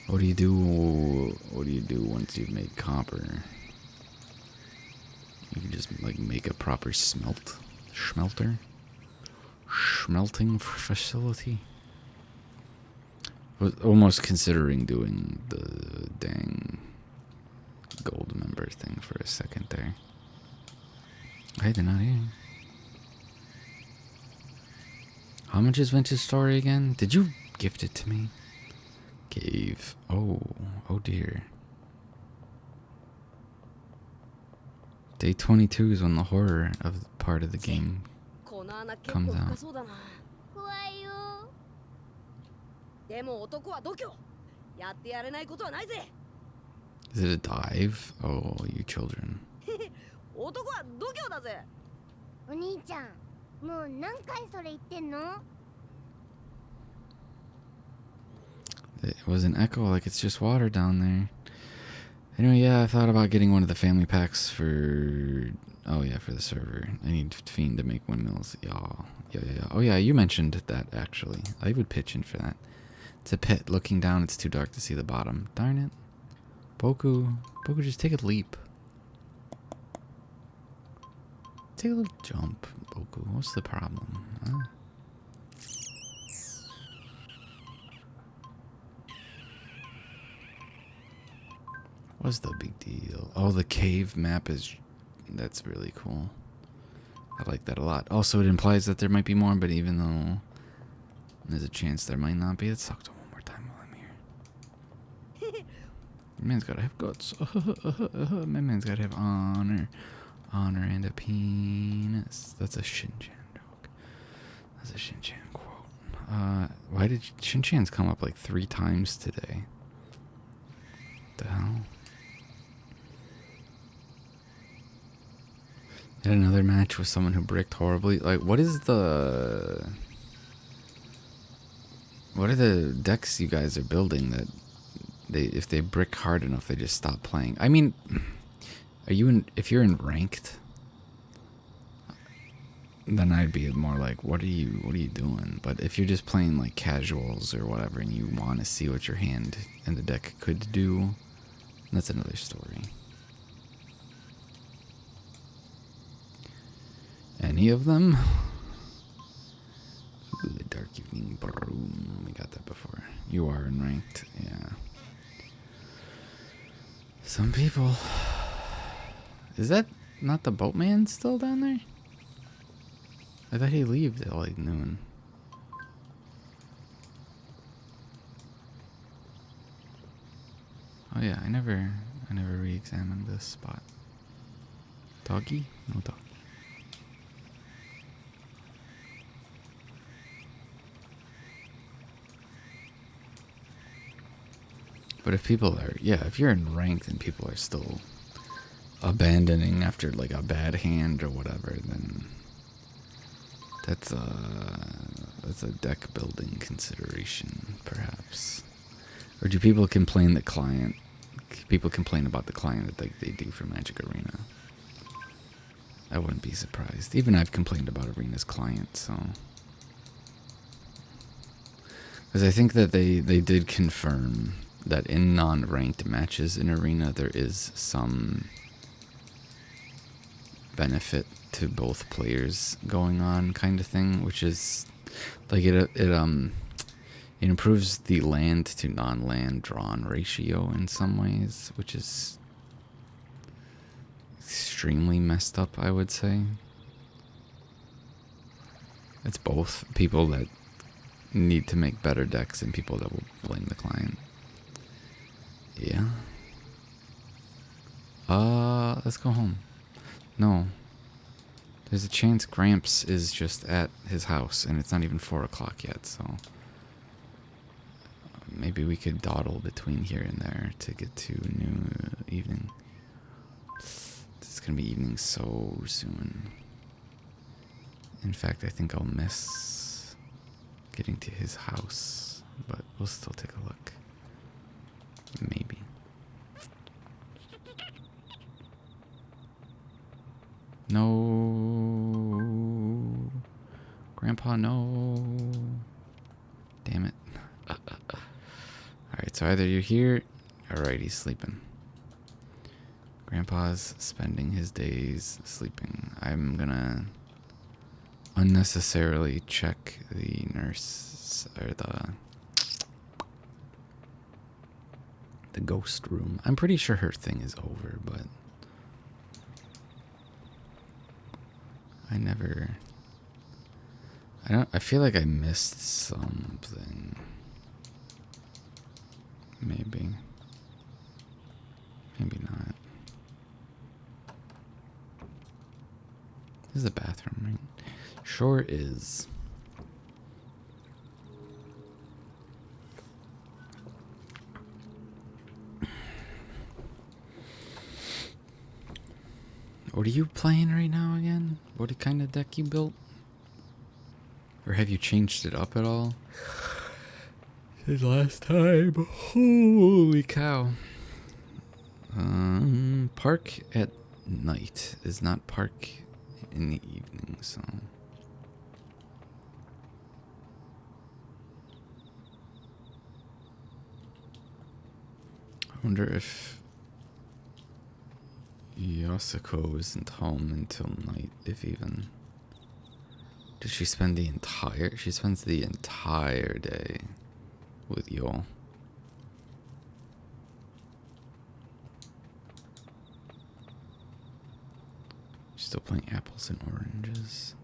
[SPEAKER 2] What do you do? What do you do once you've made copper? You can just like make a proper smelting facility. I was almost considering doing the dang gold member thing for a second there. Hey, they're not here. How much is Vince's story again? Did you gift it to me? Gave. Oh dear. Day 22 is when the horror of the part of the game comes out.
[SPEAKER 8] 怖いよ。
[SPEAKER 9] でも男は度胸。やってやれないことはないぜ。
[SPEAKER 2] Is it a dive? Oh, you children.
[SPEAKER 9] 男は度胸だぜ。
[SPEAKER 8] お兄ちゃん、もう何回それ言ってんの？
[SPEAKER 2] It was an echo, like it's just water down there. Anyway, yeah, I thought about getting one of the family packs for... Oh, yeah, for the server. I need Fiend to make windmills. Yeah. Oh, yeah, you mentioned that, actually. I would pitch in for that. It's a pit. Looking down, it's too dark to see the bottom. Darn it. Boku, just take a leap. Take a little jump, Boku. What's the problem? Huh? What's the big deal? Oh, the cave map is... That's really cool. I like that a lot. Also, it implies that there might be more, but even though there's a chance there might not be, let's talk to him one more time while I'm here. Man's gotta have guts. My man's gotta have honor. Honor and a penis. That's a Shin-chan joke. That's a Shin-chan quote. Why did Shin-chan's come up like 3 times today? The hell? Had another match with someone who bricked horribly. Like, what are the decks you guys are building that if they brick hard enough they just stop playing? I mean, if you're in ranked, then I'd be more like, what are you doing? But if you're just playing like casuals or whatever and you want to see what your hand and the deck could do, that's another story. Any of them? Ooh, the Dark Evening Broom. We got that before. You are in ranked, yeah. Some people. Is that not the boatman still down there? I thought he left at like noon. Oh yeah, I never re-examined this spot. Doggy? No doggy. But if people are, if you're in ranked and people are still abandoning after like a bad hand or whatever, then that's a deck building consideration, perhaps. Or do people complain about the client that they do for Magic Arena? I wouldn't be surprised. Even I've complained about Arena's client, so. Because I think that they did confirm that in non-ranked matches in Arena, there is some benefit to both players going on, kind of thing, which is like it improves the land to non-land drawn ratio in some ways, which is extremely messed up, I would say. It's both people that need to make better decks and people that will blame the client. Yeah. Let's go home. No. There's a chance Gramps is just at his house and it's not even 4 o'clock yet, so maybe we could dawdle between here and there to get to evening. It's gonna be evening so soon. In fact, I think I'll miss getting to his house, but we'll still take a look. Maybe. No. Grandpa, no. Damn it. Alright, so either you're here. Alright, he's sleeping. Grandpa's spending his days sleeping. I'm gonna unnecessarily check the nurse or the ghost room. I'm pretty sure her thing is over, but I feel like I missed something. Maybe not. This is a bathroom, right? Sure is. What are you playing right now again? What kind of deck you built? Or have you changed it up at all? Since last time. Holy cow. Park at night is not park in the evening, so. I wonder if Yasuko isn't home until night, if even. Does she spend the entire... She spends the entire day with Yo. She's still playing apples and oranges.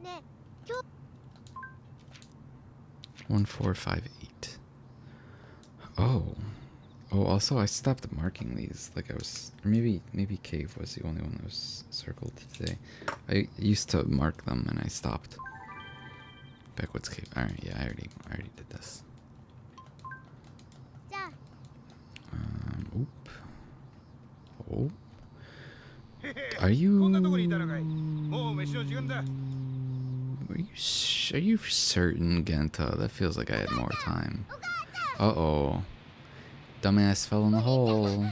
[SPEAKER 2] 1458. Oh. Oh, also I stopped marking these. Like I was... Or maybe Cave was the only one that was circled today. I used to mark them and I stopped. Backwoods Cave. Alright, yeah, I already did this. Oop. Oh. Are you certain, Genta? That feels like I had more time. Uh-oh. Dumbass fell in the hole.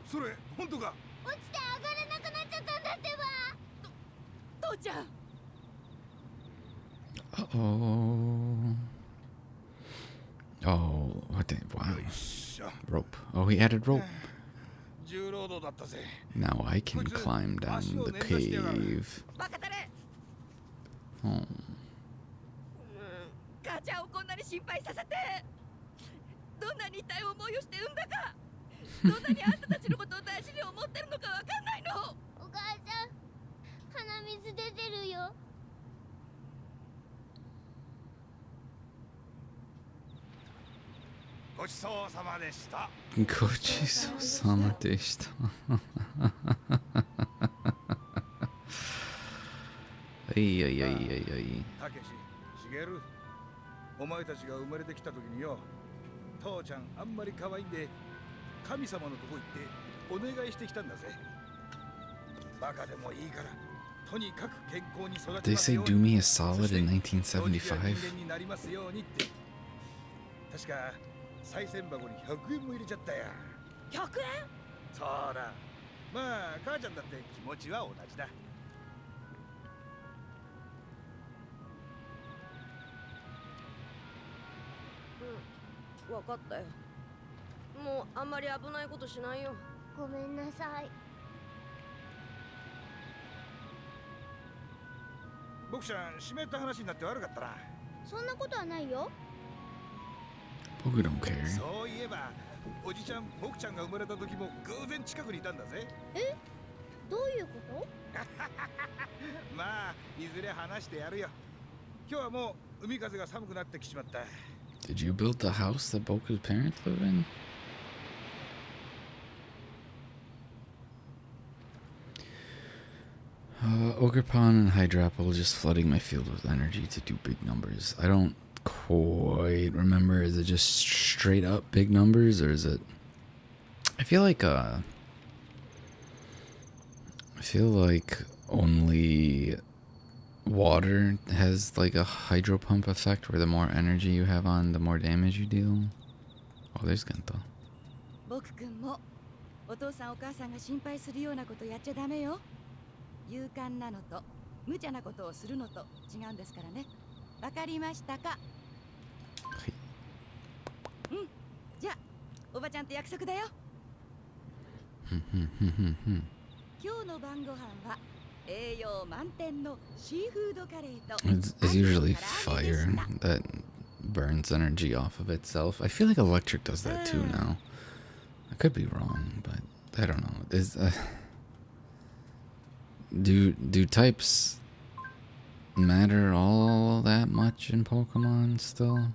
[SPEAKER 10] それ本当か
[SPEAKER 8] 落ちて上がれなくなっちゃったんだってば父ちゃん
[SPEAKER 2] Uh-oh. Oh, what the... Wow. Rope. Oh, he added rope. Now I can climb down the cave. Oh.
[SPEAKER 9] 母ちゃんをこんなに心配させてどんなに痛い思いをして産んだかどんなにあんたたちのことを大事に思ってるのかわかんないの
[SPEAKER 8] お母さん鼻水出てるよ
[SPEAKER 10] ごちそうさまでした
[SPEAKER 2] ごちそうさまでしたいやいやいやいやい
[SPEAKER 10] たけし、しげるお前たちが生まれてきた時によ父ちゃんあんまり可愛いんで神様のとこ行ってお願いしてきたんだぜバカでもいいからとにかく健康に育ち
[SPEAKER 2] They
[SPEAKER 10] ます
[SPEAKER 2] say
[SPEAKER 10] よう
[SPEAKER 2] do
[SPEAKER 10] に
[SPEAKER 2] me a solid in 1975?
[SPEAKER 10] 人間になりますようにって確か賽銭箱に100円も入れちゃったや
[SPEAKER 9] 100円
[SPEAKER 10] そうだまあ母ちゃんだって気持ちは同じだ
[SPEAKER 9] うん分かったよもうあんまり危ないことしないよ
[SPEAKER 8] ごめんなさい
[SPEAKER 10] 僕ちゃん湿った話になって悪かったな
[SPEAKER 8] そんなことはないよ
[SPEAKER 2] Boku don't care.
[SPEAKER 10] そういえばおじちゃん僕ちゃんが生まれた時も偶然近くにいたんだぜ
[SPEAKER 8] えどういうこと
[SPEAKER 10] まあいずれ話してやるよ今日はもう海風が寒くなってきちまった
[SPEAKER 2] Did you build the house that Boku's parents live in? Ogrepon and Hydrapple just flooding my field with energy to do big numbers. I don't quite remember. Is it just straight up big numbers or is it... I feel like I feel like only water has like a hydro pump effect where the more energy you have on, the more damage you deal. Oh, there's Gento.
[SPEAKER 9] 僕くんもお父さんお母さんが心配するようなことやっちゃダメよ。勇敢なのと無茶なことをするのと違うんですからね。わかりましたか？うん。じゃあおばちゃんと約束だよ。今日の晩ご飯は栄養満点のシーフードカレーと。
[SPEAKER 2] It's usually fire that burns energy off of itself. I feel like electric does that too now. I could be wrong, but I don't know. Do types matter all that much in Pokemon still?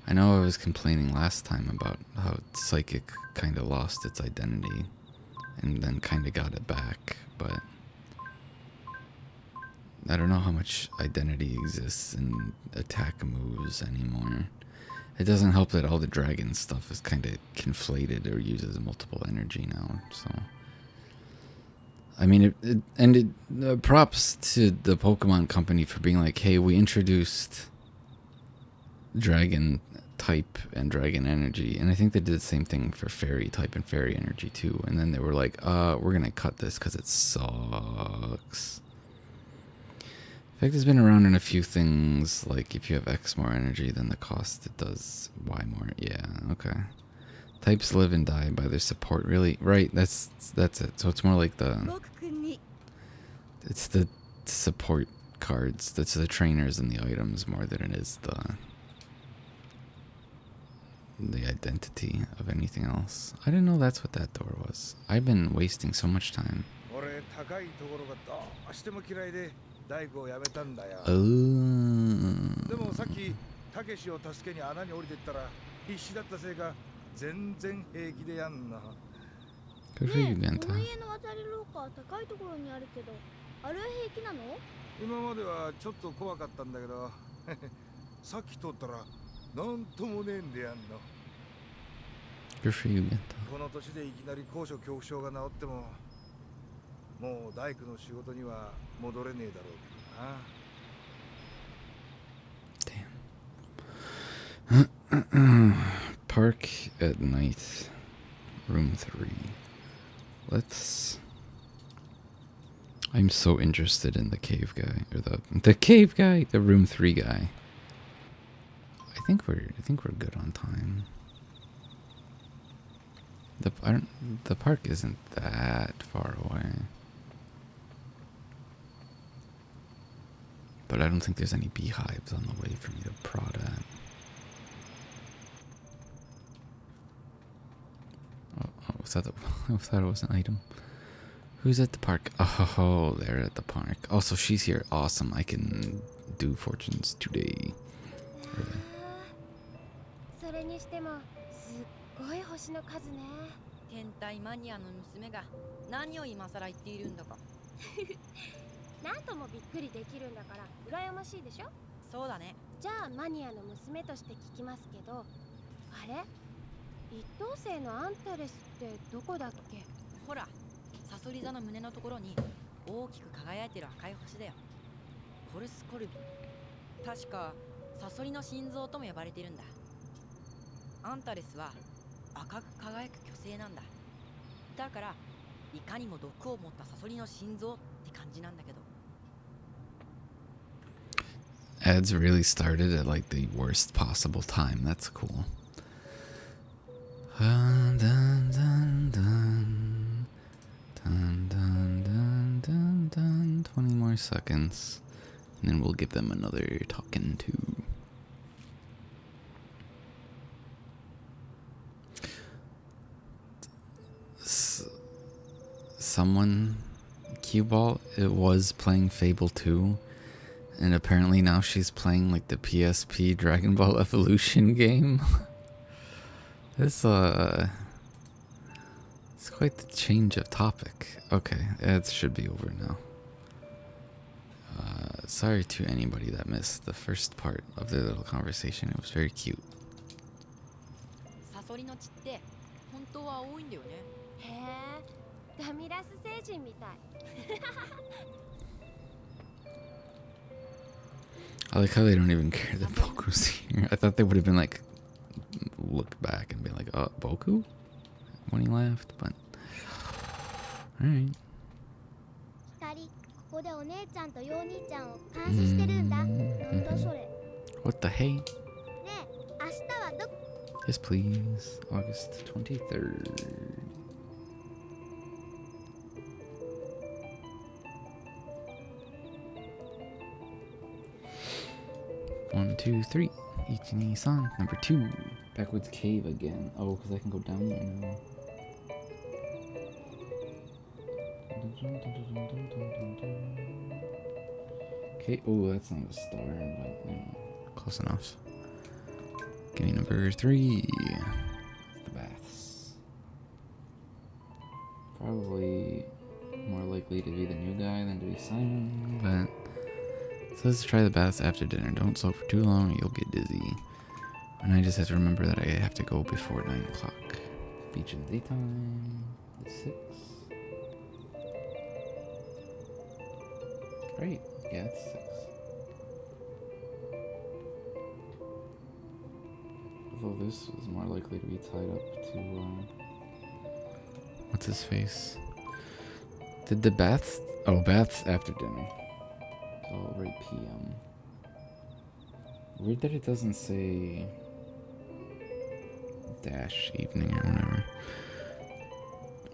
[SPEAKER 2] I know I was complaining last time about how Psychic kind of lost its identity and then kind of got it back, but I don't know how much identity exists in attack moves anymore. It doesn't help that all the dragon stuff is kind of conflated or uses multiple energy now, so... I mean, props to the Pokemon company for being like, hey, we introduced dragon type and dragon energy, and I think they did the same thing for fairy type and fairy energy too, and then they were like, we're gonna cut this because it sucks. In fact, it's been around in a few things, like if you have X more energy, then the cost it does Y more. Yeah, okay. Types live and die by their support, really? Right, that's it. So it's more like it's the support cards, that's the trainers and the items more than it is the identity of anything else. I didn't know that's what that door was. I've been wasting so much time. Oh. Good for you, Genta.
[SPEAKER 10] 今まではちょっと怖かったんだけどさっき通ったらなんともねえんでやんの
[SPEAKER 2] Good for you, Genta.
[SPEAKER 10] この年でいきなり高所恐怖症が治ってももう大工の仕事には戻れねえだろうけどな
[SPEAKER 2] Damn. Park at night. Room 3. Let's... I'm so interested in the cave guy, or the cave guy, the room 3 guy. I think we're good on time. The park isn't that far away, but I don't think there's any beehives on the way for me to prod at. I thought it was an item. Who's at the park? Oh, they're at the park. Also, she's here. Awesome. I can do fortunes today. Really.
[SPEAKER 3] それにしてもすっごい星の数ね。
[SPEAKER 9] 天体マニアの娘が何を今更言っているんだか。
[SPEAKER 8] なんともびっくりできるんだから羨ましいでしょ。
[SPEAKER 9] そうだね。
[SPEAKER 8] じゃあマニアの娘として聞きますけど、あれ？一等星のアンタレスってどこだっけ？
[SPEAKER 9] ほら、サソリ座の胸のところに大きく輝いてる赤い星だよ。コルスコルビ。確かサソリの心臓とも呼ばれているんだ。アンタレスは赤く輝く巨星なんだ。だからいかにも毒を持ったサソリの心臓って感じなんだけど。
[SPEAKER 2] Ads really started at like the worst possible time. That's cool. Dun, dun, dun, dun. Dun, dun, dun, dun, dun. 20 more seconds. And then we'll give them another talking to. Someone, Cuball, it was playing Fable 2. And apparently now she's playing like the PSP Dragon Ball Evolution game. It's quite the change of topic. Okay, it should be over now. Sorry to anybody that missed the first part of their little conversation. It was very cute.
[SPEAKER 9] サソリの血って本当は多いんだよね。
[SPEAKER 8] へえ、ダミラス星人みたい。
[SPEAKER 2] I like how they don't even care that Boku's here. I thought they would have been like, look back and be like, Boku? When he left, but alright.
[SPEAKER 8] 光、ここでお姉ちゃんとヨー兄ちゃんを監視してるんだ。なんだそれ。
[SPEAKER 2] What the hey?
[SPEAKER 8] ねえ、明日はど
[SPEAKER 2] Yes, please. August 23rd. One, two, three. Ichini-san. Number 2. Backwards cave again. Oh, because I can go down there now. Okay. Oh, that's not a star, but close enough. Give me number 3. The baths. Probably more likely to be the new guy than to be Simon, but it says try the baths after dinner. Don't soak for too long or you'll get dizzy. And I just have to remember that I have to go before 9 o'clock. Beach in the daytime. The 6. Great. Yeah, it's 6. Although this was more likely to be tied up to, what's his face? Did the baths? Oh, baths after dinner. So right PM. Weird that it doesn't say dash evening or whatever.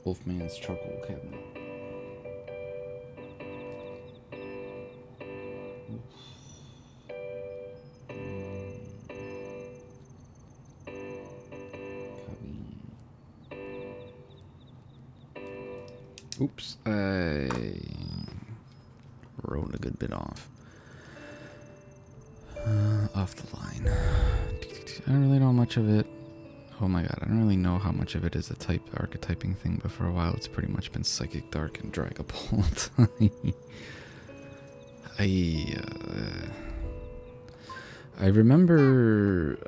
[SPEAKER 2] Wolfman's charcoal cabinet. Oops, I wrote a good bit off. Off the line. I don't really know much of it. Oh my god, I don't really know how much of it is a type archetyping thing, but for a while it's pretty much been Psychic Dark and Dragapult. I remember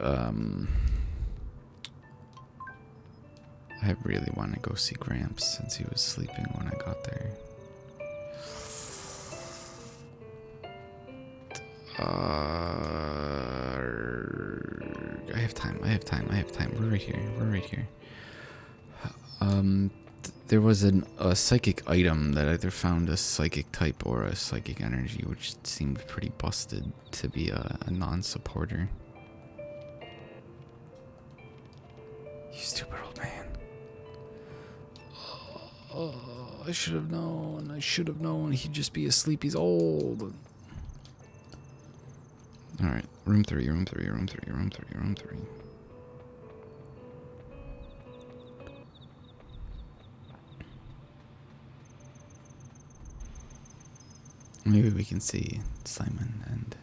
[SPEAKER 2] I really want to go see Gramps since he was sleeping when I got there. I have time. We're right here. There was a psychic item that either found a psychic type or a psychic energy, which seemed pretty busted to be a non-supporter. You stupid old man. Oh, I should have known. He'd just be asleep. He's old. Alright, room 3. Maybe we can see Simon and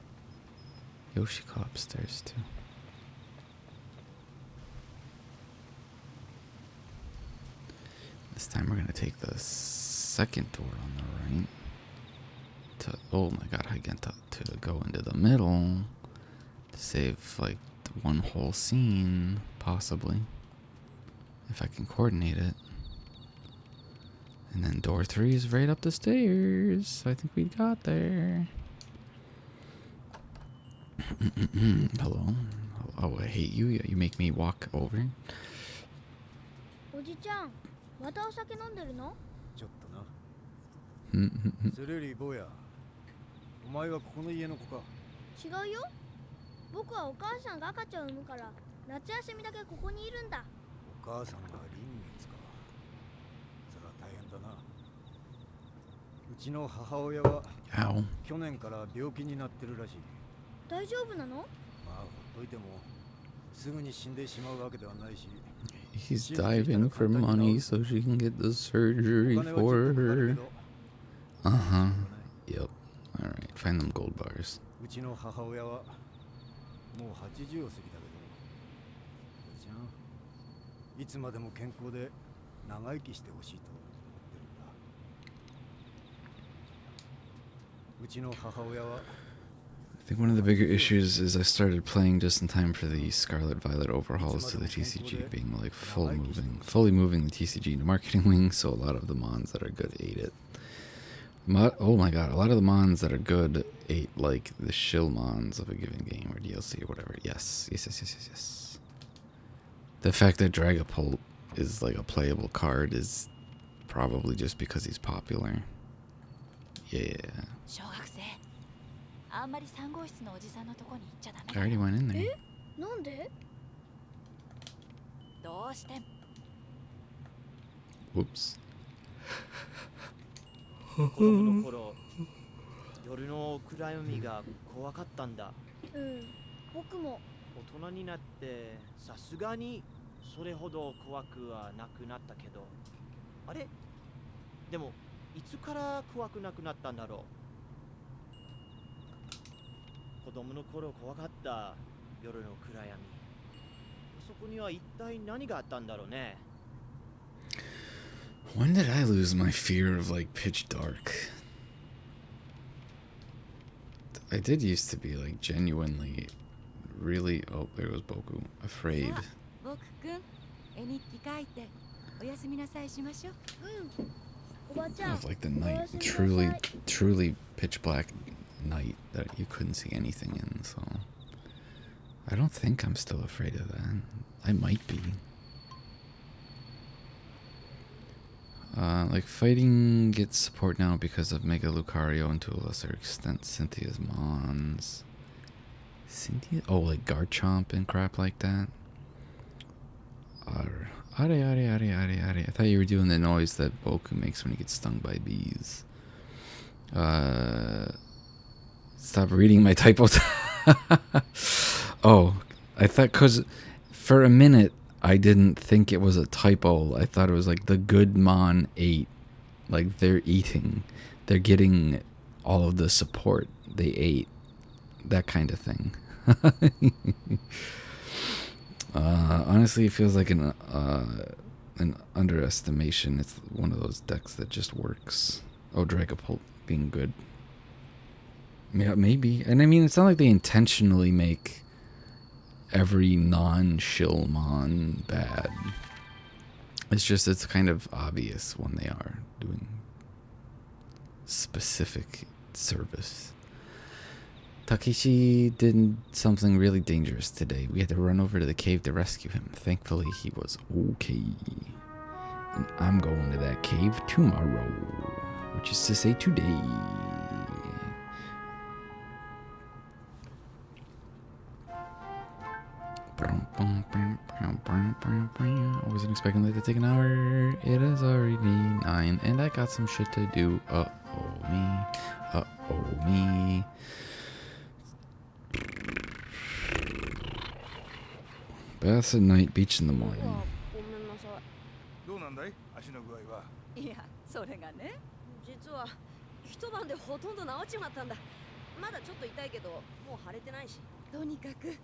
[SPEAKER 2] Yoshiko upstairs too. This time we're gonna take the second door on the right. Oh my god, Hagenta, to go into the middle to save like one whole scene, possibly, if I can coordinate it. And then door 3 is right up the stairs. I think we got there. Hello. Oh, I hate you. You make me walk over.
[SPEAKER 8] おじちゃん、またお酒飲んでるの？
[SPEAKER 4] ちょっとな。それより坊や、お前はここの家の子か？
[SPEAKER 8] 違うよ。僕はお母さんが赤ちゃんを産むから夏休みだけここにいるんだ。
[SPEAKER 4] お母さんが臨月か。それは大変だな。うちの母親は去年から病気になってるらしい。
[SPEAKER 8] 大丈夫なの？
[SPEAKER 4] まあほっといてもすぐに死んでしまうわけではないし。
[SPEAKER 2] He's diving for money so she can get the surgery for her. Yep. Alright, find them gold bars.
[SPEAKER 4] うちの母親はもう80を過ぎたけど、じゃあいつまでも健康で長生きしてほしいと思ってるんだ。うちの母親は
[SPEAKER 2] I think one of the bigger issues is I started playing just in time for the Scarlet Violet overhauls to the TCG being like fully moving the TCG into marketing wing, so a lot of the mons that are good ate it. Oh my god, a lot of the mons that are good ate like the shill mons of a given game or DLC or whatever. Yes. The fact that Dragapult is like a playable card is probably just because he's popular. Yeah. I already went in there.
[SPEAKER 8] なんで
[SPEAKER 2] Whoops.
[SPEAKER 5] 子供の頃、夜の暗闇が怖かったんだ。
[SPEAKER 8] 僕も。
[SPEAKER 5] 大人になってさすがにそれほど怖くはなくなったけど、あれ？でもいつから怖くなくなったんだろう。子供の頃怖かった夜の暗闇。そこには一体何があったんだろうね。
[SPEAKER 2] When did I lose my fear of like pitch dark? I did used to be like genuinely really, oh, there goes Boku, afraid of like the night, truly pitch black night that you couldn't see anything in. So I don't think I'm still afraid of that. I might be. Like fighting gets support now because of Mega Lucario and to a lesser extent Cynthia's Mons. Oh, like Garchomp and crap like that. I thought you were doing the noise that Boku makes when he gets stung by bees. Stop reading my typos. Oh, I thought because for a minute I didn't think it was a typo. I thought it was like the good Mon 8. Like they're eating. They're getting all of the support they ate. That kind of thing. Honestly, it feels like an underestimation. It's one of those decks that just works. Oh, Dragapult being good. Yeah, maybe. And I mean, it's not like they intentionally make every non-Shilmon bad. It's just, it's kind of obvious when they are doing specific service. Takeshi did something really dangerous today. We had to run over to the cave to rescue him. Thankfully, he was okay. And I'm going to that cave tomorrow, which is to say today. I wasn't expecting that to take an hour. It is already 9, and I got some shit to do. Uh-oh me. Bath at night, beach in the morning.
[SPEAKER 10] どうなんだい足の具合は。
[SPEAKER 6] いや、それがね。
[SPEAKER 9] 実は一晩でほとんど治っちまったんだ。まだちょっと痛いけど、もう腫れてないし。
[SPEAKER 6] とにかく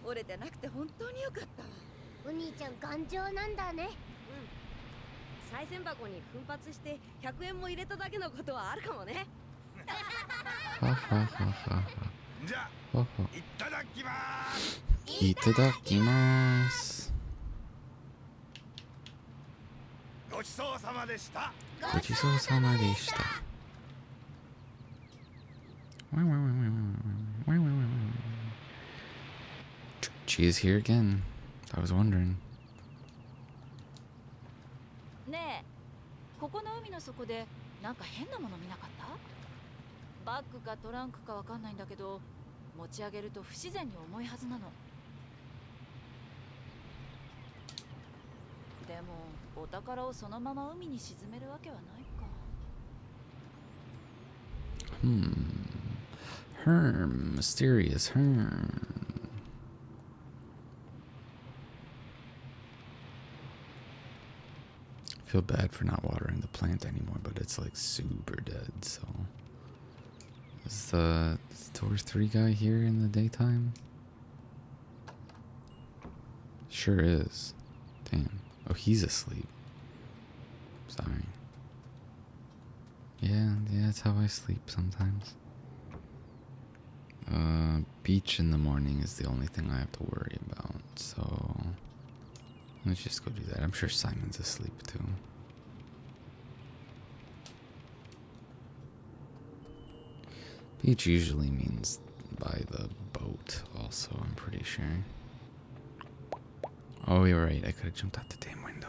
[SPEAKER 6] 折れてなくて本当によかったわ。
[SPEAKER 8] お兄ちゃん頑丈なんだね。
[SPEAKER 9] 賽銭箱に奮発して100円も入れただけのことはあるかもね。
[SPEAKER 10] じゃあ、いただきます。
[SPEAKER 2] いただきます。
[SPEAKER 10] ごちそうさまでした。
[SPEAKER 2] ごちそうさまでした。She is here again. I was wondering.
[SPEAKER 6] ねえ、ここの海の底でなんか変なもの見なかった？バッグかトランクかわかんないんだけど、持ち上げると不自然に重いはずなの。でもお宝をそのまま海に沈めるわけはないか。
[SPEAKER 2] Herm, mysterious Herm. I feel bad for not watering the plant anymore, but it's like super dead, so. Is the Tour 3 guy here in the daytime? Sure is. Damn. Oh, he's asleep. Sorry. Yeah, that's how I sleep sometimes. Beach in the morning is the only thing I have to worry about. So let's just go do that. I'm sure Simon's asleep too. Beach usually means by the boat also, I'm pretty sure. Oh, you're right. I could have jumped out the damn window.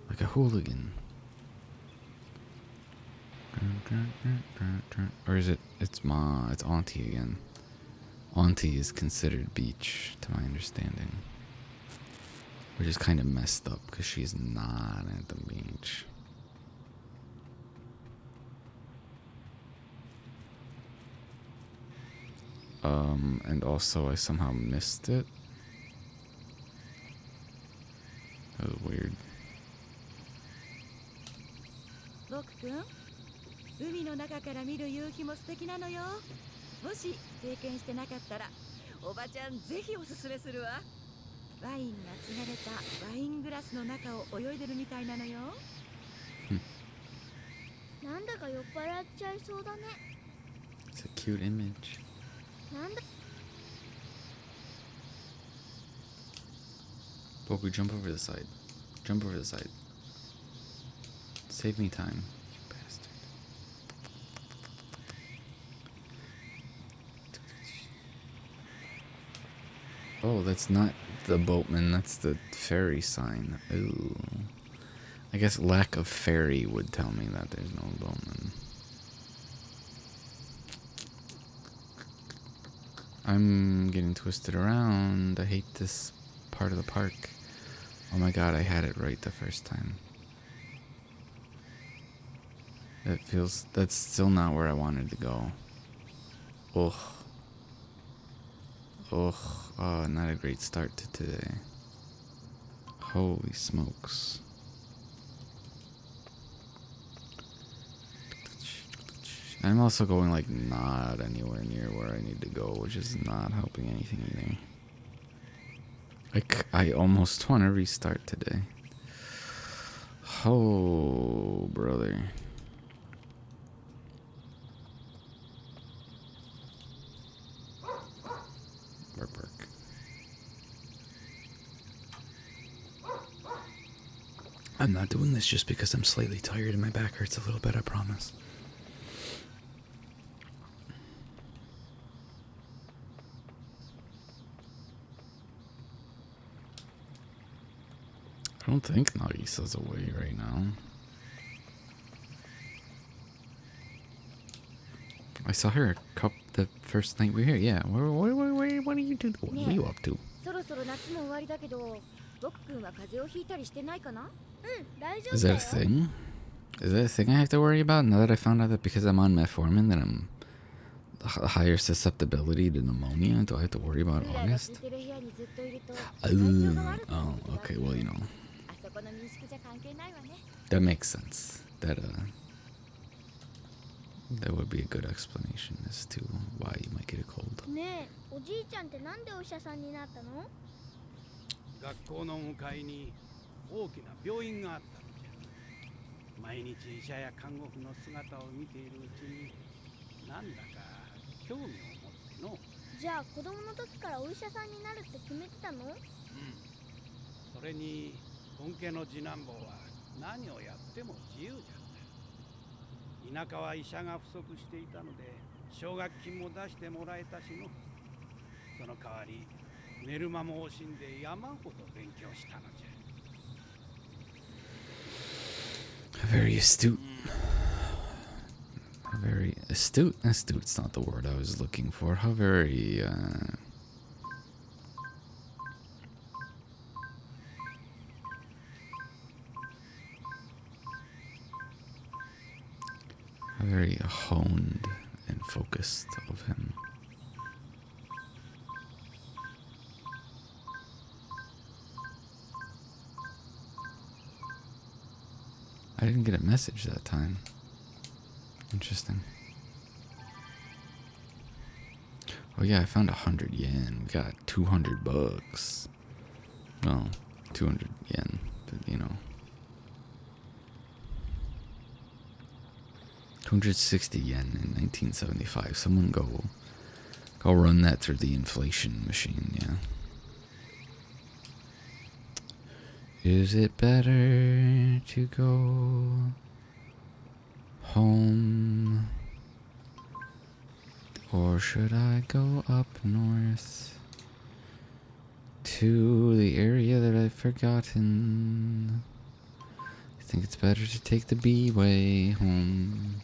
[SPEAKER 2] Like a hooligan. Or is it? It's Auntie again. Auntie is considered beach, to my understanding. Which is kind of messed up because she's not at the beach. And also I somehow missed it. That was weird.
[SPEAKER 3] 僕くん、海の中から見る夕日も素敵なのよ。もし経験してなかったら、おばちゃんぜひおすすめするわ。ワインが継がれたワイングラスの中を泳いでるみたいなのよ。
[SPEAKER 8] なんだか酔っ払っちゃいそうだね。
[SPEAKER 2] It's a cute image.
[SPEAKER 8] なんだ
[SPEAKER 2] Boku, jump over the side. Jump over the side. Save me time, you bastard. Oh, that's not the boatman, that's the ferry sign. Ooh. I guess lack of ferry would tell me that there's no boatman. I'm getting twisted around. I hate this part of the park. Oh my god, I had it right the first time. That's still not where I wanted to go. Ugh. Ugh. Oh, not a great start to today. Holy smokes. I'm also going like not anywhere near where I need to go, which is not helping anything either. I almost want to restart today. Oh, brother. Bark, bark. I'm not doing this just because I'm slightly tired and my back hurts a little bit, I promise. I don't think Nagisa's away right now. I saw her the first night we were here. Yeah. What are you doing? What are you up to?
[SPEAKER 3] そろそろ夏も終わりだけど、僕くんは風邪をひいたりしてないかな？
[SPEAKER 8] 大丈夫
[SPEAKER 2] Is
[SPEAKER 8] だ
[SPEAKER 2] that
[SPEAKER 8] よ。
[SPEAKER 2] a thing? Is that a thing I have to worry about now that I found out that because I'm on metformin that I'm higher susceptibility to pneumonia? Do I have to worry about August? Oh, okay. Well, you know. That makes sense. That would be a good explanation as to why you might get a cold.
[SPEAKER 8] ねえ、おじいちゃんってなんでお医者さんになったの？
[SPEAKER 10] 学校の向かいに大きな病院があったのじゃ。毎日医者や看護婦の姿を見ているうちになんだか興味を持っての。
[SPEAKER 8] じゃあ子供の時からお医者さんになるって決めてたの？
[SPEAKER 10] それに本家の次男坊は何をやっても自由じゃった。田舎は医者が不足していたので奨学金も出してもらえたしの。その代わり寝る間も惜しんで山ほど勉強したのじゃ。
[SPEAKER 2] Very astute. Very astute. Astute's not the word I was looking for. How very very honed and focused of him. I didn't get a message that time. Interesting. Oh yeah, I found 100 yen. We got 200 bucks. Well, 200 yen, but you know. 260 yen in 1975. Someone go Go run that through the inflation machine, yeah. Is it better to go home? Or should I go up north to the area that I've forgotten? I think it's better to take the B way home.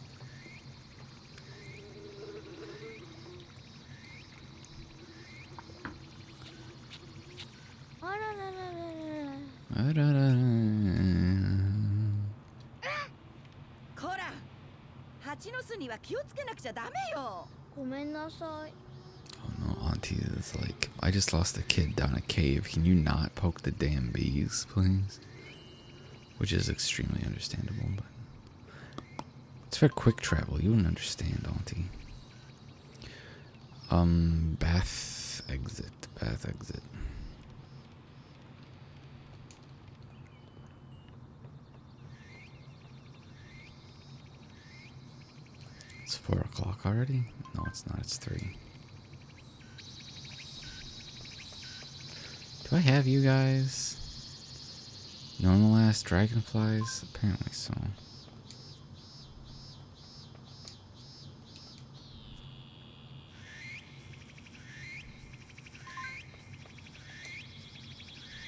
[SPEAKER 2] Oh no, Auntie is like, I just lost a kid down a cave. Can you not poke the damn bees, please? Which is extremely understandable, but it's for quick travel. You wouldn't understand, Auntie. Bath exit. It's 4 o'clock already? No, it's not. It's 3. Do I have you guys? Normal ass dragonflies? Apparently so.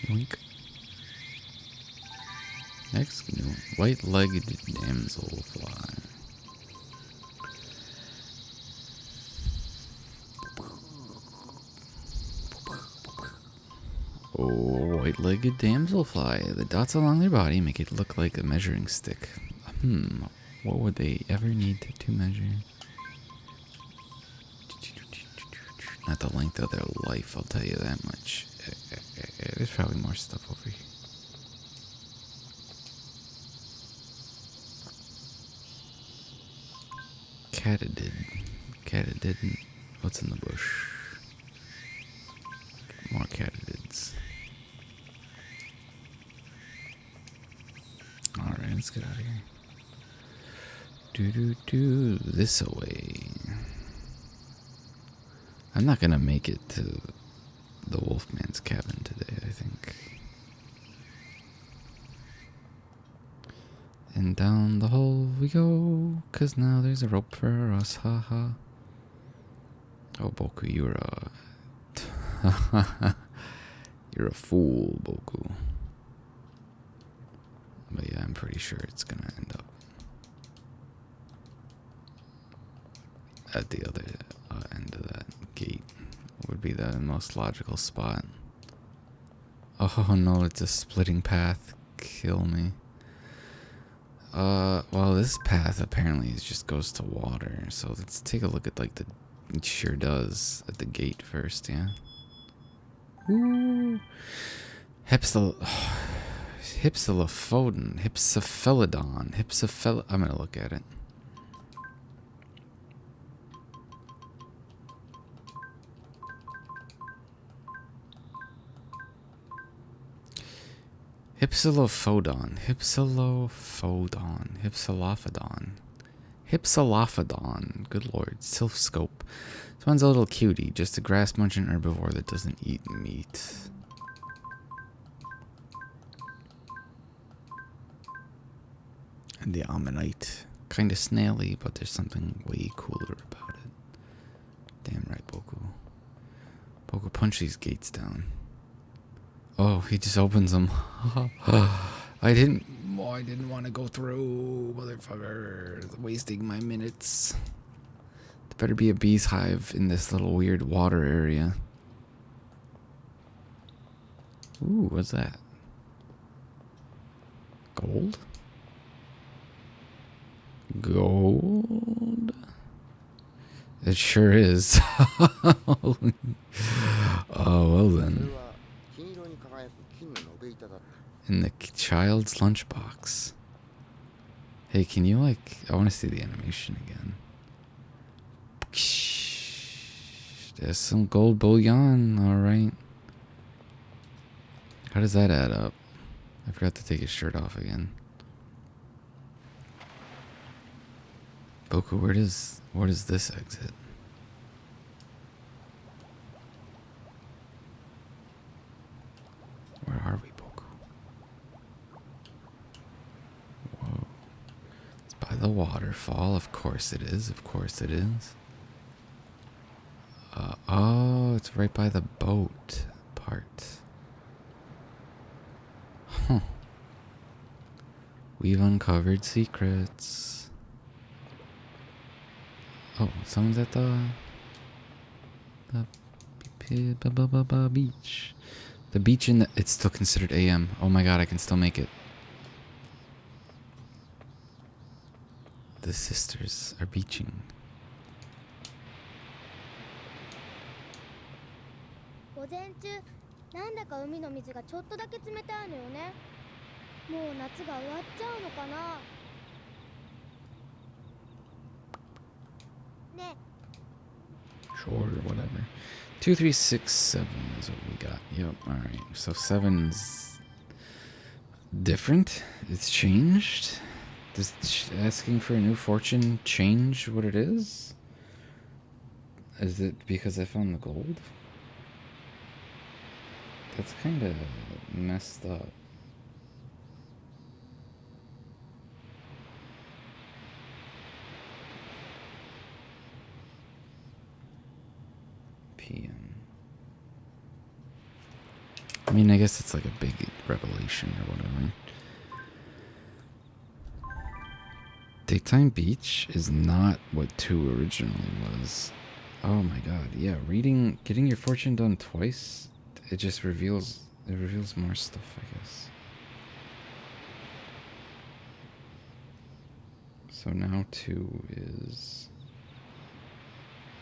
[SPEAKER 2] Yoink. Next, new white-legged damselfly. Oh, white-legged damselfly. The dots along their body make it look like a measuring stick. What would they ever need to measure? Not the length of their life, I'll tell you that much. There's probably more stuff over here. Catadid. What's in the bush? More catidids. Alright, let's get out of here. This away. I'm not gonna make it to the Wolfman's cabin today, I think. And down the hole we go, 'cause now there's a rope for us, haha. Oh, Boku, you're a fool, Boku. But yeah, I'm pretty sure it's gonna end up at the other end of that gate. Would be the most logical spot. Oh no, it's a splitting path. Kill me. Well, this path apparently just goes to water. So let's take a look at like it sure does at the gate first, yeah. Ooh. Hypsiphelodon. I'm gonna look at it. Hypsilophodon. Good lord. Sylph scope. This one's a little cutie. Just a grass munching herbivore that doesn't eat meat. And the ammonite. Kinda snaily, but there's something way cooler about it. Damn right, Boku. Boku, punch these gates down. Oh, he just opens them. I didn't want to go through, motherfucker. Wasting my minutes. There better be a bee's hive in this little weird water area. Ooh, what's that? Gold? Gold? It sure is. Oh, well then. In the child's lunchbox. Hey, can you like... I want to see the animation again. There's some gold bullion, alright. How does that add up? I forgot to take his shirt off again. Boku, where does this exit? By the waterfall, of course it is, of course it is. Oh, it's right by the boat part. Huh. We've uncovered secrets. Oh, someone's at the beach. The beach in the... It's still considered AM. Oh my god, I can still make it. The sisters are beaching.
[SPEAKER 8] 午前中なんだか海の水がちょっとだけ冷たいのよね。もう夏が終わっちゃうのかな。ね。
[SPEAKER 2] Sure, whatever. 2, 3, 6, 7 is what we got. Yep, alright. So 7's different. It's changed. Does asking for a new fortune change what it is? Is it because I found the gold? That's kind of messed up. PM. I mean, I guess it's like a big revelation or whatever. Daytime Beach is not what 2 originally was. Oh my god, yeah, getting your fortune done twice, it just reveals more stuff, I guess. So now 2 is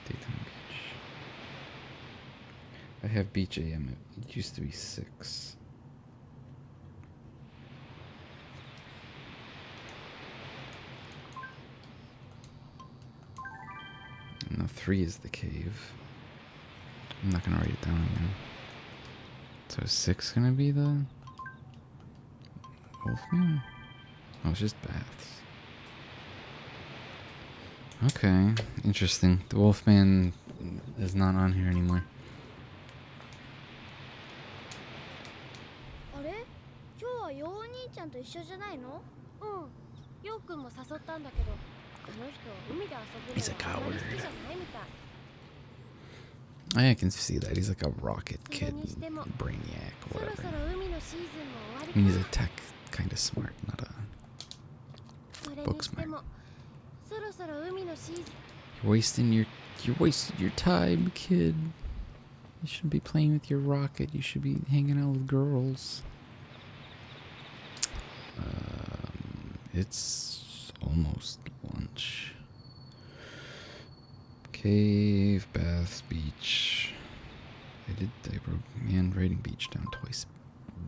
[SPEAKER 2] Daytime Beach. I have Beach AM, it used to be 6. No, 3 is the cave. I'm not gonna write it down again. So is 6 gonna be the Wolfman? Oh, it's just baths. Okay, interesting. The Wolfman is not on here anymore.
[SPEAKER 8] あれ？今日はよお兄ちゃんと一緒じゃないの？うん。ようくんも誘ったんだけど、あの人海で遊ぶのはあまり好きじゃないみたい。
[SPEAKER 2] I can see that. He's like a rocket kid, brainiac, whatever. I mean, he's a tech kind of smart, not a book smart. You're wasting your time, kid. You shouldn't be playing with your rocket. You should be hanging out with girls. It's almost lunch. Cave, baths, beach. I wrote, man, writing beach down twice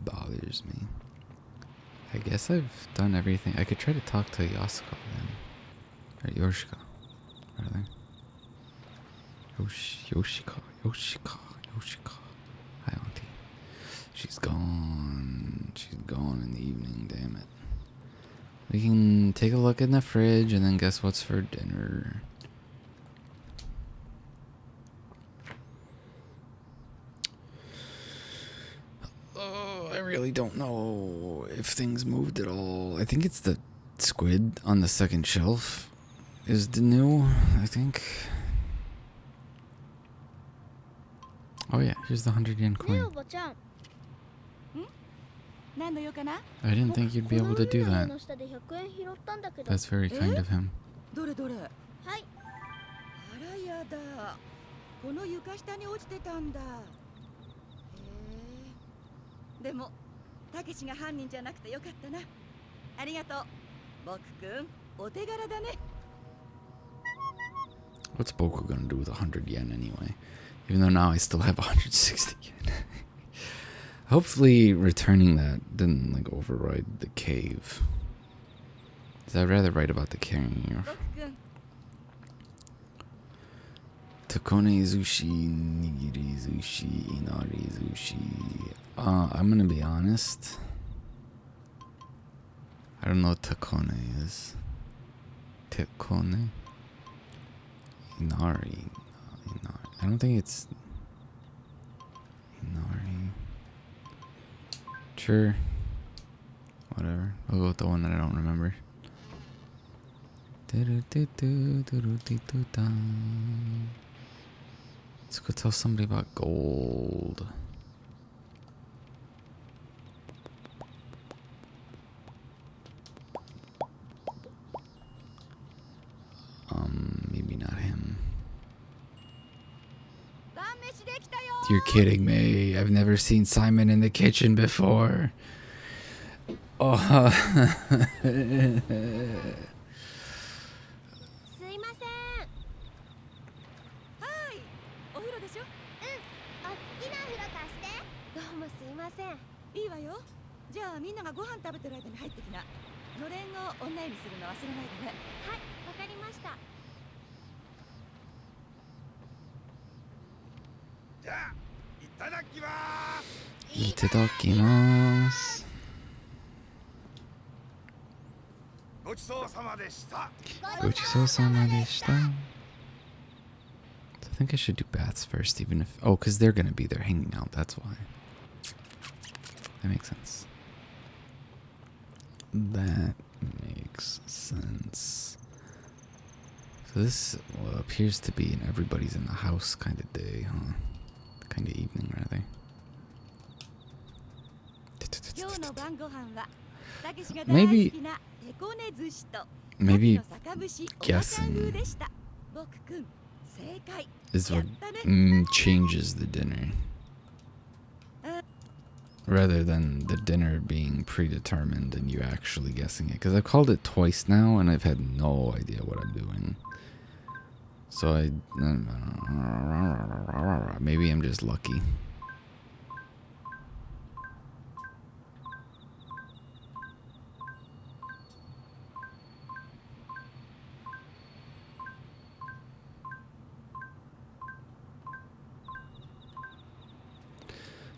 [SPEAKER 2] bothers me. I guess I've done everything. I could try to talk to Yasuko then. Or Yoshika, rather. Yoshika. Hi, Auntie. She's gone. She's gone in the evening, damn it. We can take a look in the fridge and then guess what's for dinner. I really don't know if things moved at all. I think it's the squid on the second shelf is the new, I think. Oh yeah, here's the 100 yen coin. I didn't think you'd be able to do that. That's very kind of him.
[SPEAKER 8] はい。
[SPEAKER 9] あらやだ。この床下に落ちてたんだ。へえ。でも、たけしが犯人じゃなくてよかったな。ありがとう。僕くん、お手柄だね。
[SPEAKER 2] What's Boku gonna do with 100 yen anyway? Even though now I still have 160 yen. Hopefully returning that didn't like override the cave. 'Cause I'd rather write about the carrying. Takone sushi, nigiri sushi, inari sushi. I'm gonna be honest. I don't know what takone is. Takone? Inari. I don't think it's Inari. Sure. Whatever. We'll go with the one that I don't remember. Let's go tell somebody about gold. Maybe not him. You're kidding me. I've never seen Simon in the kitchen before. Oh.
[SPEAKER 8] すいません。
[SPEAKER 3] はい、お風呂でしょ。
[SPEAKER 8] おっきな風呂貸して。どうもすいません。
[SPEAKER 3] いいわよ。じゃあみんながご飯食べてる間に入ってきな。のれんをオンラインにするの忘れないでね。
[SPEAKER 8] はい、わかりました。
[SPEAKER 10] じゃあいただきます。
[SPEAKER 2] いただきます。
[SPEAKER 10] ごちそうさまでした。
[SPEAKER 2] ごちそうさまでした。I think I should do baths first, even if... Oh, because they're going to be there hanging out, that's why. That makes sense. That makes sense. So this appears to be an everybody's in the house kind of day, huh? Kind of evening, rather. Maybe guessing is what changes the dinner. Rather than the dinner being predetermined and you actually guessing it. Because I've called it twice now and I've had no idea what I'm doing. So maybe I'm just lucky.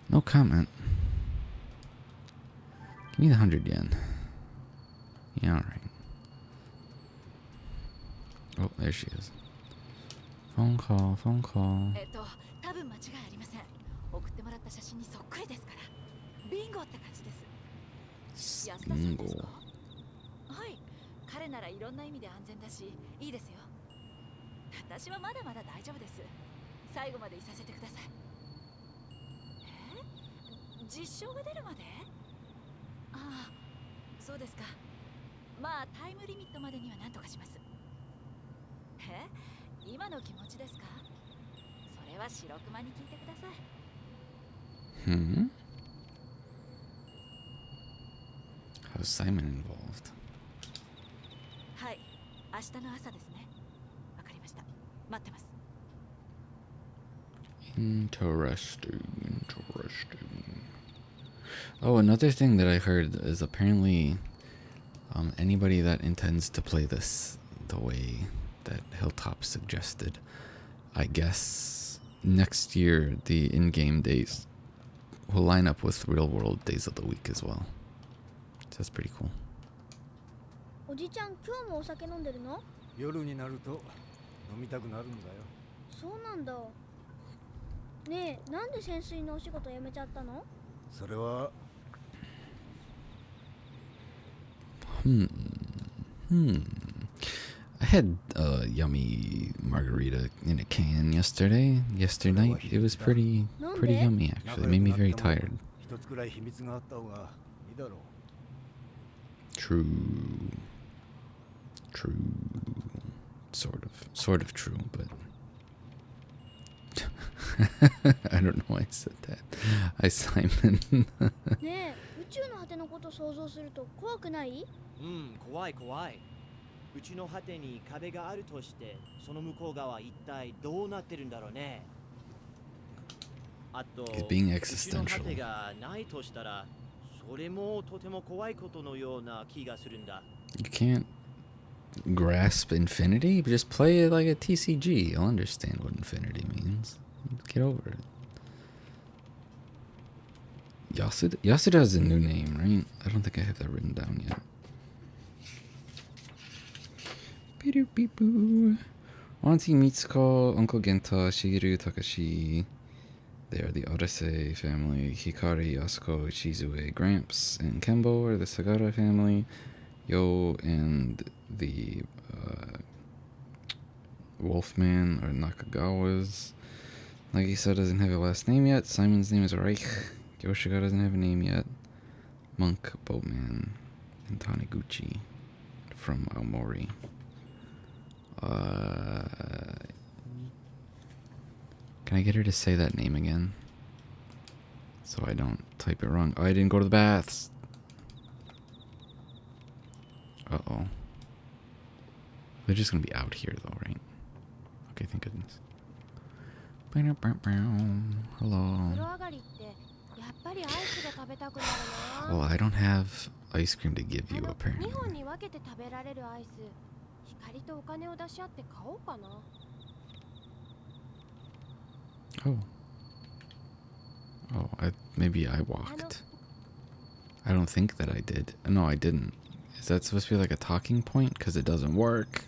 [SPEAKER 2] No comment. Give me the 100 yen. Yeah, alright. Oh, there she is. Phone call, phone call.
[SPEAKER 6] 多分間違いありません。送ってもらった写真にそっくりですから。ビンゴって感じです。安田さんですか？はい。彼ならいろんな意味で安全だし、いいですよ。私はまだまだ大丈夫です。最後までいさせてください。実証が出るまで？ああ、そうですか。まあタイムリミットまでには何とかします。今の気持ちですか？それは白熊に聞いてください。
[SPEAKER 2] How's Simon involved?
[SPEAKER 6] はい、明日の朝ですね。わかりました。待ってます。
[SPEAKER 2] Interesting. Oh, another thing that I heard is apparently anybody that intends to play this the way that Hilltop suggested, I guess next year the in-game days will line up with real-world days of the week as well. So that's pretty cool.
[SPEAKER 8] おじちゃん、今日もお酒飲んでるの？
[SPEAKER 4] 夜になると飲みたくなるんだよ。
[SPEAKER 8] そうなんだ。ねえ、なんで潜水のお仕事辞めちゃったの？
[SPEAKER 4] それは
[SPEAKER 2] I had a yummy margarita in a can yesterday night. It was pretty yummy actually. It made me very tired. True. Sort of true, but I don't know why I said that. Hi, Simon.
[SPEAKER 8] ねえ、宇宙の果てのこと想像すると怖くない？
[SPEAKER 5] 怖い。宇宙の果てに壁があるとして、その向こう側一体どうなってるんだろうね。あと、
[SPEAKER 2] being
[SPEAKER 5] 宇宙の果
[SPEAKER 2] existential.
[SPEAKER 5] てがないとしたら、それもとても怖いことのような気がするんだ。
[SPEAKER 2] You can't grasp infinity? Just play it like a TCG. You'll understand what infinity means. Get over it. Yasuda is a new name, right? I don't think I have that written down yet. Auntie Mitsuko, Uncle Genta, Shigeru Takashi. They are the Odyssey family. Hikari, Yasuko, Chizue, Gramps, and Kembo are the Sagara family. Yo and the Wolfman or Nakagawa's. Nagisa doesn't have a last name yet. Simon's name is Reich. Yoshiga doesn't have a name yet. Monk, Boatman, and Taniguchi from Aomori. Can I get her to say that name again? So I don't type it wrong. Oh, I didn't go to the baths. Uh-oh. They're just gonna be out here though, right? Okay, thank goodness. Hello. Well, I don't have ice cream to give you, apparently. Oh. Oh, maybe I walked. I don't think that I did. No, I didn't. Is that supposed to be like a talking point? Because it doesn't work.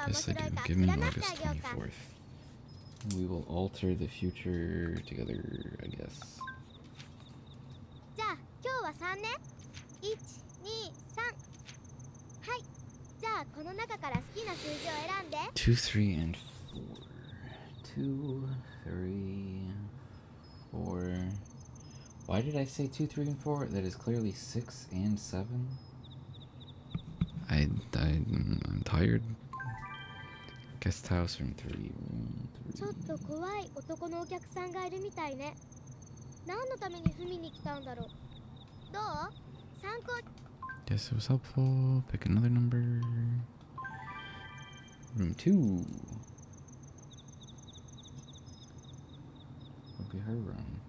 [SPEAKER 2] Yes, I do. Give me August 24th. We will alter the future together, I guess. 2, 3, and 4. 2, 3, 4. Why did I say 2, 3, and 4? That is clearly 6 and 7. I'm tired. Guest house room 3. Room 3. Guess it was helpful. Pick another number. Room 2. Would be her room.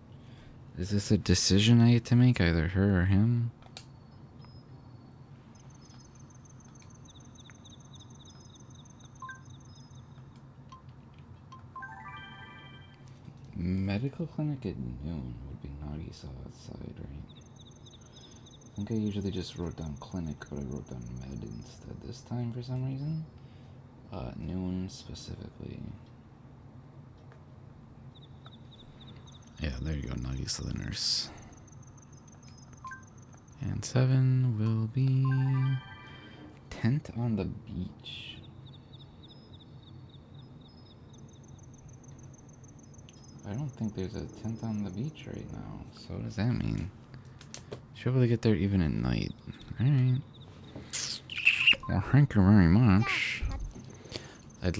[SPEAKER 2] Is this a decision I get to make? Either her or him? Medical clinic at noon would be Nagisa outside, right? I think I usually just wrote down clinic, but I wrote down med instead this time for some reason. Noon specifically. Yeah, there you go, Nagisa the nurse. And 7 will be tent on the beach. I don't think there's a tent on the beach right now. So what does that mean? Should be able to get there even at night. Alright. Well, thank you very much. I'd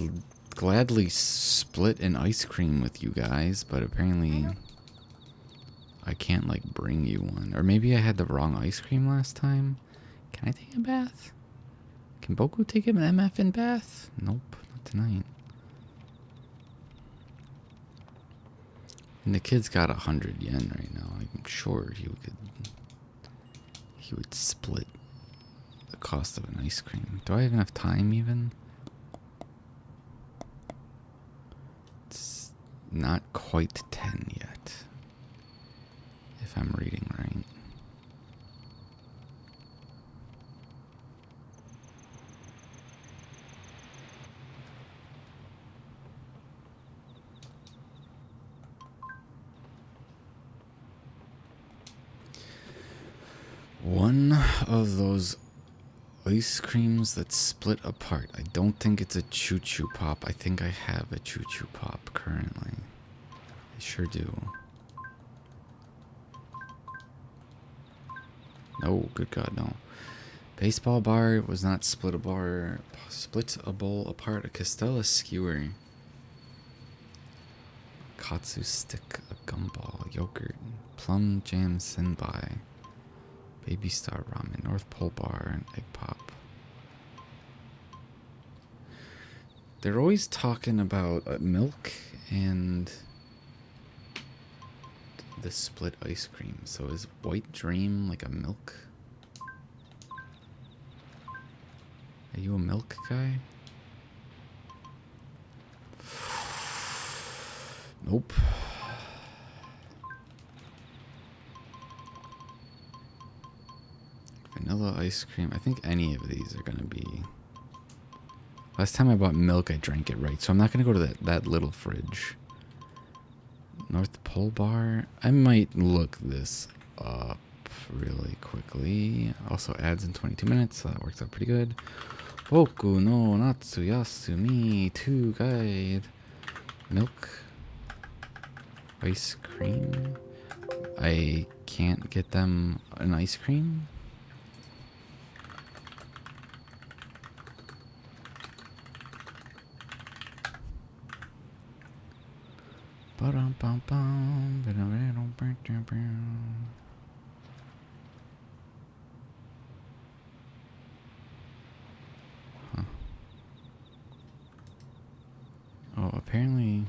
[SPEAKER 2] gladly split an ice cream with you guys, but apparently I can't, like, bring you one. Or maybe I had the wrong ice cream last time. Can I take a bath? Can Boku take an MF in bath? Nope, not tonight. And the kid's got 100 yen right now. I'm sure he would split the cost of an ice cream. Do I have enough time even? It's not quite 10 yet, if I'm reading right. One of those ice creams that split apart. I don't think it's a Choo Choo Pop. I think I have a Choo Choo Pop currently. I sure do. No, good God, no. Baseball bar was not splitable apart. A Castella skewer. Katsu stick, a gumball, yogurt, plum jam senbai. Baby Star Ramen, North Pole Bar, and Egg Pop. They're always talking about milk and the split ice cream. So is White Dream like a milk? Are you a milk guy? Nope. Vanilla ice cream. I think any of these are going to be Last time I bought milk, I drank it right. So I'm not going to go to that little fridge. North Pole Bar. I might look this up really quickly. Also adds in 22 minutes, so that works out pretty good. Boku no Natsuyasumi 2 guide. Milk. Ice cream. I can't get them an ice cream. Huh. Oh, apparently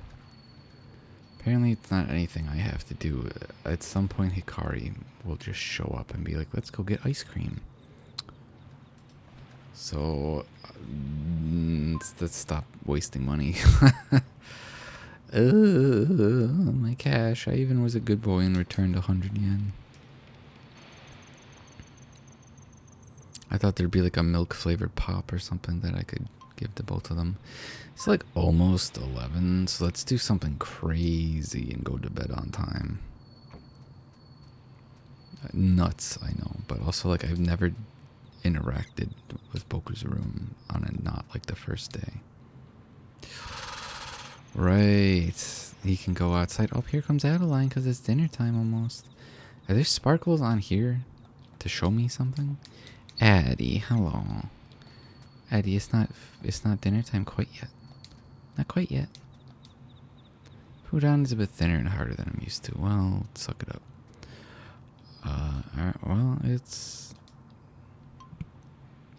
[SPEAKER 2] it's not anything I have to do. At some point, Hikari will just show up and be like, let's go get ice cream. So, let's stop wasting money. My cash. I even was a good boy and returned 100 yen. I thought there'd be like a milk flavored pop or something that I could give to both of them. It's like almost 11, so let's do something crazy and go to bed on time. Nuts, I know, but also like I've never interacted with Boku's room on a not like the first day. Right, he can go outside. Oh, here comes Adeline because it's dinner time almost. Are there sparkles on here to show me something? Addie, hello. Addie, it's not dinner time quite yet. Not quite yet. Food on is a bit thinner and harder than I'm used to. Well, suck it up. Alright, well, it's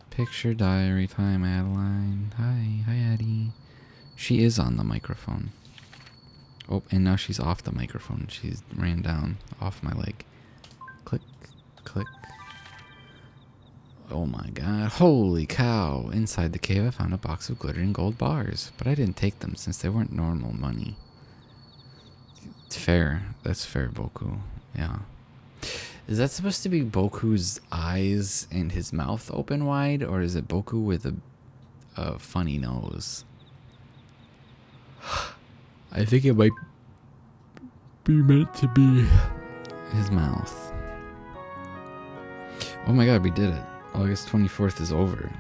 [SPEAKER 2] picture diary time, Adeline. Hi Addie. She is on the microphone. Oh, and now she's off the microphone. She's ran down off my leg. Click, click. Oh my god, holy cow. Inside the cave I found a box of glittering gold bars, but I didn't take them since they weren't normal money. It's fair. That's fair, Boku. Yeah. Is that supposed to be Boku's eyes and his mouth open wide, or is it Boku with a funny nose? I think it might be meant to be his mouth. Oh my god, we did it. August 24th is over.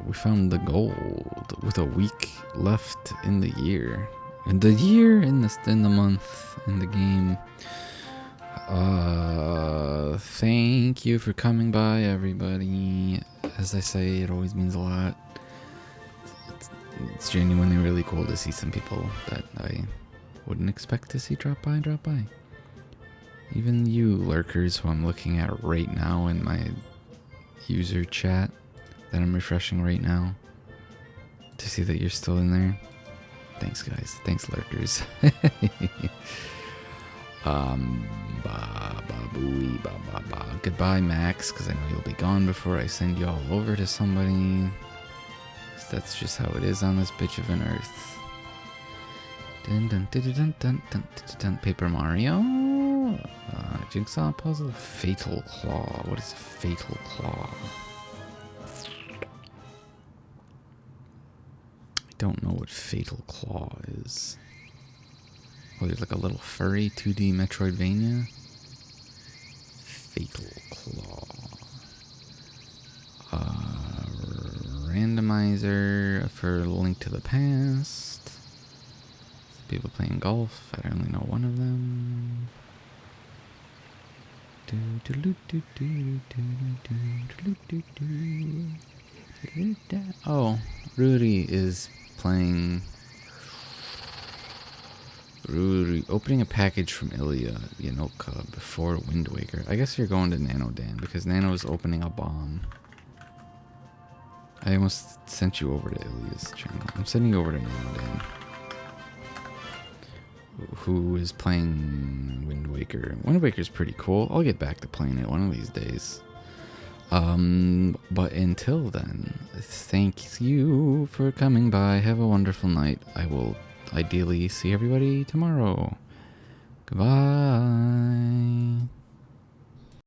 [SPEAKER 2] We found the gold with a week left in the year. In the year, in the month, in the game. Thank you for coming by, everybody. As I say, it always means a lot. It's genuinely really cool to see some people that I wouldn't expect to see drop by. Even you lurkers who I'm looking at right now in my user chat that I'm refreshing right now to see that you're still in there. Thanks, guys. Thanks, lurkers. Goodbye, Max, because I know you'll be gone before I send you all over to somebody. That's just how it is on this bitch of an earth. Dun dun dun dun dun dun dun dun. Paper Mario. Jigsaw puzzle. Fatal Claw. What is Fatal Claw? I don't know what Fatal Claw is. Oh, there's like a little furry 2D Metroidvania. Fatal Claw. Randomizer for Link to the Past. People playing golf. I only know one of them. Oh, Rudy is playing. Rudy opening a package from Ilya Yanoka before Wind Waker. I guess you're going to Nano Dan because Nano is opening a bomb. I almost sent you over to Ilya's channel. I'm sending you over to Nano Dan, who is playing Wind Waker. Wind Waker's pretty cool. I'll get back to playing it one of these days. But until then, thank you for coming by. Have a wonderful night. I will ideally see everybody tomorrow. Goodbye.